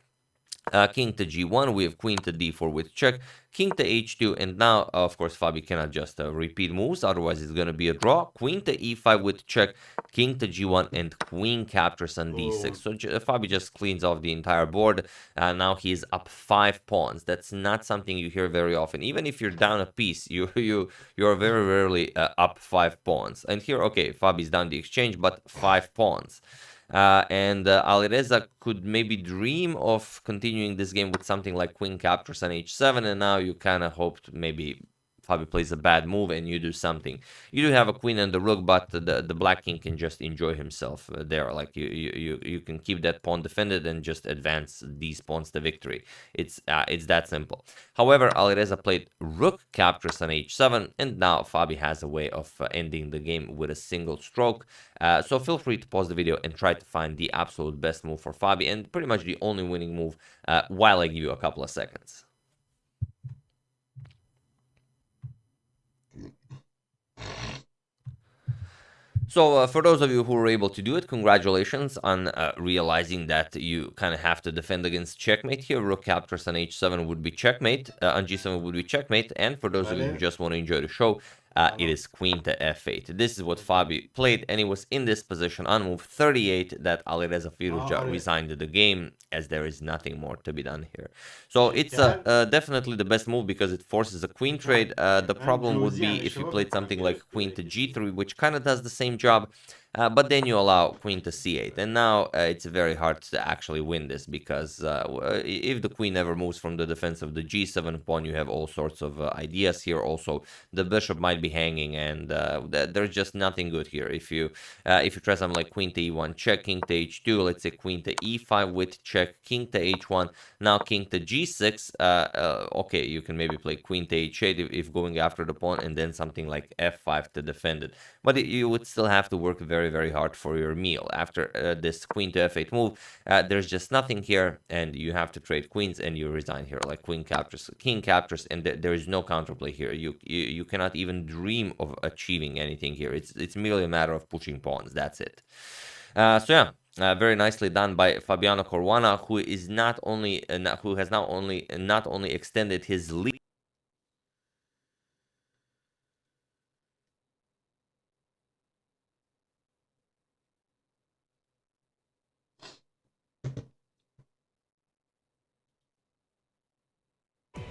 Speaker 16: King to g1, we have queen to d4 with check, king to h2, and now, of course, Fabi cannot just repeat moves, otherwise it's going to be a draw. Queen to e5 with check, king to g1, and queen captures on d6. So Fabi just cleans off the entire board. Now he's up 5 pawns. That's not something you hear very often. Even if you're down a piece, you're very rarely up 5 pawns. And here, okay, Fabi's down the exchange, but 5 pawns. And Alireza could maybe dream of continuing this game with something like queen captures on h7, and now you kind of hoped maybe Fabi plays a bad move and you do something. You do have a queen and the rook, but the black king can just enjoy himself there. Like you can keep that pawn defended and just advance these pawns to victory. It's that simple. However, Alireza played rook captures on h7, and now Fabi has a way of ending the game with a single stroke. So feel free to pause the video and try to find the absolute best move for Fabi, and pretty much the only winning move, while I give you a couple of seconds. So for those of you who were able to do it, congratulations on realizing that you kind of have to defend against checkmate here. Rook captures on h7 would be checkmate, on g7 would be checkmate, and for those of you who just want to enjoy the show, it is queen to f8. This is what Fabi played, and it was in this position on move 38 that Alireza Firouzja resigned the game, as there is nothing more to be done here. So it's definitely the best move because it forces a queen trade. The problem would be if you played something like queen to g3, which kind of does the same job, but then you allow queen to c8, and now it's very hard to actually win this because if the queen never moves from the defense of the g7 pawn, you have all sorts of ideas here. Also, the bishop might be hanging, and there's just nothing good here. If you try something like queen to e1 check, king to h2, let's say queen to e5 with check, king to h1, now king to g6, okay, you can maybe play queen to h8 if going after the pawn, and then something like f5 to defend it, but you would still have to work very hard for your meal. After this queen to f8 move, there's just nothing here, and you have to trade queens, and you resign here. Like queen captures, king captures, and there is no counterplay here. You cannot even dream of achieving anything here. It's merely a matter of pushing pawns. That's it. So yeah. Very nicely done by Fabiano Caruana, who is not only extended his lead.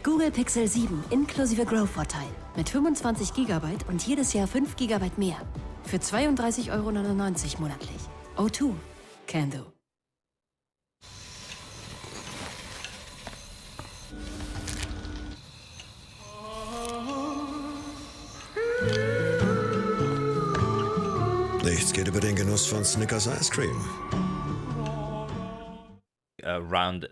Speaker 14: Google Pixel 7 inklusive Grow-Vorteil. Mit 25 GB und jedes Jahr 5 GB mehr. Für 32,99 € monatlich. O2. Can do.
Speaker 17: Nichts geht über den Genuss von Snickers Ice Cream.
Speaker 16: Round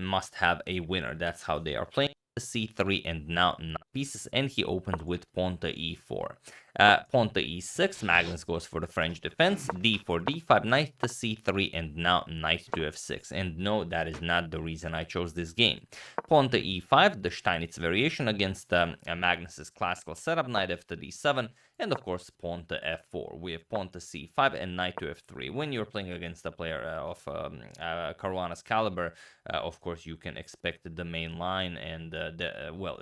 Speaker 16: must have a winner. That's how they are playing. C3 and now 9 pieces, and he opens with pawn to e4. Pawn to e6, Magnus goes for the French defense, d4, d5, knight to c3, and now knight to f6. And no, that is not the reason I chose this game. Pawn to e5, the Steinitz variation against Magnus's classical setup, knight f to d7, and of course pawn to f4. We have pawn to c5 and knight to f3. When you're playing against a player of Caruana's caliber, of course you can expect the main line and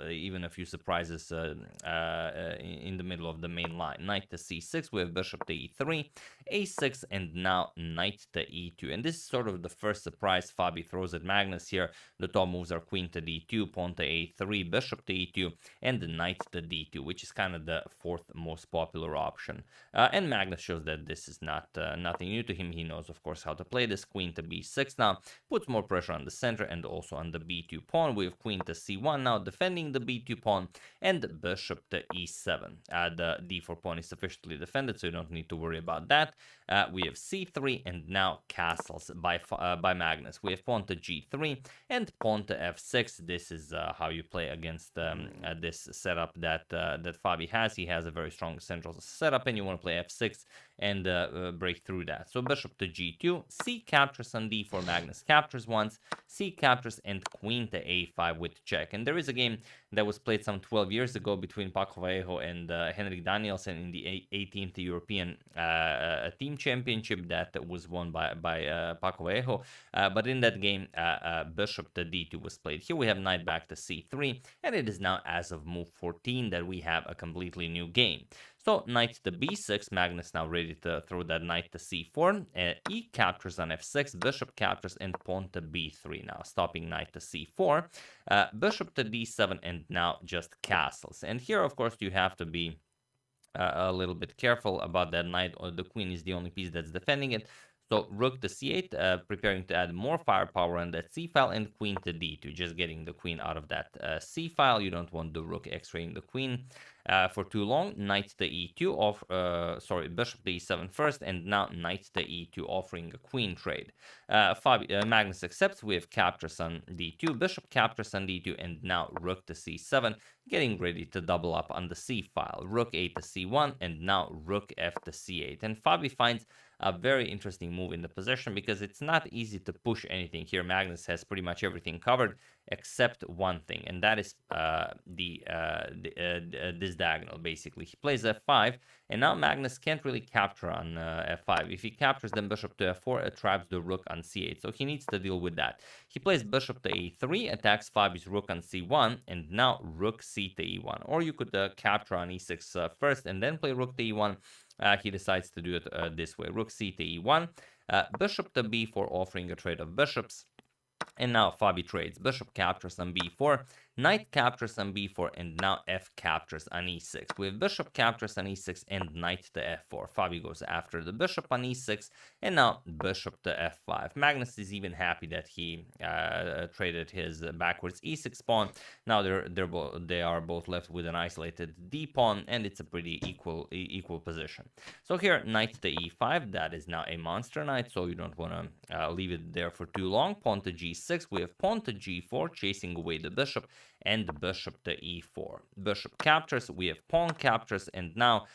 Speaker 16: even a few surprises in the middle of the main line. Knight to c6, we have bishop to e3, a6, and now knight to e2. And this is sort of the first surprise Fabi throws at Magnus here. The top moves are queen to d2, pawn to a3, bishop to e2, and the knight to d2, which is kind of the fourth most popular option. And Magnus shows that this is not nothing new to him. He knows, of course, how to play this. Queen to b6 now puts more pressure on the center and also on the b2 pawn. We have queen to c1 now defending the b2 pawn, and bishop to e7. The d4 pawn is sufficiently defended, so you don't need to worry about that. We have c3 and now castles by Magnus. We have pawn to g3 and pawn to f6. This is how you play against this setup that Fabi has. He has a very strong central setup, and you want to play f6 and break through that. So bishop to g2, c captures on d4, Magnus captures once, c captures, and queen to a5 with check. And there is a game that was played some 12 years ago between Paco Vallejo and Henrik Danielsen in the 18th European Team Championship that was won by Paco Vallejo. But in that game, bishop to d2 was played. Here we have knight back to c3, and it is now as of move 14 that we have a completely new game. So knight to b6, Magnus now ready to throw that knight to c4, e captures on f6, bishop captures, and pawn to b3 now, stopping knight to c4, bishop to d7, and now just castles. And here, of course, you have to be a little bit careful about that knight, or the queen is the only piece that's defending it. So rook to c8, preparing to add more firepower on that c-file, and queen to d2, just getting the queen out of that c-file. You don't want the rook x-raying the queen for too long. Knight to e2, bishop to e7 first, and now knight to e2, offering a queen trade. Magnus accepts. We have captures on d2, bishop captures on d2, and now rook to c7, getting ready to double up on the c-file. Rook a to c1, and now rook f to c8. And Fabi finds a very interesting move in the position because it's not easy to push anything here. Magnus has pretty much everything covered except one thing, and that is this diagonal. Basically, he plays f5, and now Magnus can't really capture on f5. If he captures, then bishop to f4, it traps the rook on c8, so he needs to deal with that. He plays bishop to a3, attacks Fabi's rook on c1, and now rook c to e1. Or you could capture on e6 first and then play rook to e1. He decides to do it this way. Rook c to e1, bishop to b4, offering a trade of bishops. And now Fabi trades. Bishop captures on b4, knight captures on b4, and now f captures on e6. We have bishop captures on e6 and knight to f4. Fabi goes after the bishop on e6, and now bishop to f5. Magnus is even happy that he traded his backwards e6 pawn. Now they are both left with an isolated d pawn, and it's a pretty equal position. So here, knight to e5. That is now a monster knight, so you don't want to leave it there for too long. Pawn to g6. We have pawn to g4, chasing away the bishop, and bishop to e4. Bishop captures, we have pawn captures, and now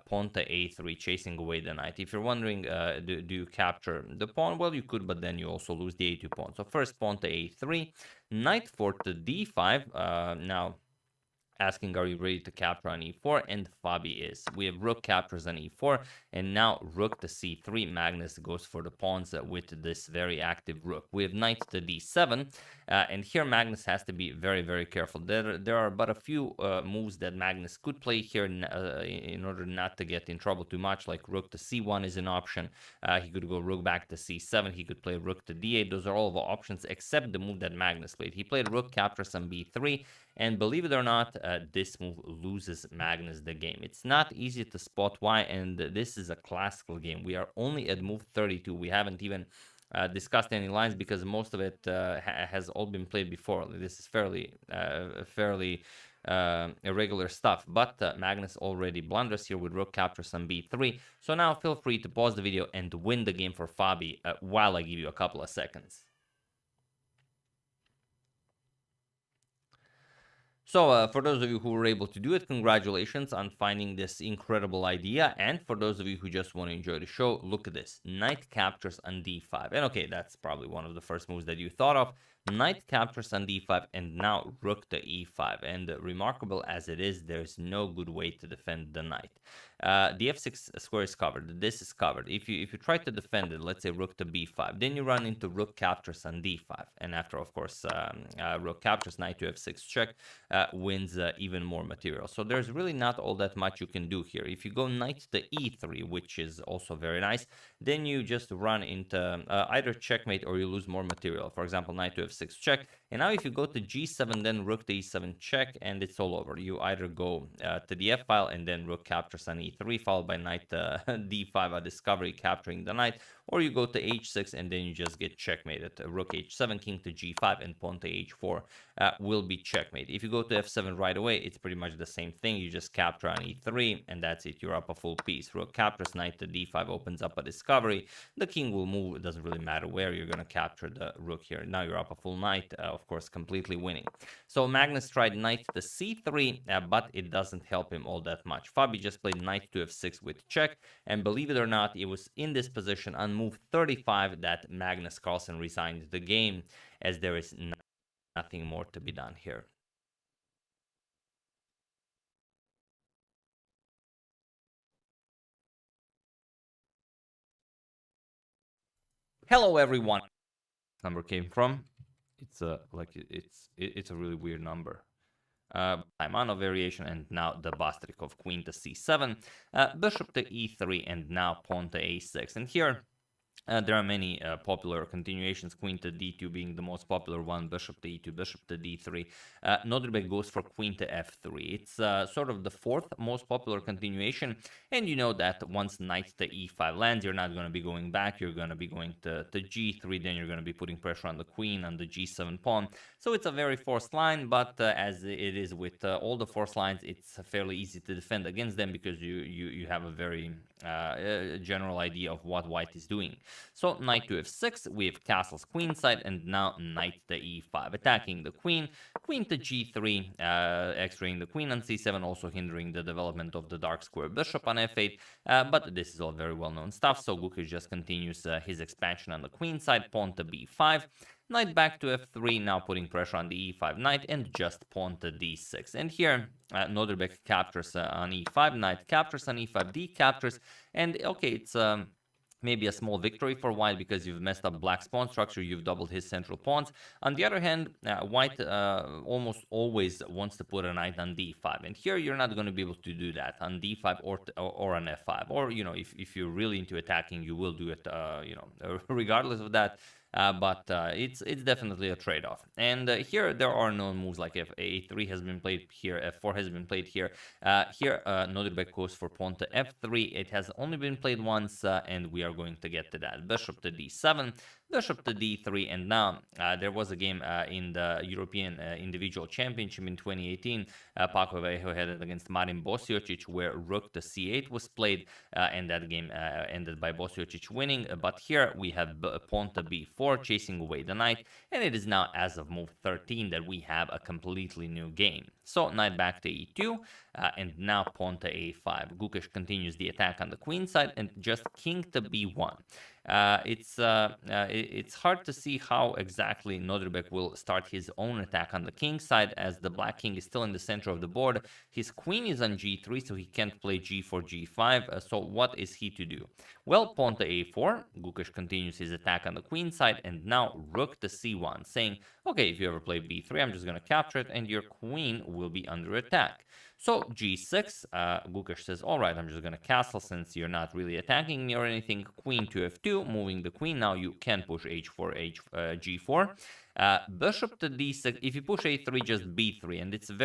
Speaker 16: pawn to a3, chasing away the knight. If you're wondering, do you capture the pawn? Well, you could, but then you also lose the a2 pawn. So first pawn to a3, knight 4 to d5. Now asking, are you ready to capture on e4? And Fabi is. We have rook captures on e4, and now rook to c3. Magnus goes for the pawns with this very active rook. We have knight to d7, and here Magnus has to be very, very careful. There are but a few moves that Magnus could play here in order not to get in trouble too much, like rook to c1 is an option. He could go rook back to c7. He could play rook to d8. Those are all the options except the move that Magnus played. He played rook captures on b3, and believe it or not, this move loses Magnus the game. It's not easy to spot why, and this is a classical game. We are only at move 32. We haven't even discussed any lines because most of it has all been played before. This is fairly irregular stuff, but Magnus already blunders here with rook captures on b3. So now feel free to pause the video and win the game for Fabi while I give you a couple of seconds. So for those of you who were able to do it, congratulations on finding this incredible idea. And for those of you who just want to enjoy the show, look at this. Knight captures on d5. And okay, that's probably one of the first moves that you thought of. Knight captures on d5, and now rook to e5. And remarkable as it is, there's no good way to defend the knight. The f6 square is covered. This is covered. If you try to defend it, let's say rook to b5, then you run into rook captures on d5. And after, of course, rook captures, knight to f6 check wins even more material. So there's really not all that much you can do here. If you go knight to e3, which is also very nice, then you just run into either checkmate or you lose more material. For example, knight to f6 check. And now if you go to g7, then rook to e7 check, and it's all over. You either go to the f file and then rook captures on e3, followed by knight d5, a discovery capturing the knight, or you go to h6 and then you just get checkmated. Rook h7, king to g5, and pawn to h4 will be checkmate. If you go to f7 right away, it's pretty much the same thing. You just capture on e3, and that's it. You're up a full piece. Rook captures, knight to d5 opens up a discovery. The king will move. It doesn't really matter where. You're going to capture the rook here. Now you're up a full knight, of course, completely winning. So Magnus tried knight to c3, but it doesn't help him all that much. Fabi just played knight to f6 with check, and believe it or not, it was in this position on move 35 that Magnus Carlsen resigned the game, as there is nothing more to be done here. Hello everyone. Number came from. It's a it's a really weird number. Taimano variation, and now the Bastrikov queen to c7, bishop to e3, and now pawn to a6. And here there are many popular continuations, queen to d2 being the most popular one, bishop to e2, bishop to d3. Nodrbeck goes for queen to f3. It's sort of the fourth most popular continuation, and you know that once knight to e5 lands, you're not going to be going back, you're going to be going to g3, then you're going to be putting pressure on the queen, on the g7 pawn. So it's a very forced line, but as it is with all the forced lines, it's fairly easy to defend against them because you have a very general idea of what white is doing. So knight to f6, we have castles queenside, and now knight to e5, attacking the queen, queen to g3, x-raying the queen on c7, also hindering the development of the dark square bishop on f8, but this is all very well-known stuff, so Gukic just continues his expansion on the queen side, pawn to b5, knight back to f3, now putting pressure on the e5 knight, and just pawn to d6. And here, Nodrbeck captures on e5, knight captures on e5, d captures, and okay, it's maybe a small victory for white because you've messed up black's pawn structure, you've doubled his central pawns. On the other hand, white almost always wants to put a knight on d5, and here you're not going to be able to do that on d5 or on f5, or you know, if you're really into attacking, you will do it you know, regardless of that. But it's definitely a trade-off. And here there are known moves like a3 has been played here, f4 has been played here. Here Nodrbeck goes for pawn to f3. It has only been played once, and we are going to get to that. Bishop to d7, bishop to d3, and now there was a game in the European Individual Championship in 2018. Paco Vallejo headed against Marin Bosiocic, where rook to c8 was played, and that game ended by Bosiocic winning. But here we have pawn to b4, chasing away the knight, and it is now as of move 13 that we have a completely new game. So knight back to e2, and now pawn to a5. Gukesh continues the attack on the queen side and just king to b1. It's hard to see how exactly Nodrbek will start his own attack on the king side, as the black king is still in the center of the board. His queen is on g3, so he can't play g4, g5. So what is he to do? Well, pawn to a4. Gukesh continues his attack on the queen side, and now rook to c1, saying, okay, if you ever play b3, I'm just going to capture it, and your queen will be under attack. So g6, Gukesh says, all right, I'm just going to castle since you're not really attacking me or anything. Queen to f2, moving the queen. Now you can push h4, g4. Bishop to d6. If you push a3, just b3, and it's very